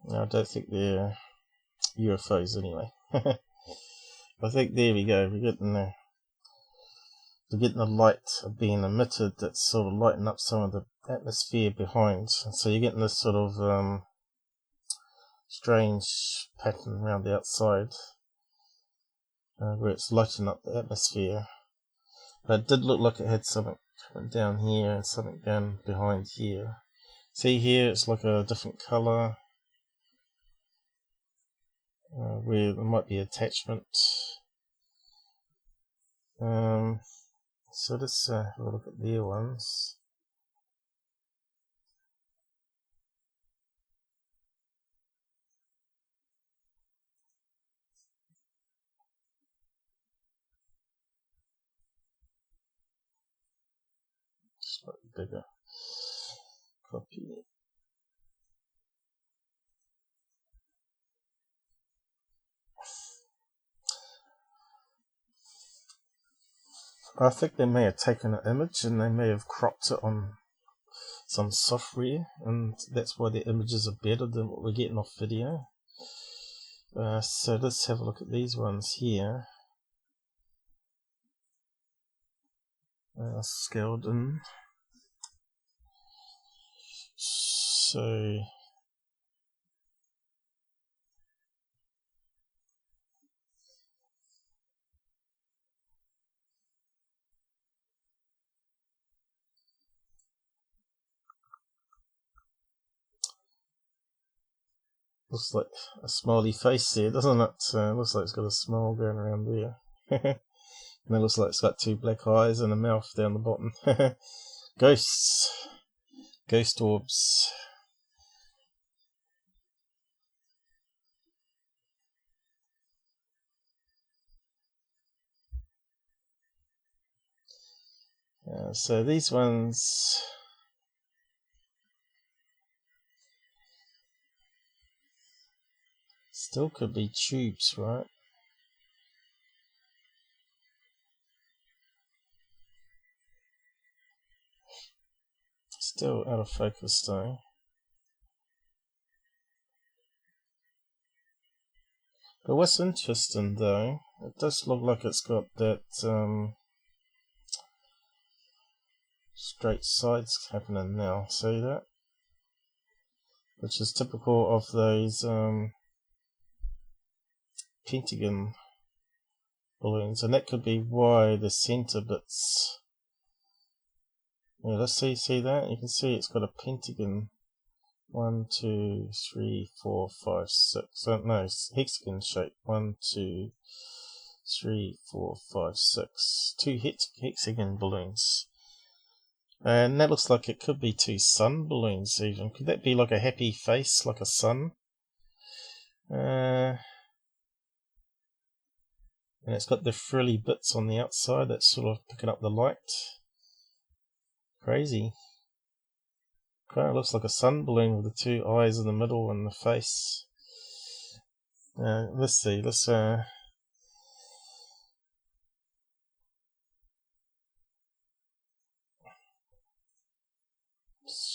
No, I don't think they're UFOs anyway. I think there we go. We're getting the light being emitted that's sort of lighting up some of the atmosphere behind. So you're getting this sort of strange pattern around the outside where it's lighting up the atmosphere. But it did look like it had something coming down here and something down behind here. See here, it's like a different colour. Where there might be attachment. So let's have a look at their ones. Slightly bigger. Copy. I think they may have taken an image and they may have cropped it on some software, and that's why the images are better than what we're getting off video. So let's have a look at these ones here. Scaled in. So looks like a smiley face there, doesn't it? Looks like it's got a smile going around there. And it looks like it's got two black eyes and a mouth down the bottom. Ghosts. Ghost orbs. So these ones... still could be tubes, right? Still out of focus though. But what's interesting though, it does look like it's got that straight sides happening now. See that? Which is typical of those Pentagon balloons, and that could be why the center bits. Yeah, let's see that? You can see it's got a pentagon. 1, 2, 3, 4, 5, 6. No, it's hexagon shape. 1, 2, 3, 4, 5, 6. 2 hexagon balloons. And that looks like it could be 2 sun balloons even. Could that be like a happy face, like a sun? And it's got the frilly bits on the outside that's sort of picking up the light. Crazy. Kind of looks like a sun balloon with the 2 eyes in the middle and the face. Let's see.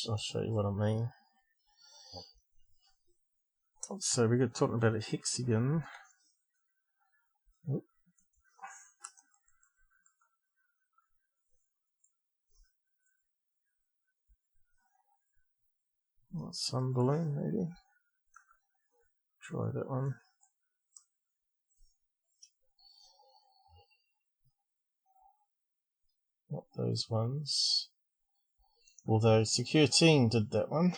I'll show you what I mean. So we're talking about a hexagon. Sun balloon, maybe. Try that one. Not those ones. Although Secureteam did that one.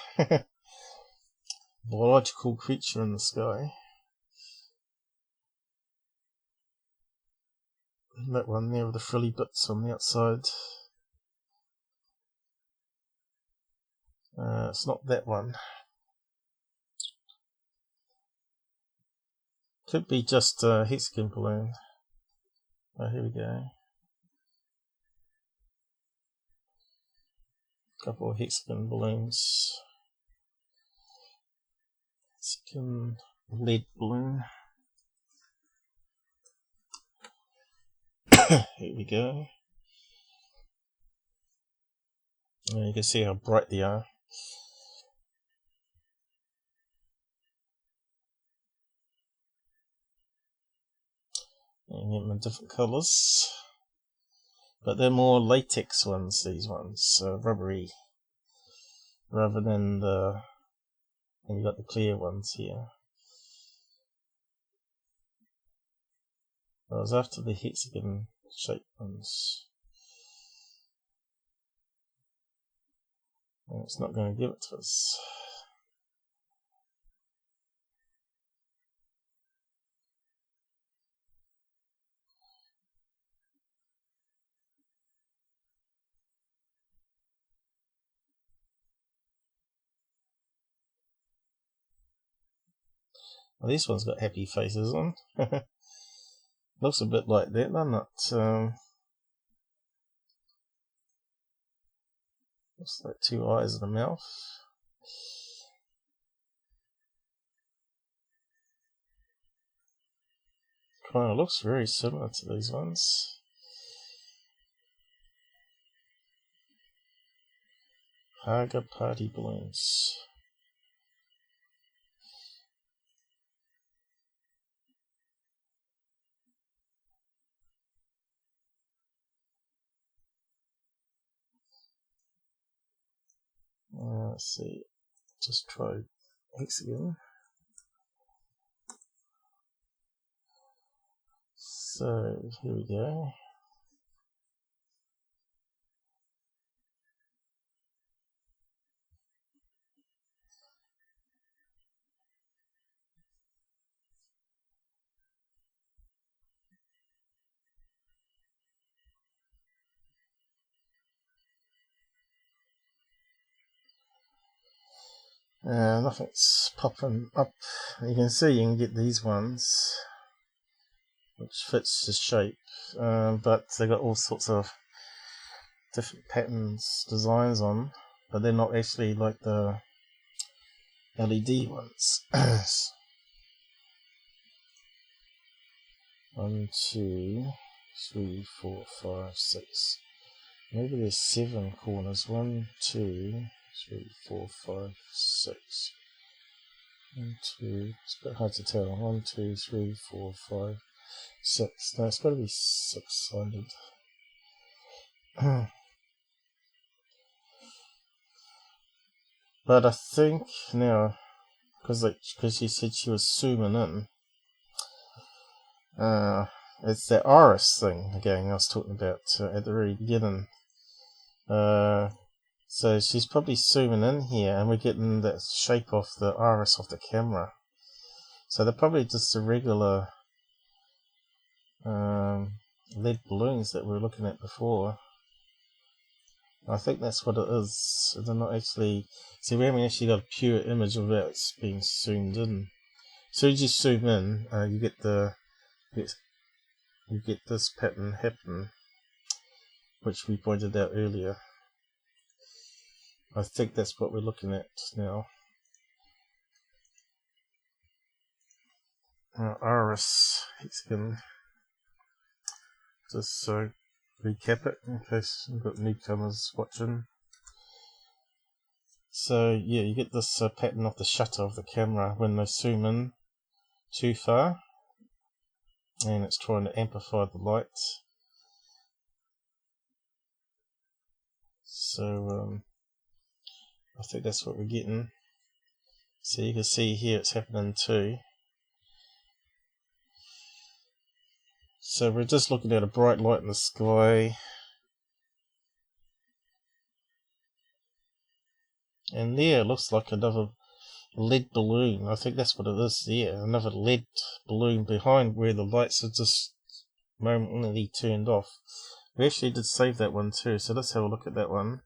Biological creature in the sky. That one there with the frilly bits on the outside. It's not that one. Could be just a hexagon balloon. Oh, here we go. Couple of hexagon balloons. Hexagon lead balloon. Here we go. And you can see how bright they are. And get them in different colours. But they're more latex ones, these ones, rubbery. Rather than the... And you've got the clear ones here. I was after the hexagon shaped ones. And it's not going to give it to us. Well, this one's got happy faces on. Looks a bit like that, doesn't it? Looks like 2 eyes and a mouth. Kind of looks very similar to these ones. Haga party balloons. Let's see. Just try hexagon. So here we go. Nothing's popping up. You can see you can get these ones, which fits the shape, but they got all sorts of different patterns, designs on, but they're not actually like the LED ones. 1, 2, 3, 4, 5, 6. Maybe there's 7 corners. 1, 2, 3, 4, 5, 6. 1, 2. It's a bit hard to tell. 1, 2, 3, 4, 5, 6. No, it's got to be 6-sided. But I think now, because she said she was zooming in, it's that iris thing again I was talking about at the very beginning. So she's probably zooming in here, and we're getting that shape of the iris of the camera. So they're probably just the regular lead balloons that we were looking at before. I think that's what it is. They're not actually. See, we haven't actually got a pure image of it being zoomed in. So as you zoom in, you get this pattern happen, which we pointed out earlier. I think that's what we're looking at now. Iris hexagon. Just recap it in case we've got newcomers watching. So yeah, you get this pattern of the shutter of the camera when they zoom in too far, and it's trying to amplify the light. So I think that's what we're getting. So you can see here it's happening too. So we're just looking at a bright light in the sky, and there it looks like another lead balloon. I think that's what it is there, another lead balloon behind where the lights are just momentarily turned off. We actually did save that one too, so let's have a look at that one.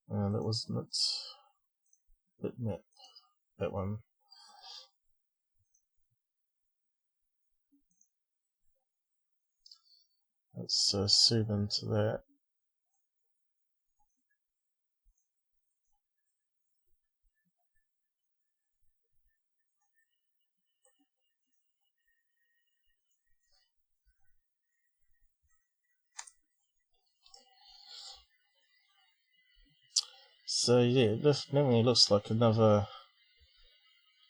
That wasn't it. Bitmap, that one. Let's zoom into that. So yeah, it definitely looks like another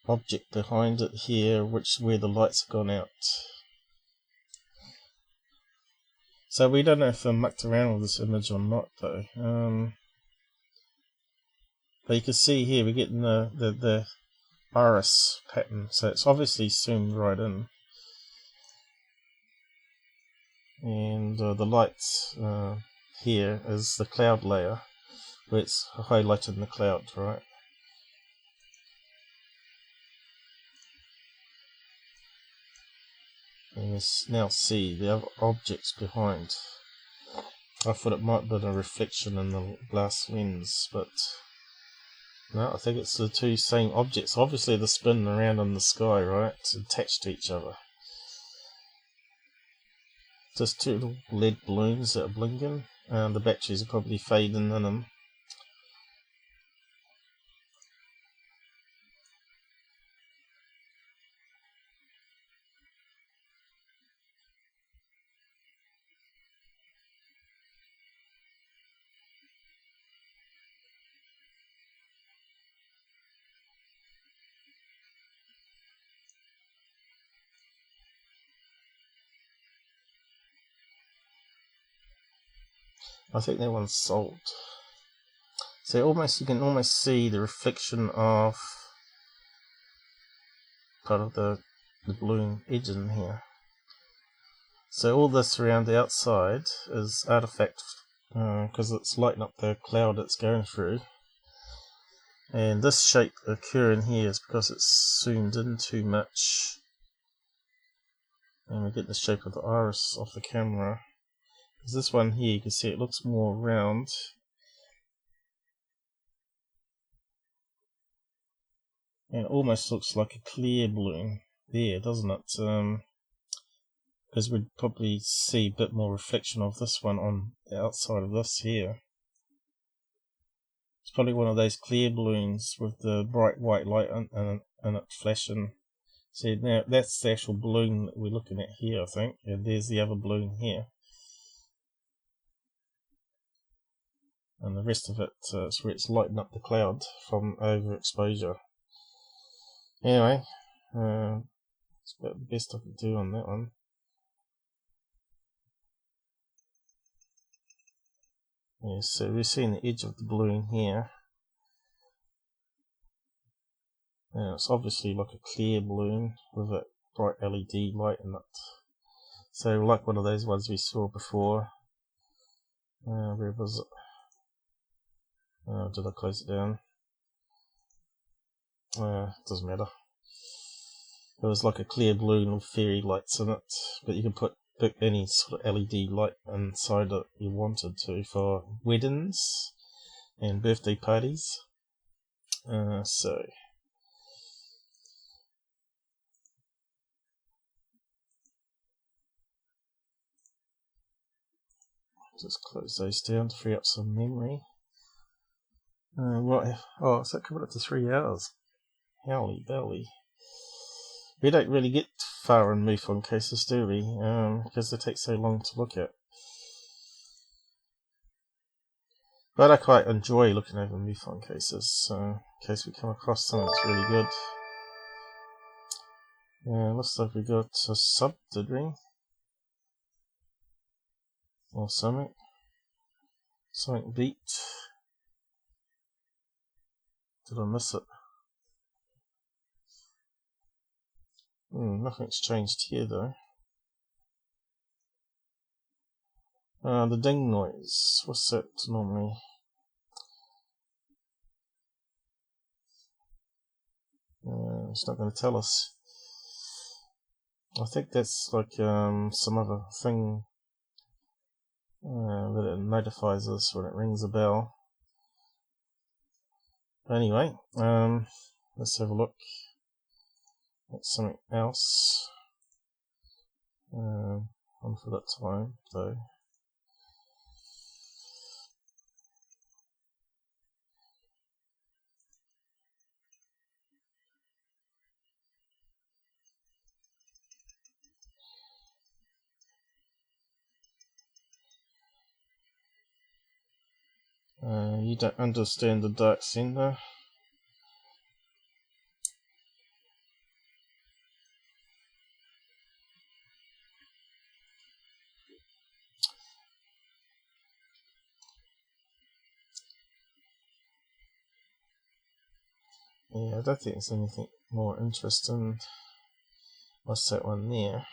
object behind it here, which where the lights have gone out. So we don't know if I mucked around with this image or not though. But you can see here we're getting the iris pattern, so it's obviously zoomed right in. And the lights here is the cloud layer, where it's highlighted in the cloud, right? And you now see the other objects behind. I thought it might have been a reflection in the glass lens, but no, I think it's the two same objects. Obviously they're spinning around in the sky, right? It's attached to each other. Just two little lead balloons that are blinking, and the batteries are probably fading in them. I think that one's sold. So you can almost see the reflection of part of the balloon edge in here. So all this around the outside is artifact because it's lighting up the cloud it's going through. And this shape occurring here is because it's zoomed in too much. And we get the shape of the iris of the camera. Because this one here, you can see it looks more round. And it almost looks like a clear balloon there, doesn't it? Because we'd probably see a bit more reflection of this one on the outside of this here. It's probably one of those clear balloons with the bright white light in it flashing. See, now that's the actual balloon that we're looking at here, I think. And there's the other balloon here. And the rest of it is where it's lighting up the cloud from overexposure. Anyway, it's about the best I can do on that one. Yeah, so we're seeing the edge of the balloon here. And it's obviously like a clear balloon with a bright LED light in it. So like one of those ones we saw before. Where was it? Did I close it down? Doesn't matter. It was like a clear balloon with fairy lights in it, but you can put any sort of LED light inside it you wanted to for weddings and birthday parties. So just close those down to free up some memory. Right. Oh, is that coming up to 3 hours? Howly belly. We don't really get far in MUFON cases, do we? Because they take so long to look at. But I quite enjoy looking over MUFON cases, in case we come across something that's really good. Looks like we got a sub, did we? Or something. Something beat. Did I miss it? Nothing's changed here though. The ding noise. What's that normally? It's not going to tell us. I think that's like some other thing that it notifies us when it rings a bell. Anyway, let's have a look at something else. On for that time though. You don't understand the dark sender. Yeah, I don't think there's anything more interesting. What's that one there?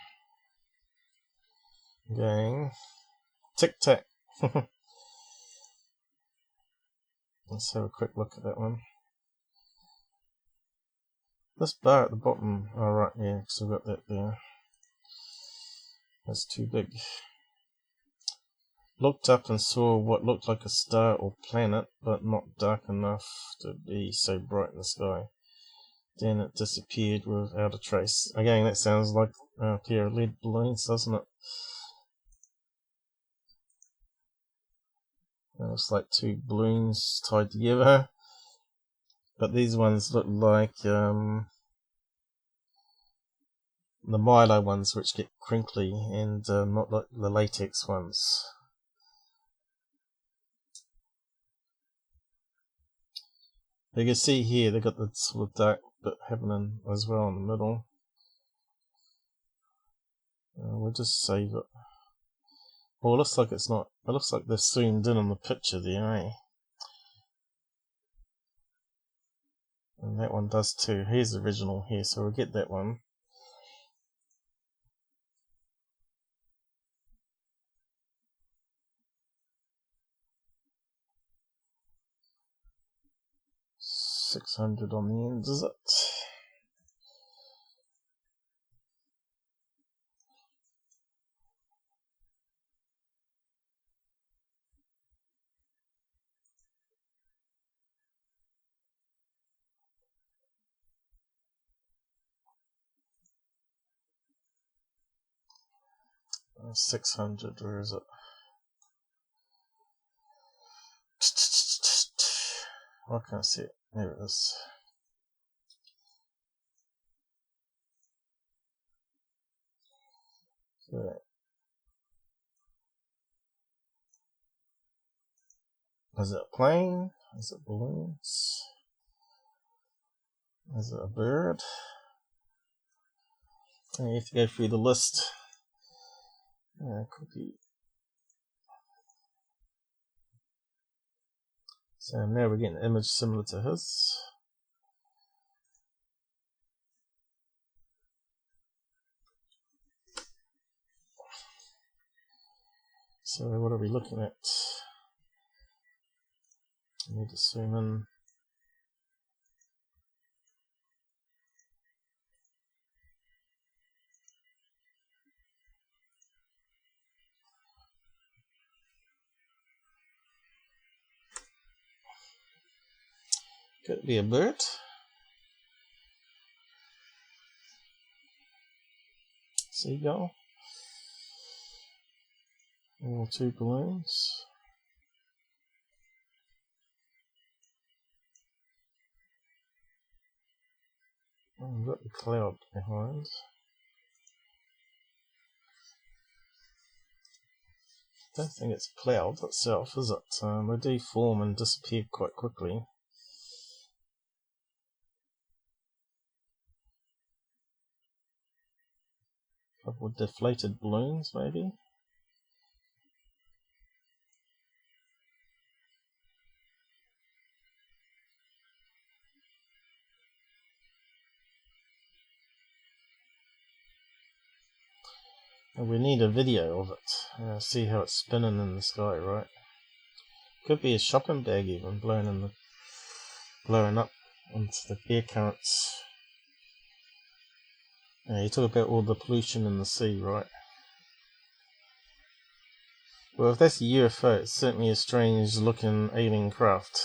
Going tic tac. Let's have a quick look at that one. This bar at the bottom, oh right, yeah, because I've got that there. That's too big. Looked up and saw what looked like a star or planet, but not dark enough to be so bright in the sky. Then it disappeared without a trace. Again, that sounds like a pair of lead balloons, doesn't it? It's like two balloons tied together. But these ones look like the Milo ones, which get crinkly, and not like the latex ones. You can see here they've got the sort of dark bit happening as well in the middle. We'll just save it. Well, it looks like it's not. It looks like they're zoomed in on the picture there, eh? And that one does too. Here's the original here, so we'll get that one. $600 on the end, is it? $600, where is it? I can't see it. There it is. Okay. Is it a plane? Is it balloons? Is it a bird? And you have to go through the list. Could be. So now we're getting an image similar to his. So what are we looking at? I need to zoom in. Could it be a bird? Seagull? Or two balloons? Oh, we've got the cloud behind. I don't think it's a cloud itself, is it? They do form and disappear quite quickly. A couple of deflated balloons, maybe? And we need a video of it. See how it's spinning in the sky, right? Could be a shopping bag even blowing up into the air currents. You talk about all the pollution in the sea, right? Well, if that's a UFO, it's certainly a strange looking alien craft.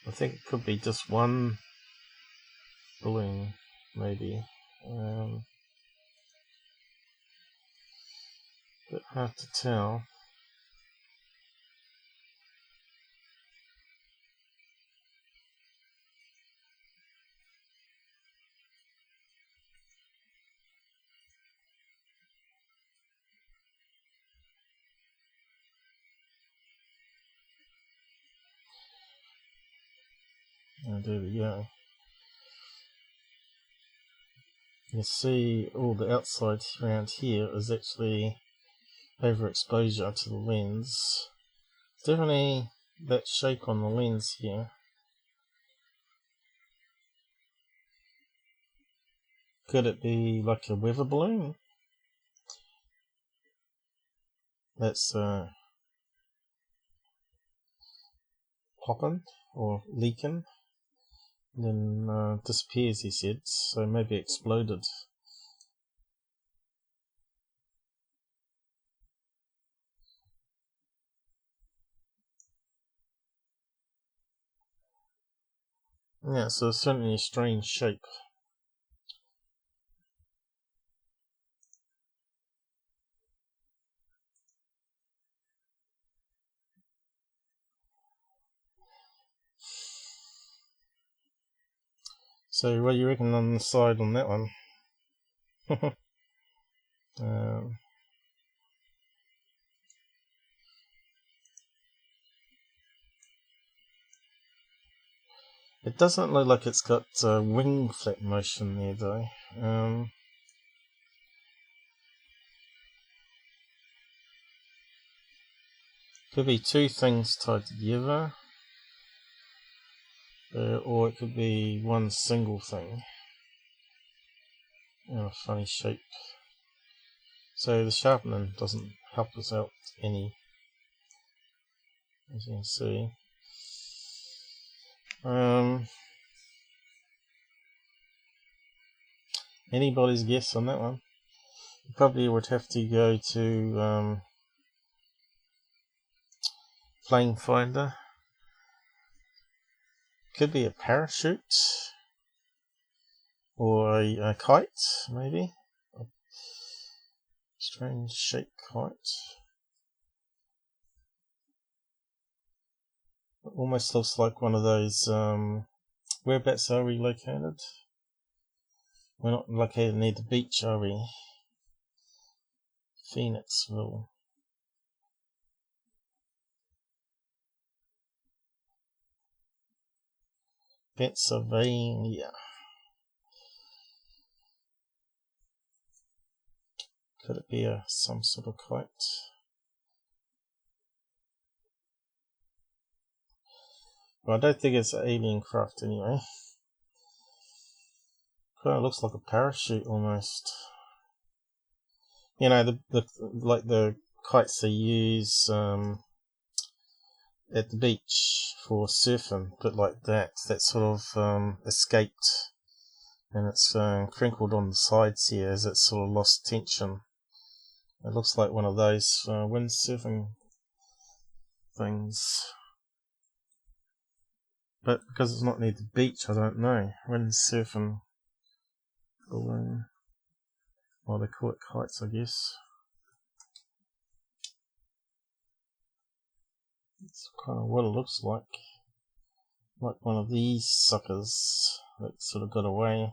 I think it could be just one balloon, maybe. Bit hard to tell. Oh, there we go. You see all the outside around here is actually overexposure to the lens. Definitely that shape on the lens here. Could it be like a weather balloon? That's popping or leaking. Then disappears, he said, so maybe exploded. Yeah, so it's certainly a strange shape. So what do you reckon on the side on that one? It doesn't look like it's got wing flap motion there though. Could be two things tied together, or it could be one single thing in a funny shape. So the sharpening doesn't help us out any, as you can see. Anybody's guess on that one? You probably would have to go to flame finder. Could be a parachute or a kite, maybe. A strange shaped kite. It almost looks like one of those. Whereabouts are we located? We're not located near the beach, are we? Phoenixville. Pennsylvania. Could it be some sort of kite? Well, I don't think it's an alien craft anyway. Kind of looks like a parachute almost. You know, the like the kites they use at the beach for surfing, but like that sort of escaped, and it's crinkled on the sides here as it sort of lost tension. It looks like one of those windsurfing things, but because it's not near the beach, I don't know. Windsurfing balloon. Well, they call it kites, I guess. It's kind of what it looks like. Like one of these suckers that sort of got away.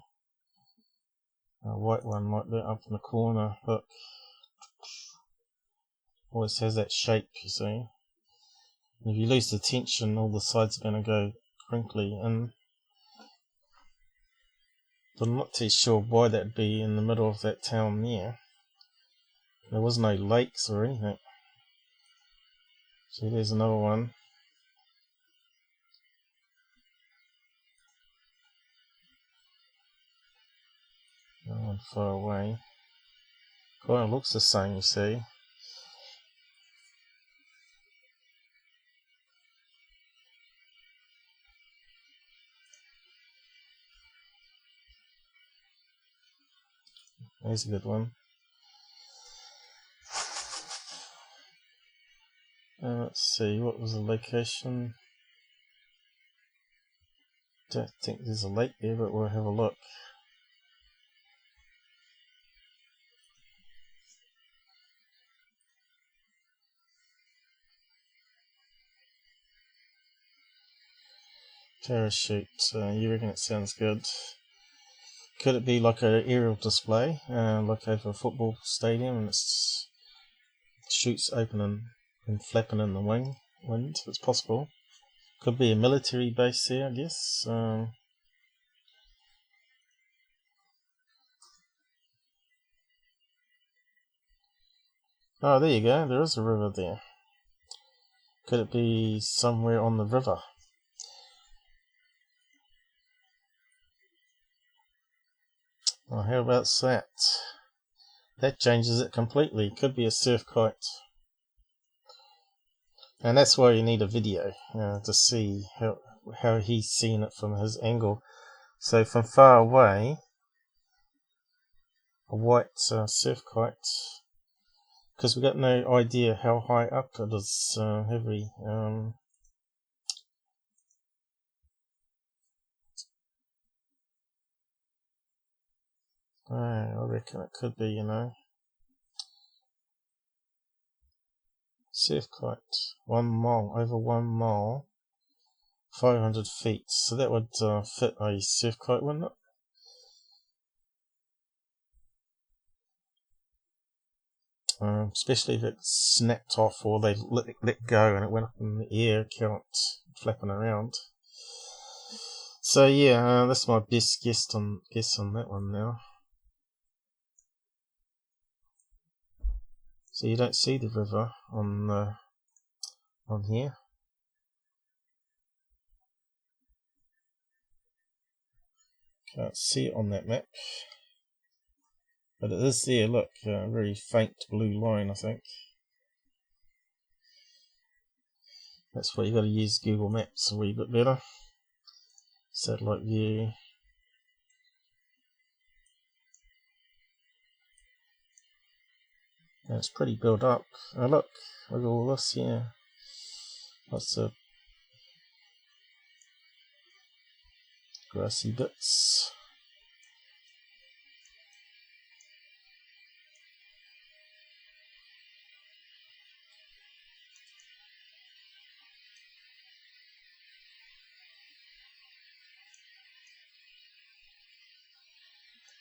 A white one like that up in the corner. Look. Always has that shape, you see. And if you lose the tension, all the sides are going to go crinkly in. But I'm not too sure why that'd be in the middle of that town there. There was no lakes or anything. See, there's another one. That one far away. Kind of looks the same, you see. There's a good one. Let's see, what was the location? Don't think there's a lake there, but we'll have a look. Parachute, you reckon it sounds good. Could it be like an aerial display, like over a football stadium, and it shoots open and flapping in the wind? It's possible. Could be a military base there, I guess. Oh, there you go. There is a river there. Could it be somewhere on the river? Well, how about that? That changes it completely. Could be a surf kite. And that's why you need a video to see how he's seen it from his angle. So from far away, a white surf kite, because we've got no idea how high up it is, have we? I reckon it could be, surf kite, 1 mile, over 1 mile, 500 feet. So that would fit a surf kite, wouldn't it? Especially if it snapped off or they let go and it went up in the air, flapping around. So yeah, that's my best guess on that one now. So you don't see the river on here. Can't see it on that map, but it is there. Look, a very faint blue line, I think. That's why you got to use Google Maps a wee bit better. Satellite view. And it's pretty built up. Oh look at all this here. Lots of grassy bits.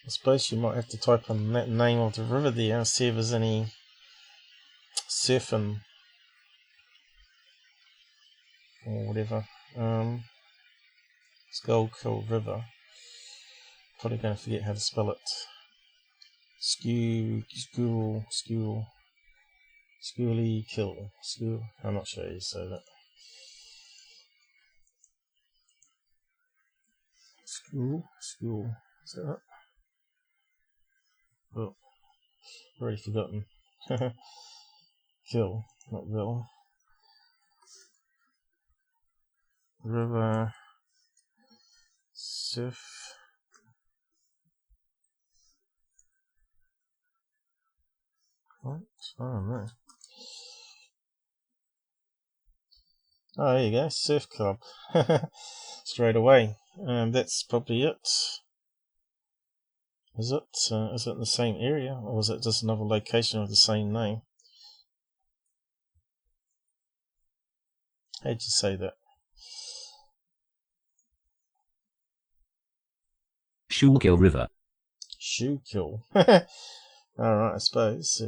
I suppose you might have to type in that name of the river there and see if there's any surfing or whatever. Skull River. Probably going to forget how to spell it. Schooly Kill. I'm not sure how you say that. School. Is that right? Oh, already forgotten. Kill, not Vil. River. Surf. What? I don't know. Oh, there you go, surf club. Straight away. That's probably it. Is it in the same area, or is it just another location with the same name? How'd you say that? Schuylkill River. Schuylkill. Alright, I suppose.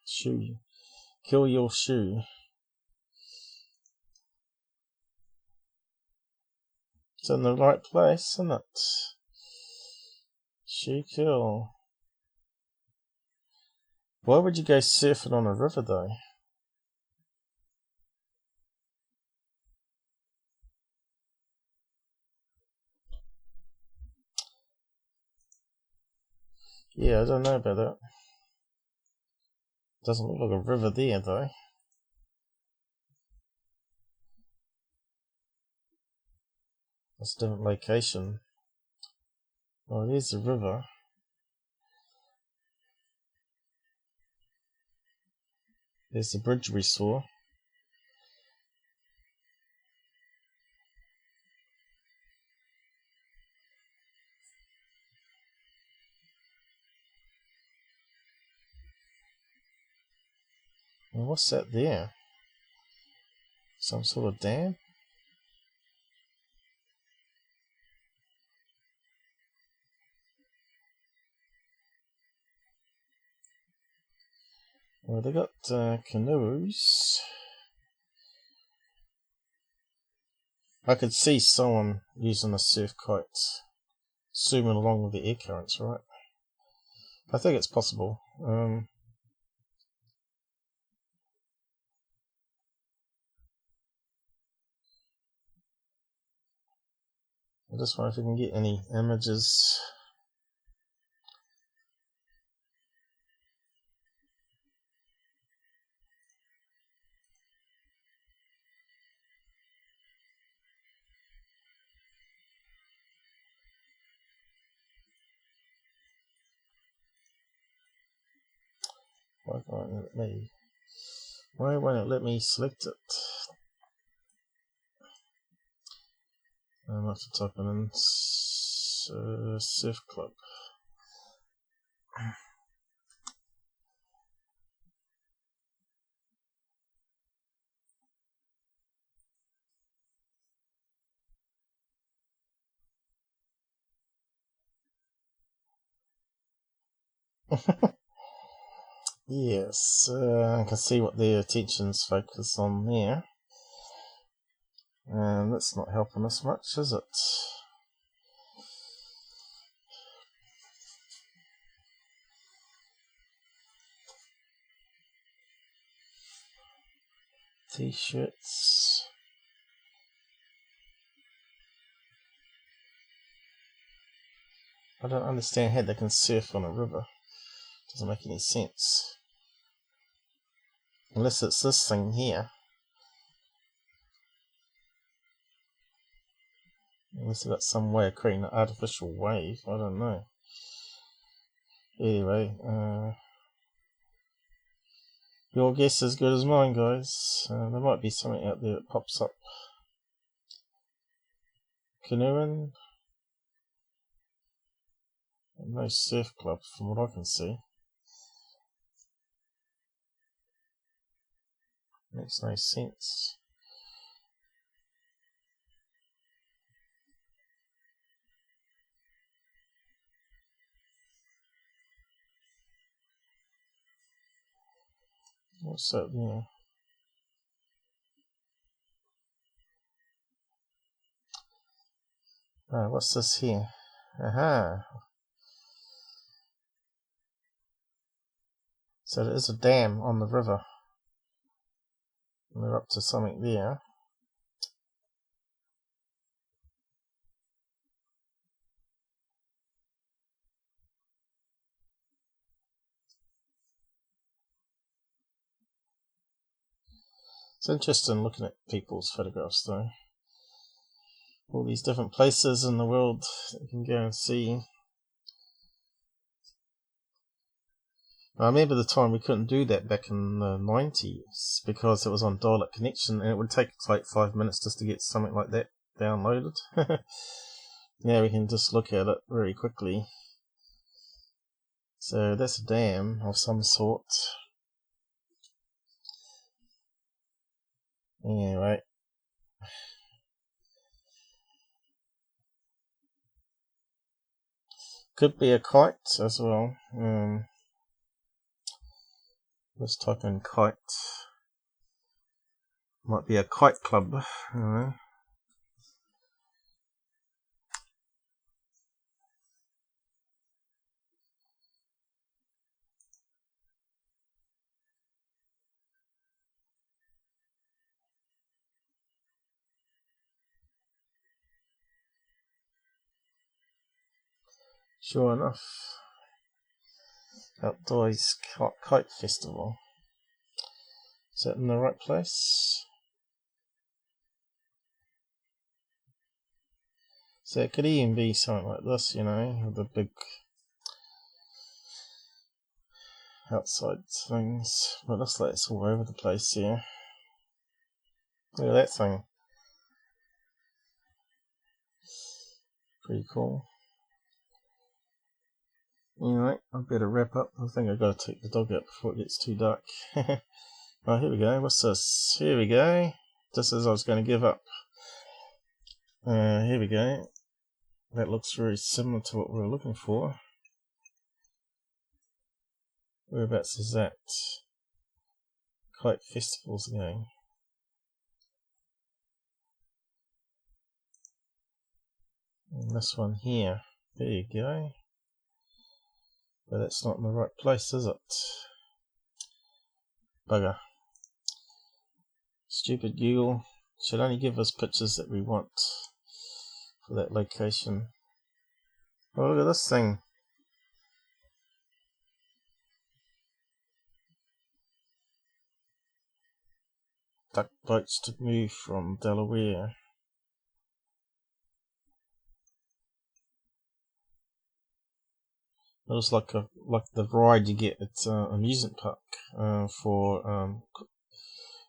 Shoe. Kill your shoe. It's in the right place, isn't it? Schuylkill. Why would you go surfing on a river, though? Yeah, I don't know about that. Doesn't look like a river there, though. That's a different location. Oh, there's the river. There's the bridge we saw. And what's that there? Some sort of dam? Well, they got canoes. I could see someone using a surf kite, zooming along with the air currents, right? I think it's possible. I just wonder if we can get any images. Why won't it let me select it? I'm have to type it in. Surf club. Yes, I can see what their attention's focused on there. And that's not helping us much, is it? T-shirts. I don't understand how they can surf on a river. Doesn't make any sense. Unless it's this thing here. Unless they've got some way of creating an artificial wave. I don't know. Anyway, your guess is as good as mine, guys. There might be something out there that pops up. Canoeing. No surf club from what I can see. Makes no sense. What's that there? Oh, what's this here? Aha! So there is a dam on the river. And they're up to something there. It's interesting looking at people's photographs though. All these different places in the world that you can go and see. I remember the time we couldn't do that back in the 90s because it was on dial-up connection and it would take like 5 minutes just to get something like that downloaded. Now we can just look at it very quickly. So that's a dam of some sort. Anyway. Could be a kite as well. Let's type in kite. Might be a kite club. I don't know. Sure enough. Outdoors Kite Festival. Is that in the right place? So it could even be something like this, you know, with the big outside things. But it looks like it's all over the place here. Look at that thing. Pretty cool. Anyway, I better wrap up. I think I've got to take the dog out before it gets too dark. Oh, here we go. What's this? Here we go. Just as I was going to give up. Here we go. That looks very similar to what we were looking for. Whereabouts is that? Kite Festival's again. And this one here. There you go. But that's not in the right place, is it? Bugger. Stupid Google. Should only give us pictures that we want for that location. Oh, look at this thing. Duck boats to move from Delaware. It looks like the ride you get at amusement park for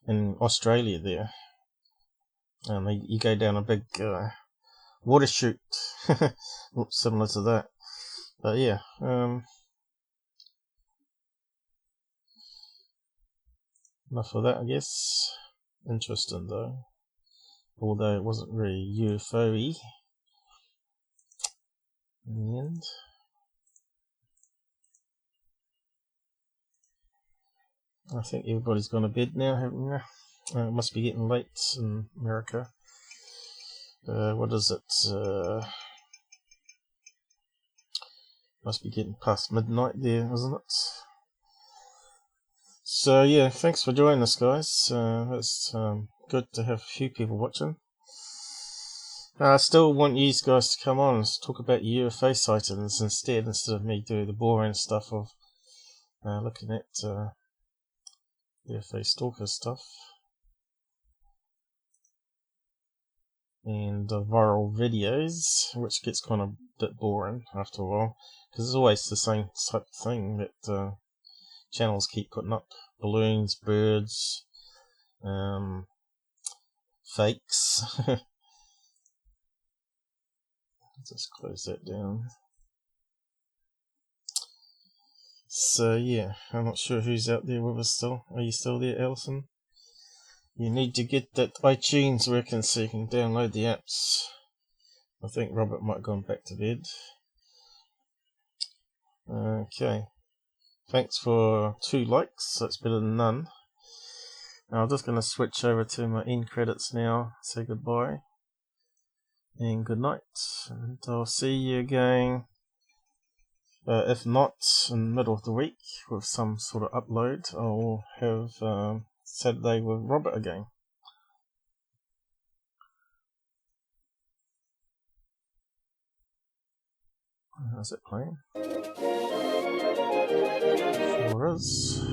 in Australia there. You go down a big water chute, similar to that. But yeah, enough of that, I guess. Interesting though, although it wasn't really UFO-y in the end. I think everybody's gone to bed now, haven't they? It must be getting late in America. What is it? Must be getting past midnight there, isn't it? So yeah, thanks for joining us, guys. It's good to have a few people watching. I still want you guys to come on and talk about UFO sightings instead of me doing the boring stuff of looking at UFO stalker stuff and viral videos, which gets kind of a bit boring after a while because it's always the same type of thing that channels keep putting up: balloons, birds, fakes. Just close that down. So yeah, I'm not sure who's out there with us still. Are you still there, Alison? You need to get that iTunes working so you can download the apps. I think Robert might have gone back to bed. Okay. Thanks for 2 likes, that's better than none. Now I'm just going to switch over to my end credits now, say goodbye and good night, and I'll see you again, if not in the middle of the week with some sort of upload. I'll have Saturday with Robert again. How's it playing? Sure is.